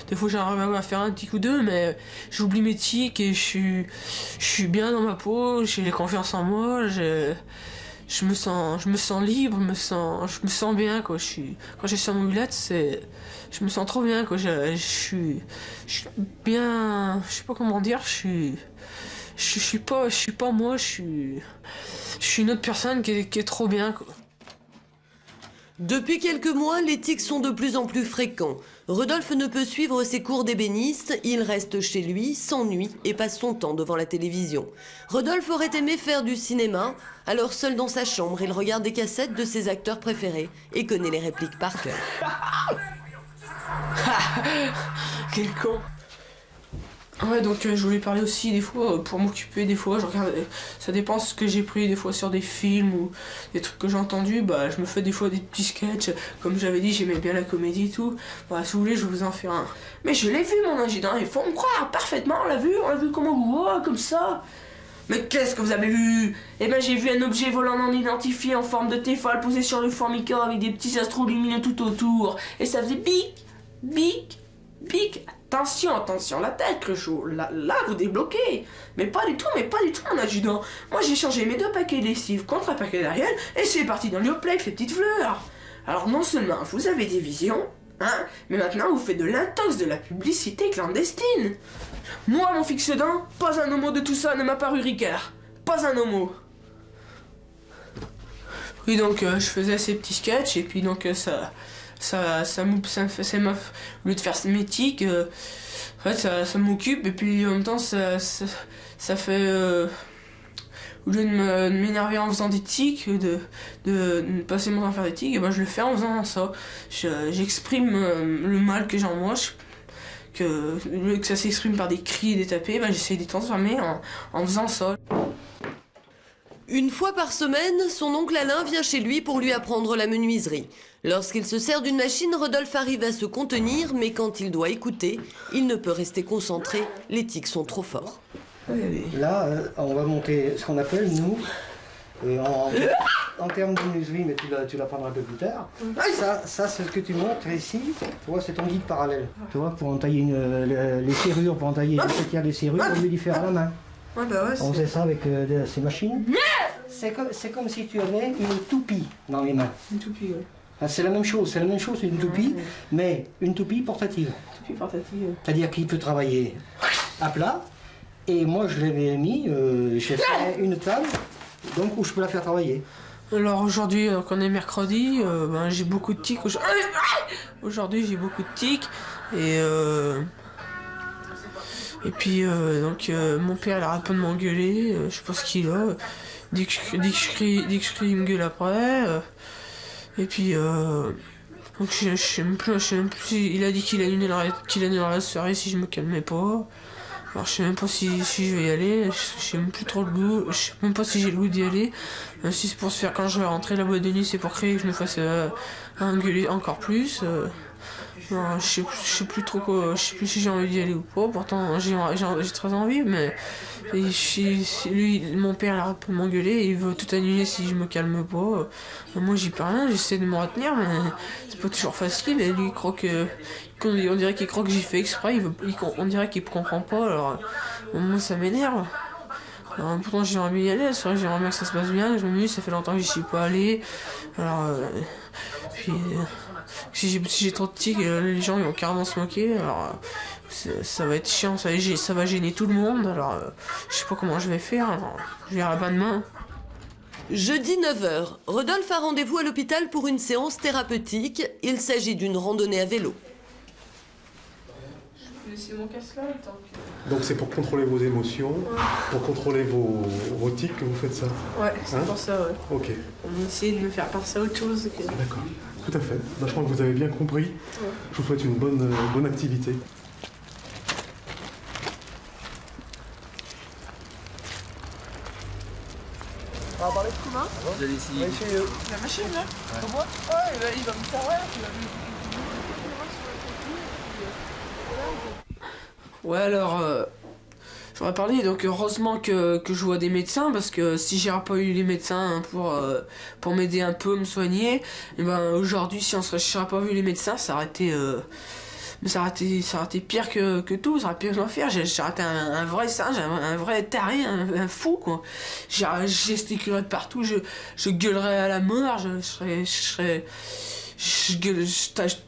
Des fois, j'arrive à faire un tic ou deux, mais j'oublie mes tics et je suis bien dans ma peau, j'ai confiance en moi, je me sens libre, je me sens bien, quoi. Quand je suis en mobilette, je me sens trop bien, quoi. Je suis bien, je sais pas comment dire, je suis pas moi, je suis une autre personne qui est trop bien, quoi. Depuis quelques mois, les tics sont de plus en plus fréquents. Rodolphe ne peut suivre ses cours d'ébéniste, il reste chez lui, s'ennuie et passe son temps devant la télévision. Rodolphe aurait aimé faire du cinéma, alors seul dans sa chambre, il regarde des cassettes de ses acteurs préférés et connaît les répliques par cœur. Quel con! Ouais, donc je voulais parler aussi des fois, pour m'occuper des fois, je regarde, ça dépend de ce que j'ai pris des fois sur des films ou des trucs que j'ai entendus, je me fais des fois des petits sketchs, comme j'avais dit, j'aimais bien la comédie et tout, si vous voulez, je vais vous en faire un. Mais je l'ai vu mon ingénieur, il faut me croire, parfaitement, on l'a vu comment vous voit, comme ça. Mais qu'est-ce que vous avez vu? J'ai vu un objet volant non identifié en forme de Tefal posé sur le formica avec des petits astres lumineux tout autour, et ça faisait bic, bic, bic. Attention, la tête, Cruchot. Là, vous débloquez. Mais pas du tout, mon adjudant. Moi, j'ai changé mes 2 paquets de lessive contre un paquet d'Ariel et c'est parti dans le play avec les petites fleurs. Alors, non seulement vous avez des visions, mais maintenant vous faites de l'intox de la publicité clandestine. Moi, mon fixe-dent, pas un homo de tout ça ne m'a paru Ricard. Pas un homo. Oui, donc, je faisais ces petits sketchs et puis donc au lieu de faire mes tics, en fait, ça m'occupe et puis en même temps ça fait au lieu de m'énerver en faisant des tics, de passer mon temps à faire des tics, je le fais en faisant ça. J'exprime le mal que j'ai en moi, que ça s'exprime par des cris et des tapés, j'essaie de les transformer en faisant ça. Une fois par semaine, son oncle Alain vient chez lui pour lui apprendre la menuiserie. Lorsqu'il se sert d'une machine, Rodolphe arrive à se contenir, mais quand il doit écouter, il ne peut rester concentré, les tics sont trop forts. Là, on va monter ce qu'on appelle, nous, en termes de menuiserie, mais tu l'apprendras un peu plus tard. Ça c'est ce que tu montres ici, tu vois, c'est ton guide parallèle. Tu vois, pour entailler les serrures, pour entailler les serrures, on veut les faire à la main. On faisait ça avec ces machines. C'est comme si tu avais une toupie dans les mains. Une toupie, oui. C'est la même chose, une toupie, mais une toupie portative. Toupie portative. C'est-à-dire qu'il peut travailler à plat, et moi je l'avais mis, j'ai fait une table, donc où je peux la faire travailler. Alors aujourd'hui, quand on est mercredi, j'ai beaucoup de tics. Aujourd'hui j'ai beaucoup de tics, et puis mon père il arrête pas de m'engueuler, je sais pas ce qu'il a. Dès que je crie, il me gueule après. Et puis donc je sais même plus, il a dit qu'il annulerait la soirée si je me calmais pas. Alors je sais même pas si je vais y aller, je sais même plus trop le goût, je sais même pas si j'ai le goût d'y aller. Si c'est pour se faire quand je vais rentrer la boîte de nuit, c'est pour créer que je me fasse engueuler encore plus. Je sais plus trop quoi, je sais plus si j'ai envie d'y aller ou pas, pourtant j'ai très envie, mais lui, mon père il arrête pas de m'engueuler, il veut tout annuler si je me calme pas. Moi j'y peux rien, j'essaie de me retenir, mais c'est pas toujours facile, et lui il croit on dirait qu'il croit que j'y fais exprès, on dirait qu'il comprend pas, alors moi ça m'énerve. Pourtant j'aimerais bien y aller, c'est vrai, j'aimerais bien que ça se passe bien, je m'amuse, ça fait longtemps que j'y suis pas allé, alors puis si j'ai trop de tics, les gens ils vont carrément se moquer, alors ça va être chiant, ça va gêner tout le monde, alors je sais pas comment je vais faire, alors, je verrai pas demain. Jeudi 9h, Rodolphe a rendez-vous à l'hôpital pour une séance thérapeutique, il s'agit d'une randonnée à vélo. C'est mon casse-là, le temps. Donc c'est pour contrôler vos émotions, pour contrôler vos tics que vous faites ça? Ouais, c'est pour ça, ouais. Ok. On essaie de me faire penser à autre chose. Que... D'accord, tout à fait. Bah, je crois que vous avez bien compris. Ouais. Je vous souhaite une bonne activité. On va parler de commun. Vous allez ici. La machine là? Ouais. Ouais, il va me faire Ouais, alors, j'aurais parlé, donc heureusement que je vois des médecins, parce que si j'aurais pas eu les médecins pour m'aider un peu, me soigner, et ben aujourd'hui, si j'aurais pas vu les médecins, ça aurait été pire que tout, ça aurait pu m'enfer. J'aurais été un vrai singe, un vrai taré, un fou, quoi. Je gesticulerais de partout, je gueulerais à la mort, je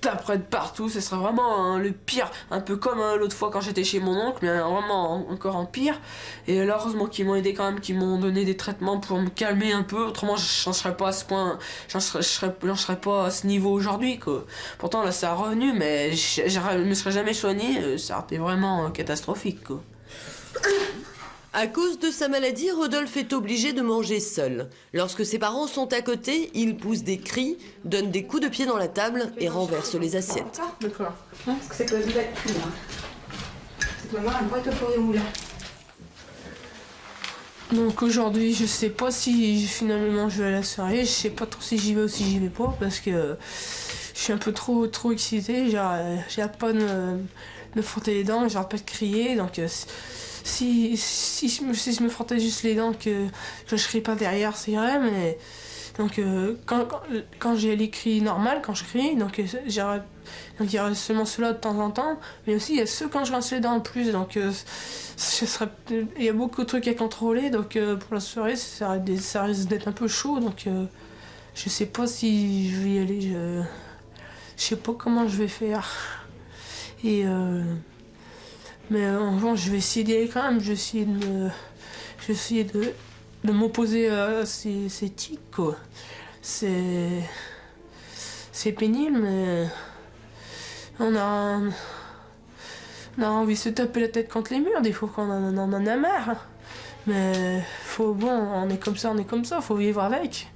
taperais de partout, ce serait vraiment le pire, un peu comme l'autre fois quand j'étais chez mon oncle, mais vraiment encore en pire. Et heureusement qu'ils m'ont aidé quand même, qu'ils m'ont donné des traitements pour me calmer un peu, autrement j'en serais pas à ce point, j'en serais pas à ce niveau aujourd'hui, quoi. Pourtant là ça a revenu, mais je me serais jamais soigné, ça aurait été vraiment catastrophique, quoi. À cause de sa maladie, Rodolphe est obligé de manger seul. Lorsque ses parents sont à côté, il pousse des cris, donne des coups de pied dans la table et renverse les assiettes. D'accord. Parce que c'est que vous êtes plus là. C'est que maman, elle pourrait te faire où là. Donc aujourd'hui, je sais pas si finalement je vais à la soirée, je sais pas trop si j'y vais ou si j'y vais pas, parce que je suis un peu trop excitée, j'arrête pas de me frotter les dents, j'arrête pas de crier, donc si je me frottais juste les dents, que je crie pas derrière, c'est vrai, mais donc quand j'ai les cris normales, quand je crie, donc j'arrête. Donc il y a seulement ceux-là de temps en temps, mais aussi il y a ceux quand je rince les dents en plus, donc il y a beaucoup de trucs à contrôler, donc pour la soirée ça risque d'être un peu chaud, donc je sais pas si je vais y aller, je sais pas comment je vais faire. Et mais bon, je vais essayer d'y aller quand même, je vais essayer de m'opposer à ces tics, quoi. C'est pénible, mais on a envie de se taper la tête contre les murs, des fois qu'on en a marre. Mais on est comme ça, faut vivre avec.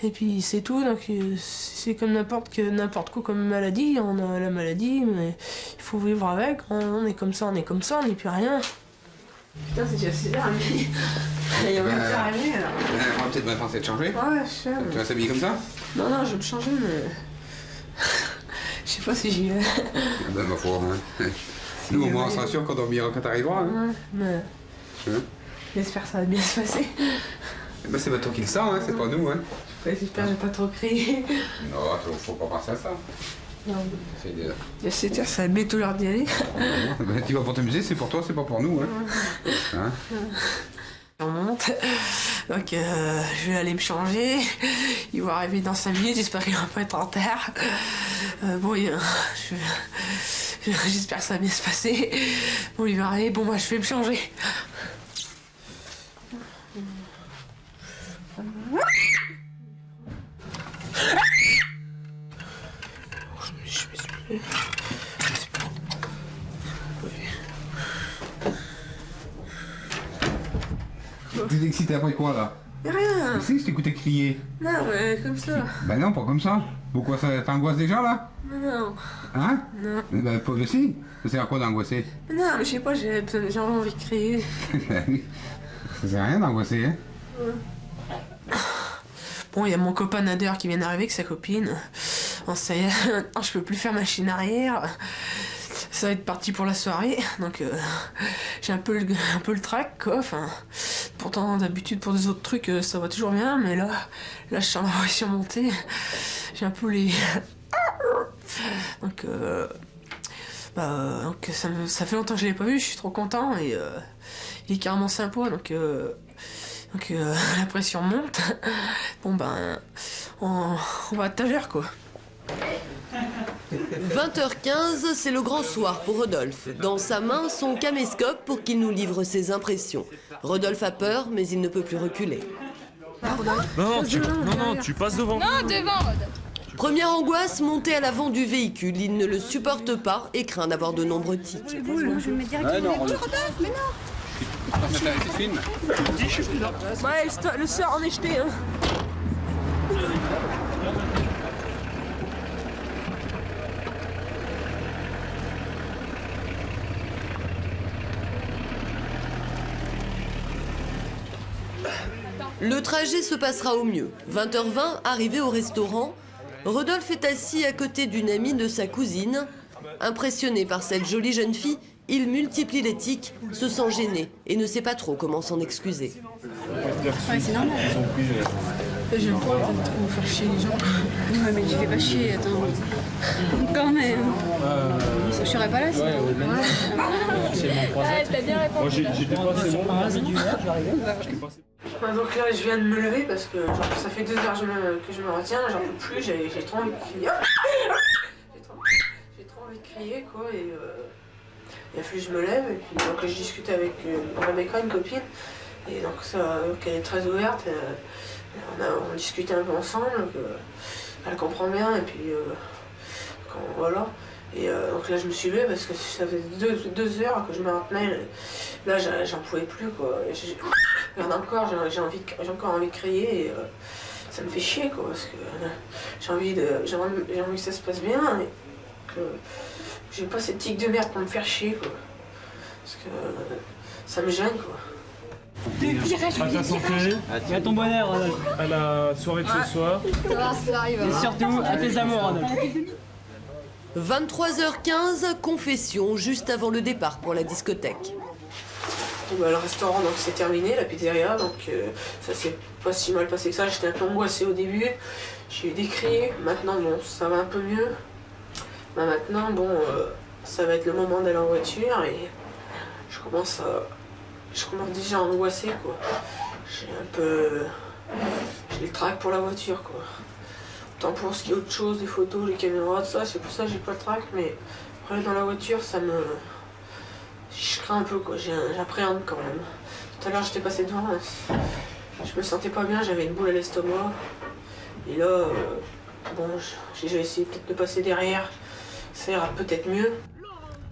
Et puis c'est tout, donc c'est comme n'importe quoi comme maladie, on a la maladie, mais il faut vivre avec, on est comme ça, on n'est plus rien. Putain, c'est déjà 6 heures, mais il y a rien à arriver alors. On va peut-être bien penser de changer. Ouais, je sais. Tu vas s'habiller comme ça? Non, je vais me changer, mais je sais pas si j'y vais. Ben, ma foi, hein. Nous, au moins, on sera sûr qu'on dormira quand t'arriveras. Hein. Ouais, mais j'espère que ça va bien se passer. Ben, c'est pas toi qui le sens, hein, c'est pas nous, hein. J'espère que j'ai pas trop crié. Non, faut pas penser à ça. Non. Il y a 7 heures, ça va bientôt l'heure d'y aller. Ben, tu vas pour t'amuser, c'est pour toi, c'est pas pour nous, hein. On monte, donc je vais aller me changer, il va arriver dans 5 minutes, j'espère qu'il va pas être en terre. Bon, j'espère que ça va bien se passer. Bon, il va arriver, bon, moi je vais me changer. Plus excité après quoi là? Rien. Si, je t'écoutais crier. Non, mais comme ça. Ben non, pas comme ça. Pourquoi ça t'angoisse déjà là? Non. Hein? Non. Ben pas aussi. Ça sert à quoi d'angoisser? Non, mais je sais pas, j'ai envie de crier. Ça sert à rien d'angoisser, hein? Bon, il y a mon copain Nader qui vient d'arriver avec sa copine. Bon, ça y est, je peux plus faire machine arrière. Ça va être parti pour la soirée, donc j'ai un peu le trac, quoi. Enfin, pourtant d'habitude pour des autres trucs ça va toujours bien, mais là je sens la pression monter. J'ai un peu les donc ça fait longtemps que je l'ai pas vu, je suis trop content et il est carrément sympa, donc la pression monte. Bon on va à tout à l'heure, quoi. 20h15, c'est le grand soir pour Rodolphe. Dans sa main, son caméscope pour qu'il nous livre ses impressions. Rodolphe a peur, mais il ne peut plus reculer. Non, tu passes devant. Non, devant, Rod. Première angoisse, monter à l'avant du véhicule. Il ne le supporte pas et craint d'avoir de nombreux tics. Je vais me dire qu'il non, est mais non. Ouais, le sort en est jeté. Hein. Le trajet se passera au mieux. 20h20, arrivé au restaurant, Rodolphe est assis à côté d'une amie de sa cousine. Impressionné par cette jolie jeune fille, il multiplie les tics, se sent gêné et ne sait pas trop comment s'en excuser. Ouais, c'est normal. J'aime pas trop faire chier les gens. Ouais, mais tu fais pas chier, attends. Quand même. Je serais pas là sinon. Ouais, t'as bien répondu. Moi j'étais pas assez bon. Donc là, je viens de me lever parce que genre, ça fait 2 heures que je me retiens, j'en peux plus, j'ai trop envie de crier. J'ai trop envie de crier, quoi, et il a fallu que je me lève, et puis donc je discutais avec Rebecca, une copine, et donc qu'elle est très ouverte, on discutait un peu ensemble, elle comprend bien, et puis voilà. Et donc là je me suis levée parce que ça faisait 2 heures que je me retenais, là j'en pouvais plus, quoi. Regarde encore, j'ai encore envie de crier et ça me fait chier, quoi, parce que j'ai envie que ça se passe bien et que j'ai pas cette tique de merde pour me faire chier, quoi. Parce que ça me gêne, quoi. À ta santé, à ton bonheur, Rodolphe. À la soirée de ce soir. Et surtout à tes amours, Rodolphe. 23h15, confession juste avant le départ pour la discothèque. Le restaurant, donc c'est terminé, la pizzeria, donc ça s'est pas si mal passé que ça. J'étais un peu angoissée au début, j'ai eu des cris. Maintenant, bon, ça va un peu mieux. Maintenant, bon, ça va être le moment d'aller en voiture et je commence déjà à angoisser, quoi. J'ai le trac pour la voiture, quoi. Tant pour ce qui est autre chose, des photos, les caméras, tout ça, c'est pour ça que j'ai pas le trac, mais après dans la voiture, je crains un peu, quoi, j'appréhende quand même. Tout à l'heure j'étais passé devant, je me sentais pas bien, j'avais une boule à l'estomac. Et là, bon, j'ai essayé peut-être de passer derrière, ça ira peut-être mieux.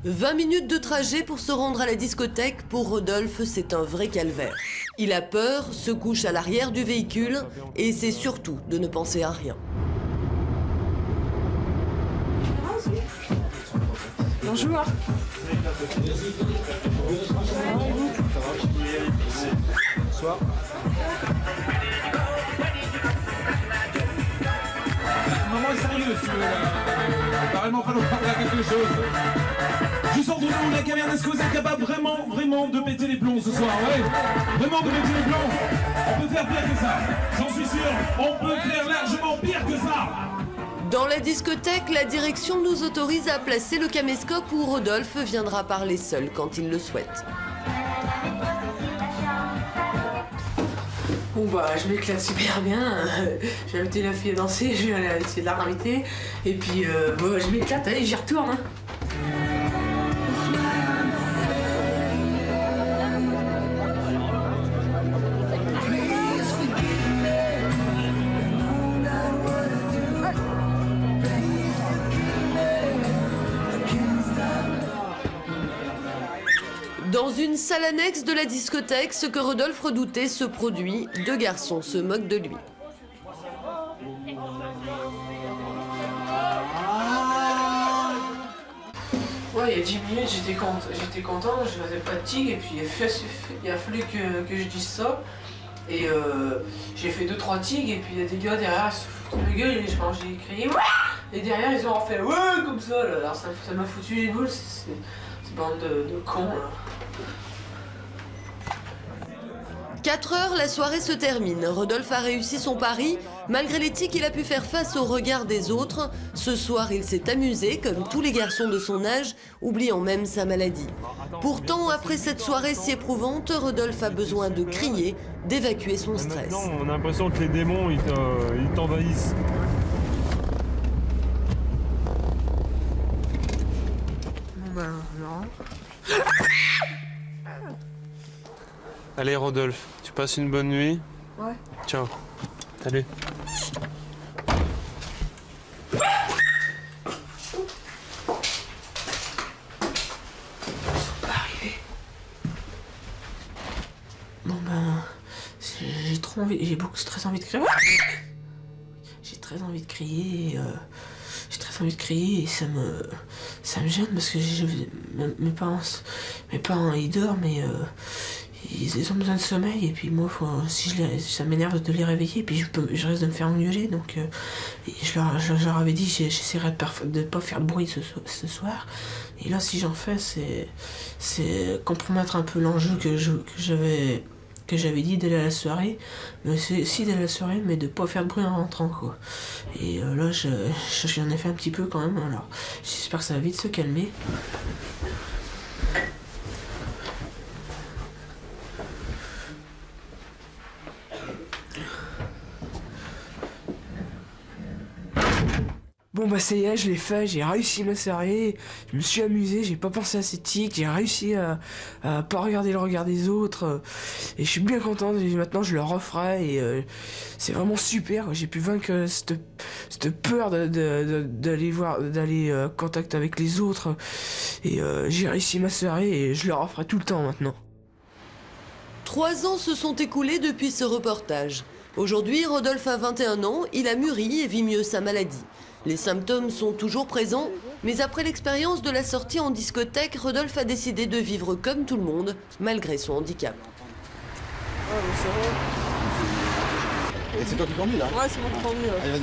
20 minutes de trajet pour se rendre à la discothèque, pour Rodolphe, c'est un vrai calvaire. Il a peur, se couche à l'arrière du véhicule et essaie surtout de ne penser à rien. Bonjour. Bonsoir. Maman est sérieuse, il va vraiment falloir parler à quelque chose. Juste entre nous, la caverne, est-ce que vous êtes capable vraiment de péter les plombs ce soir? Ouais, vraiment de péter les plombs. On peut faire pire que ça, j'en suis sûr. On peut faire largement pire que ça. Dans la discothèque, la direction nous autorise à placer le caméscope où Rodolphe viendra parler seul quand il le souhaite. Bon bah je m'éclate super bien, j'ai invité la fille à danser, je vais aller essayer de la réinviter, et puis bah, je m'éclate, allez j'y retourne. Hein. Dans une salle annexe de la discothèque, ce que Rodolphe redoutait se produit. 2 garçons se moquent de lui. Ouais, il y a 10 minutes, j'étais content, je n'avais pas de tig, et puis il a fallu que je dise ça. Et j'ai fait 2-3 tigs, et puis il y a des gars derrière, ils se foutent de ma gueule, et j'ai crié ouais. Et derrière, ils ont fait ouais, comme ça, là. Alors ça m'a foutu les boules, c'est bande de cons, là. 4 heures, la soirée se termine. Rodolphe a réussi son pari. Malgré les tics, il a pu faire face au regard des autres. Ce soir, il s'est amusé, comme tous les garçons de son âge, oubliant même sa maladie. Pourtant, après cette soirée si éprouvante, Rodolphe a besoin de crier, d'évacuer son stress. Maintenant, on a l'impression que les démons, ils t'envahissent. Non. Allez Rodolphe, tu passes une bonne nuit? Ouais. Ciao. Salut. j'ai très envie de crier. J'ai très envie de crier. J'ai très envie de crier et ça me gêne parce que mes parents ils dorment mais ils ont besoin de sommeil et puis moi ça m'énerve de les réveiller et puis je risque de me faire engueuler donc je leur avais dit j'essaierai de pas faire de bruit ce soir et là si j'en fais c'est compromettre un peu l'enjeu que j'avais dit d'aller à la soirée, mais si d'aller à la soirée, mais de pas faire de bruit en rentrant, quoi. Et là, j'en ai fait un petit peu quand même, alors j'espère que ça va vite se calmer. Bon bah ça y est, je l'ai fait, j'ai réussi ma soirée, je me suis amusé, j'ai pas pensé à ces tics, j'ai réussi à pas regarder le regard des autres, et je suis bien content, maintenant je le referai, et c'est vraiment super, j'ai pu vaincre cette peur d'aller contact avec les autres, et j'ai réussi ma soirée, et je le referai tout le temps maintenant. 3 ans se sont écoulés depuis ce reportage. Aujourd'hui, Rodolphe a 21 ans, il a mûri et vit mieux sa maladie. Les symptômes sont toujours présents, mais après l'expérience de la sortie en discothèque, Rodolphe a décidé de vivre comme tout le monde, malgré son handicap. Et c'est toi qui conduis là? Ouais, c'est moi qui conduis. Ouais. Allez, vas-y.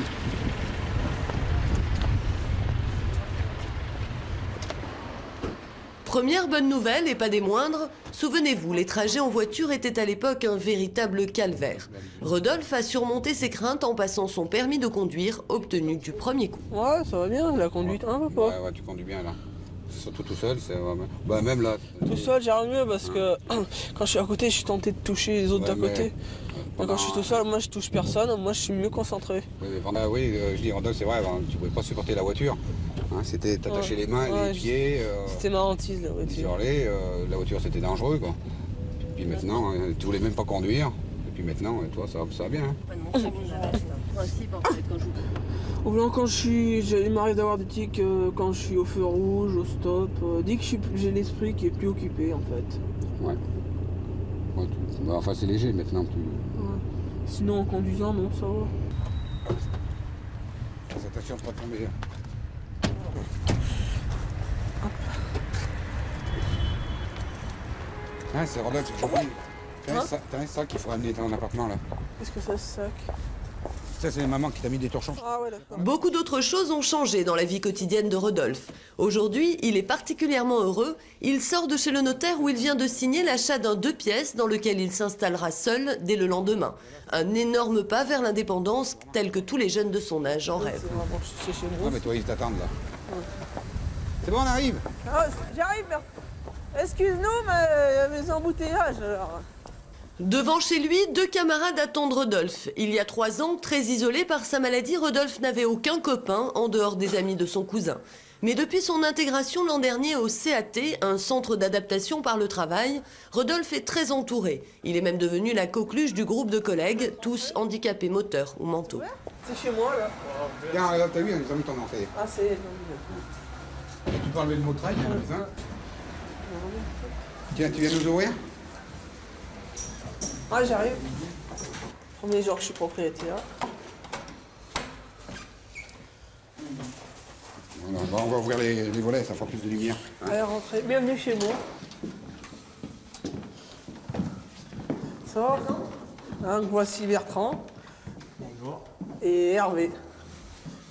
Première bonne nouvelle, et pas des moindres, souvenez-vous, les trajets en voiture étaient à l'époque un véritable calvaire. Rodolphe a surmonté ses craintes en passant son permis de conduire, obtenu du premier coup. Ouais, ça va bien, la conduite, hein, papa? Ouais, tu conduis bien là. Surtout tout seul, c'est vraiment... Bah même là... Tout seul, j'arrive mieux parce que quand je suis à côté, je suis tenté de toucher les autres d'à côté. Mais quand je suis tout seul, moi je touche personne, moi je suis mieux concentré. Oui, je dis Rodolphe, c'est vrai, tu pouvais pas supporter la voiture. Hein, c'était t'attacher les mains, les pieds. C'était ma hantise la voiture. La voiture c'était dangereux quoi. Puis maintenant, tu voulais même pas conduire. Et puis maintenant, toi ça va bien. Hein. Quand il m'arrive d'avoir des tics quand je suis au feu rouge, au stop, dès que j'ai l'esprit qui est plus occupé en fait. Ouais. Enfin c'est léger maintenant. Ouais. Sinon en conduisant, non, ça va. Attention de pas tomber. Ah, c'est Rodolphe, j'ai oublié. T'as un sac qu'il faut amener dans ton appartement là. Qu'est-ce que c'est ce sac? Ça, c'est maman qui t'a mis des torchons. Ah ouais, d'accord. Beaucoup d'autres choses ont changé dans la vie quotidienne de Rodolphe. Aujourd'hui, il est particulièrement heureux. Il sort de chez le notaire où il vient de signer l'achat d'un 2 pièces dans lequel il s'installera seul dès le lendemain. Un énorme pas vers l'indépendance tel que tous les jeunes de son âge en rêvent. Non mais toi, ils t'attendent là. Ouais. C'est bon, on arrive. Ah, j'arrive, mais... Excuse-nous, mais mes embouteillages alors. Devant chez lui, 2 camarades attendent Rodolphe. Il y a 3 ans, très isolé par sa maladie, Rodolphe n'avait aucun copain en dehors des amis de son cousin. Mais depuis son intégration l'an dernier au CAT, un centre d'adaptation par le travail, Rodolphe est très entouré. Il est même devenu la coqueluche du groupe de collègues, tous handicapés moteurs ou mentaux. C'est chez moi là. Tiens, là, t'as vu, ils ont mis ton entrée. Ah, c'est... Tu peux enlever le mot de trail, hein. Tiens, tu viens nous ouvrir? Ah, j'arrive. Premier jour que je suis propriétaire. Voilà, on va ouvrir les volets, ça fera plus de lumière. Hein. Allez, rentrez. Bienvenue chez moi. Ça va? Hein, voici Bertrand. Bonjour. Et Hervé.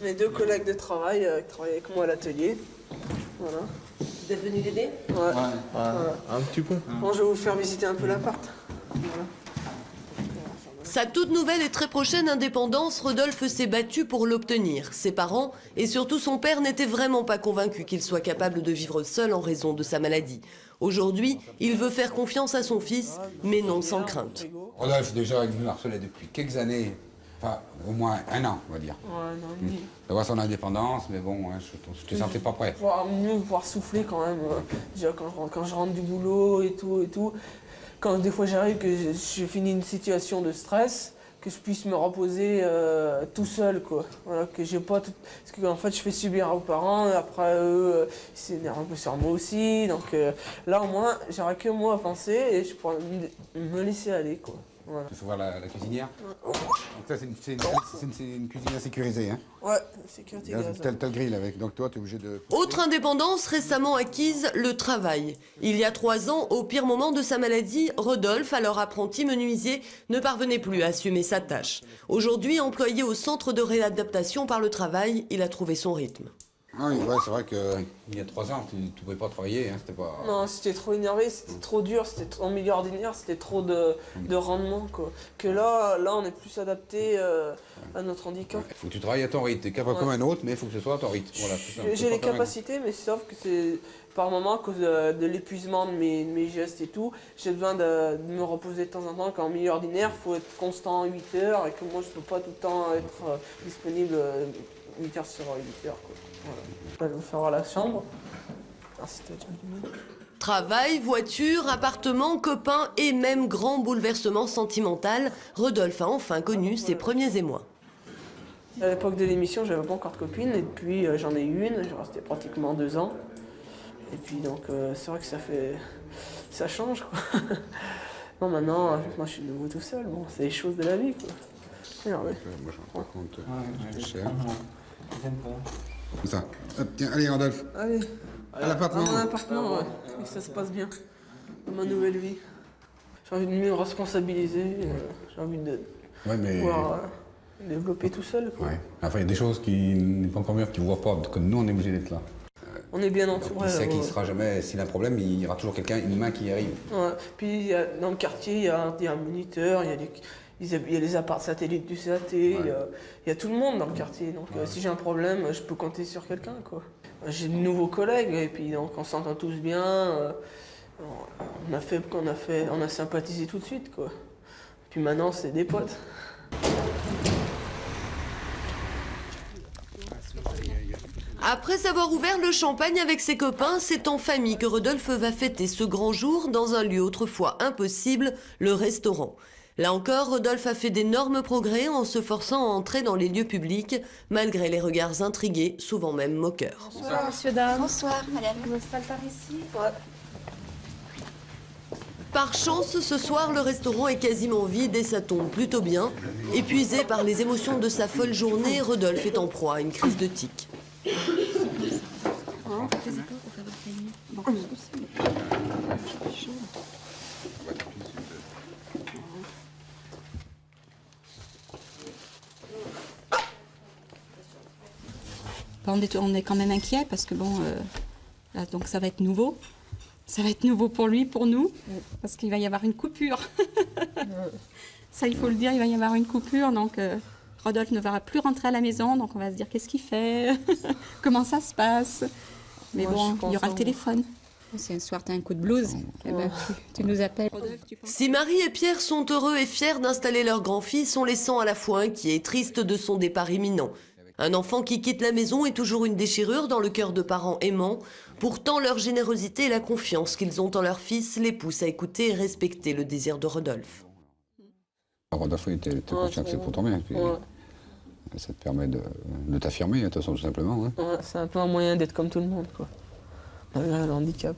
Mes 2 collègues de travail qui travaillent avec moi à l'atelier. Voilà. Vous êtes venu l'aider? Ouais. Voilà. Un petit peu. Bon, je vais vous faire visiter un peu l'appart. Voilà. Sa toute nouvelle et très prochaine indépendance, Rodolphe s'est battu pour l'obtenir. Ses parents et surtout son père n'étaient vraiment pas convaincus qu'il soit capable de vivre seul en raison de sa maladie. Aujourd'hui, il veut faire confiance à son fils, mais non sans crainte. Rodolphe, déjà, il nous harcelait depuis quelques années, enfin au moins 1 an, on va dire. Ouais, 1 an et demi. D'avoir son indépendance, mais bon, hein, je te sentais pas prêt. Pouvoir souffler quand même, déjà quand je rentre du boulot et tout. Quand des fois j'arrive que je finis une situation de stress, que je puisse me reposer tout seul, quoi. Voilà, que j'ai pas tout... Parce que en fait je fais subir aux parents, et après eux ils s'énervent un peu sur moi aussi, donc là au moins j'aurais que moi à penser et je pourrais me laisser aller, quoi. Voilà. Il faut voir la cuisinière. Donc ça, c'est une cuisinière sécurisée. Hein. Ouais, sécurité gaz. T'as le grill avec, donc toi, tu es obligé de... Autre indépendance récemment acquise, le travail. Il y a 3 ans, au pire moment de sa maladie, Rodolphe, alors apprenti menuisier, ne parvenait plus à assumer sa tâche. Aujourd'hui, employé au centre de réadaptation par le travail, il a trouvé son rythme. Ah oui, ouais, c'est vrai qu'il y a 3 ans, tu ne pouvais pas travailler, hein, c'était pas... Non, c'était trop énervé, c'était trop dur, c'était en milieu ordinaire, c'était trop de rendement, quoi. Que là, on est plus adapté à notre handicap. Il faut que tu travailles à ton rythme, t'es capable comme un autre, mais il faut que ce soit à ton rythme. Voilà, j'ai les capacités, mais sauf que c'est par moment, à cause de l'épuisement de mes gestes et tout, j'ai besoin de me reposer de temps en temps, qu'en milieu ordinaire, il faut être constant 8 heures, et que moi, je peux pas tout le temps être disponible 8 heures sur 8 heures, quoi. Voilà. Je vais faire la chambre. Travail, voiture, appartement, copains et même grand bouleversement sentimental, Rodolphe a enfin connu ses premiers émois. À l'époque de l'émission, j'avais pas encore de copine, et puis j'en ai eu une, j'ai resté pratiquement 2 ans. Et puis donc c'est vrai que ça change, quoi. Non, maintenant, moi je suis de nouveau tout seul, bon, c'est les choses de la vie, quoi. Regardez. Moi je me rends pas compte, c'est cher. Comme ça. Hop, tiens, allez Rodolphe. Allez. À l'appartement. À mon appartement, ouais. Et ça se passe bien. Dans ma nouvelle vie. J'ai envie de me responsabiliser, j'ai envie de pouvoir développer tout seul, quoi. Ouais. Enfin, il y a des choses qui n'est pas encore mieux, qui ne voient pas, comme nous on est obligé d'être là. On est bien entouré. Il sait qu'il ne sera jamais, s'il a un problème, il y aura toujours quelqu'un, une main qui arrive. Ouais. Puis dans le quartier, il y a un moniteur, il y a les apparts satellites du CAT, il y a tout le monde dans le quartier. Donc si j'ai un problème, je peux compter sur quelqu'un, quoi. J'ai de nouveaux collègues et puis donc on s'entend tous bien. On a sympathisé tout de suite, quoi. Puis maintenant, c'est des potes. Après avoir ouvert le champagne avec ses copains, c'est en famille que Rodolphe va fêter ce grand jour dans un lieu autrefois impossible, le restaurant. Là encore, Rodolphe a fait d'énormes progrès en se forçant à entrer dans les lieux publics, malgré les regards intrigués, souvent même moqueurs. Bonsoir, monsieur, dame. Bonsoir, madame. Vous installez par ici? Ouais. Par chance, ce soir, le restaurant est quasiment vide et ça tombe plutôt bien. Épuisé par les émotions de sa folle journée, Rodolphe est en proie à une crise de tic. On est quand même inquiet parce que bon, là, donc ça va être nouveau. Ça va être nouveau pour lui, pour nous, parce qu'il va y avoir une coupure. Ça, il faut le dire, il va y avoir une coupure. Donc, Rodolphe ne va plus rentrer à la maison. Donc, on va se dire qu'est-ce qu'il fait, comment ça se passe. Mais bon, il y aura le téléphone. Si un soir tu as un coup de blues, eh ben, tu nous appelles. Si Marie et Pierre sont heureux et fiers d'installer leur grand-fils, on les sent à la fois inquiets et tristes de son départ imminent. Un enfant qui quitte la maison est toujours une déchirure dans le cœur de parents aimants. Pourtant, leur générosité et la confiance qu'ils ont en leur fils les poussent à écouter et respecter le désir de Rodolphe. Rodolphe, tu es conscient que c'est pour ton bien. Puis ça te permet de t'affirmer, de toute façon, tout simplement. Hein. Ouais, c'est un peu un moyen d'être comme tout le monde, quoi. Malgré le handicap.